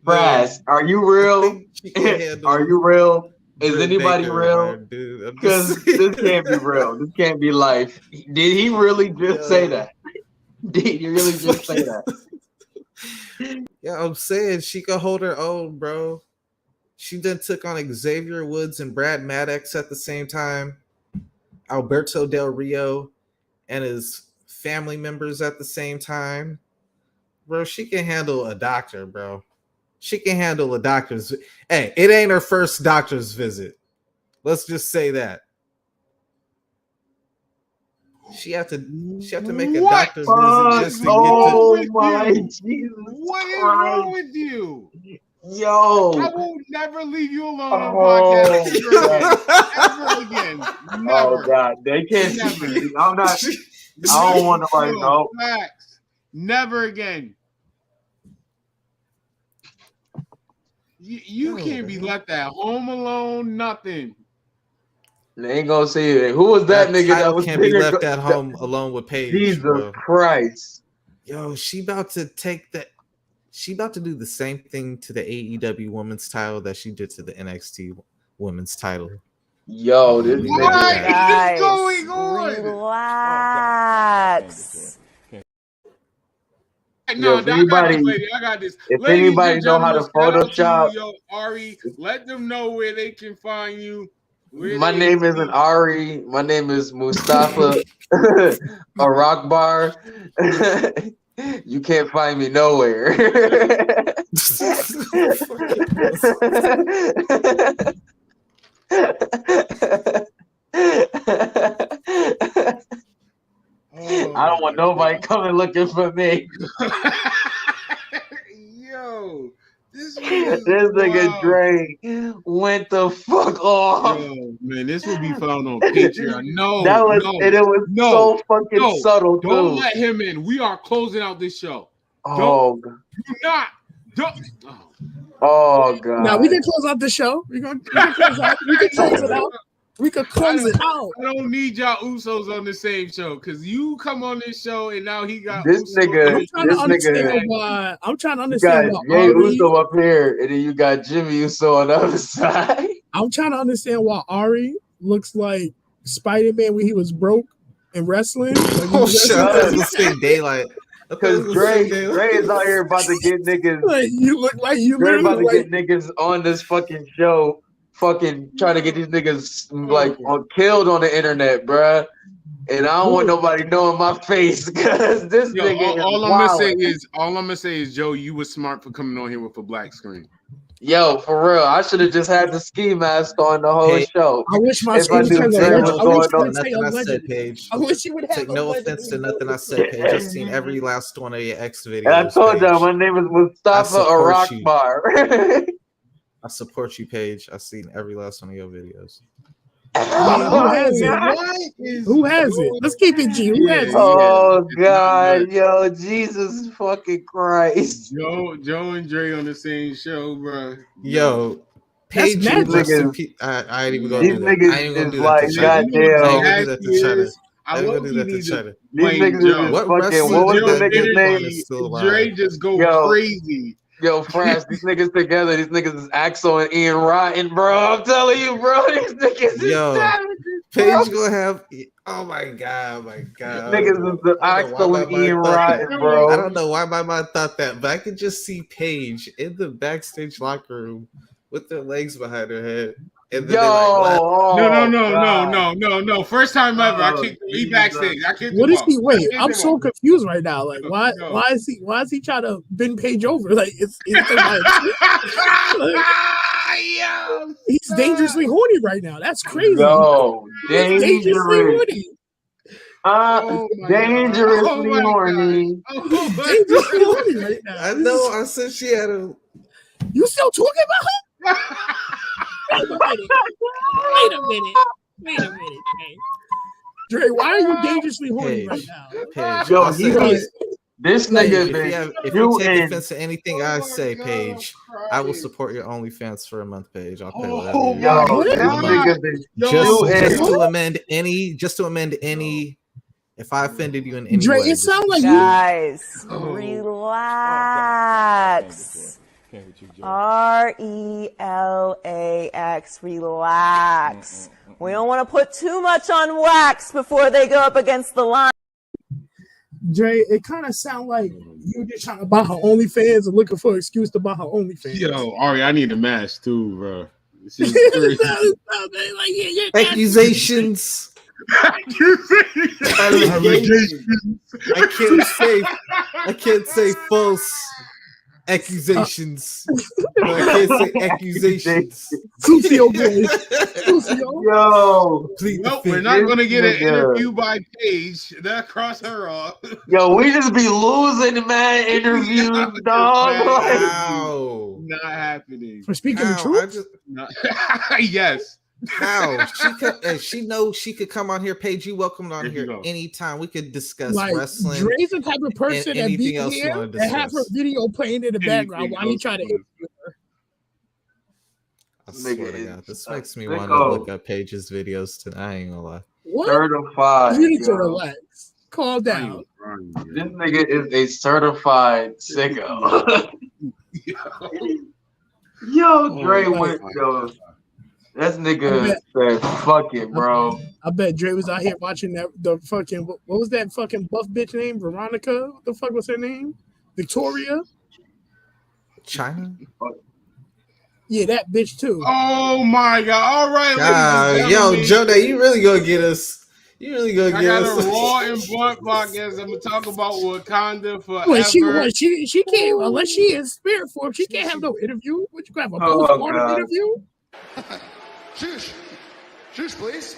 Frass, are you real? Are you real? Is anybody real? Because this can't be real. This can't be life. Did he really just say that? Did he really just say that? Yeah, I'm saying she could hold her own, bro. She then took on Xavier Woods and Brad Maddox at the same time, Alberto Del Rio and his family members at the same time. Bro, she can handle a doctor, bro. She can handle a doctor's. Hey, it ain't her first doctor's visit. Let's just say that. She had to make a doctor's visit just to get to. Oh my Jesus! What is wrong with you? Yo, I will never leave you alone on the podcast ever again. Never. Oh God, they can't see me. I'm not. I don't want nobody to know. Never again. You can't be left at home alone. Nothing. They ain't gonna see it. Who was that nigga that was can't be left at home alone with Paige? Jesus bro. Christ! Yo, she about to take that. She about to do the same thing to the AEW Women's title that she did to the NXT Women's title. Yo, this nigga is going on? Relax. No, I got this. If anybody know how to Photoshop, yo, Ari, let them know where they can find you. My name isn't Ari. My name is Mustafa Arakbar. You can't find me nowhere. I don't want nobody coming looking for me. Yo, this nigga Dre went the fuck off. Yo, man, this will be found on Patreon. No, it was so fucking subtle. Don't let him in. We are closing out this show. Oh, do not. Don't. Oh God. Now we can close out the show. We can close out. We can close it out. We could close it out. I don't need y'all Usos on the same show because you come on this show and now he got this Uso. nigga. I'm trying to understand why Jay Ari, Uso up here, and then you got Jimmy Uso on the other side. I'm trying to understand why Ari looks like Spider-Man when he was broke in wrestling. Oh shit! The same daylight. Because Dre is out here about to get niggas. Like, you look like you Dre literally about to get niggas on this fucking show. Fucking trying to get these niggas like killed on the internet, bruh. And I don't want nobody knowing my face because this nigga all I'm gonna say is Joe, you were smart for coming on here with a black screen. Yo, for real, I should have just had the ski mask on the whole show. I wish my if I knew Dre was going on. Nothing I said, Paige. I wish you would have. Take no offense to nothing I said, Paige. I've seen every last one of your X videos. And I told y'all my name is Mustafa Arakbar. I support you, Paige. I've seen every last one of your videos. Who has it? Who has it? Let's keep it G. Who has it? Oh God, yo, Jesus fucking Christ. Joe and Dre on the same show, bro. Yo, Paige, I ain't even gonna do that. I ain't gonna do that to Cheddar. I ain't gonna do that to Cheddar. These niggas what fucking, what was the nigga's name? Dre just go crazy. Yo, Frass, these niggas together. These niggas is Axel and Ian Rotten, bro. I'm telling you, bro. These niggas is savages. Paige gonna have. Oh my god, These niggas is the Axel and Ian Rotten, bro. I don't know why my mind thought that, but I could just see Paige in the backstage locker room with their legs behind her head. And then no. First time ever. I kicked him backstage. What is he? Wait, I'm so confused right now. Like, why is he trying to bend Paige over? Like, he's dangerously horny right now. That's crazy. Yo, dangerously horny. Dangerously horny. Dangerously horny right now. I know. I said she had a. You still talking about her? Wait a minute. Hey. Dre, why are you dangerously horny right now? Paige, yo, this nigga, if you take offense to anything I say, Paige, I will support your OnlyFans for a month, Paige. I'll pay whatever. Just to amend any. If I offended you in any Dre, way, it sounds like guys, relax. RELAX, relax. We don't want to put too much on wax before they go up against the line. Dre, it kind of sounds like you just trying to buy her OnlyFans and looking for an excuse to buy her OnlyFans. Yo, Ari, I need a mask too, bro. Accusations. I can't say false accusations. I can't say accusations. Yo, nope, we're not gonna get an interview by Paige. That cross her off. Yo, we just be losing, man. Interviews, dog. Wow. Not happening. For speaking the truth. Yes. How she knows she could come on here, Paige. You welcome on here anytime. We could discuss wrestling. Dre's the type of person that be here and have her video playing in the background while he try to interview her. I swear to God, this makes me want to look up Paige's videos tonight. I ain't gonna lie. What? Certified. You need to relax. Calm down. This nigga is a certified sicko. Yo, Dre went to. That nigga said, "Fuck it, bro." I bet Dre was out here watching the fucking what was that fucking buff bitch name? Veronica? What the fuck was her name? Victoria? China? Yeah, that bitch too. Oh my god! All right, yo, Jonah, you really gonna get us? You really gonna get us? I got a Raw and Blunt podcast. I'm gonna talk about Wakanda forever. Well, she can't unless she is spirit form. She can't have no interview. What you gonna have a post-mortem interview? Shush, please.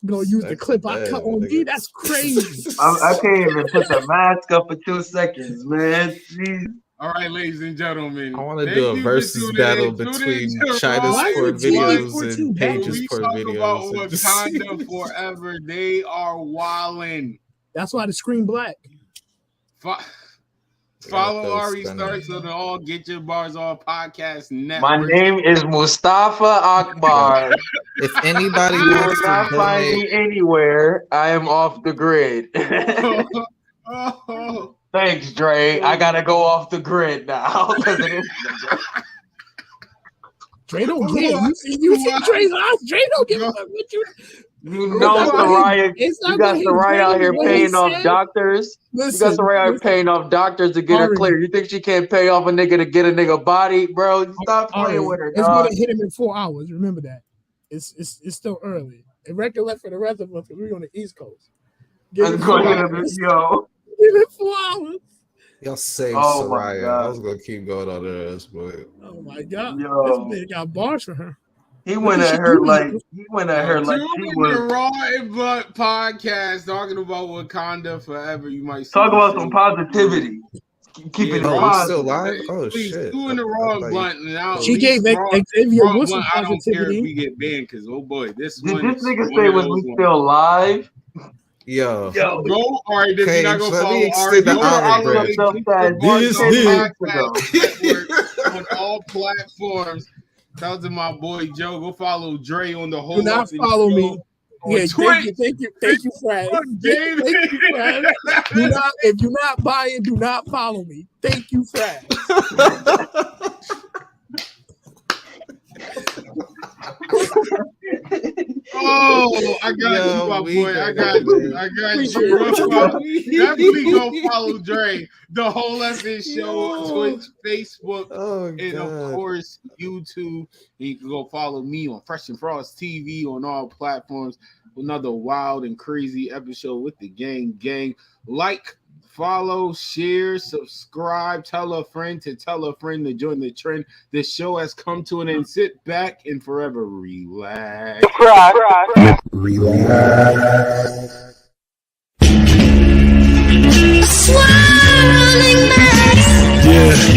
I'm gonna use the clip I cut on D. That's crazy. I can't even put the mask up for 2 seconds, man. Jeez. All right, ladies and gentlemen. I want to do a versus battle between China's sport videos and Paige's sport videos. We talk about Wakanda forever. They are wildin'. That's why the screen black. Follow Ari Starks on the All Get Your Bars All Podcast Network. My name is Mustafa Akbar. If anybody you will wants to not find donate, me anywhere. I am off the grid. Thanks, Dre. I gotta go off the grid now. Dre don't get it. You see Dre's eyes. Dre don't give a fuck what you. You know, Soraya. You got Soraya out here paying off doctors. Listen, you got Soraya out here paying off doctors to get her clear. You think she can't pay off a nigga to get a nigga body, bro? Stop playing with her. It's gonna hit him in 4 hours. Remember that. It's still early. And recollect for the rest of us, we're on the East Coast. Give it 4 hours. Give it 4 hours. Y'all saved Soraya. I was gonna keep going on her ass, but oh my god, this man got bars for her. He went at her like she was Raw and Blunt podcast talking about Wakanda forever. You might talk about some positivity. Keep it positive. Still live? Oh please, shit! Doing the Raw and Blunt now. She gave Xavier Wilson I don't care if positivity. we get banned because oh boy, this Did one. This nigga say was we still live? Yo, go Ari. If you're not gonna follow Ari, go on all platforms. Shout out to my boy Joe. Go follow Dre on the whole. Do not follow me. Yeah, Twitch. thank you, Fred. Thank you, Fred. If you're not buying, do not follow me. Thank you, Fred. Oh, I got you, my boy. I got you. Definitely go follow Dre. The whole FS show on Twitch, Facebook, and of course YouTube. And you can go follow me on Fresh and Frost TV on all platforms. Another wild and crazy episode with the gang. Like, follow, share, subscribe, tell a friend to join the trend. This show has come to an end. Sit back and forever relax. Swirling mass. Yeah.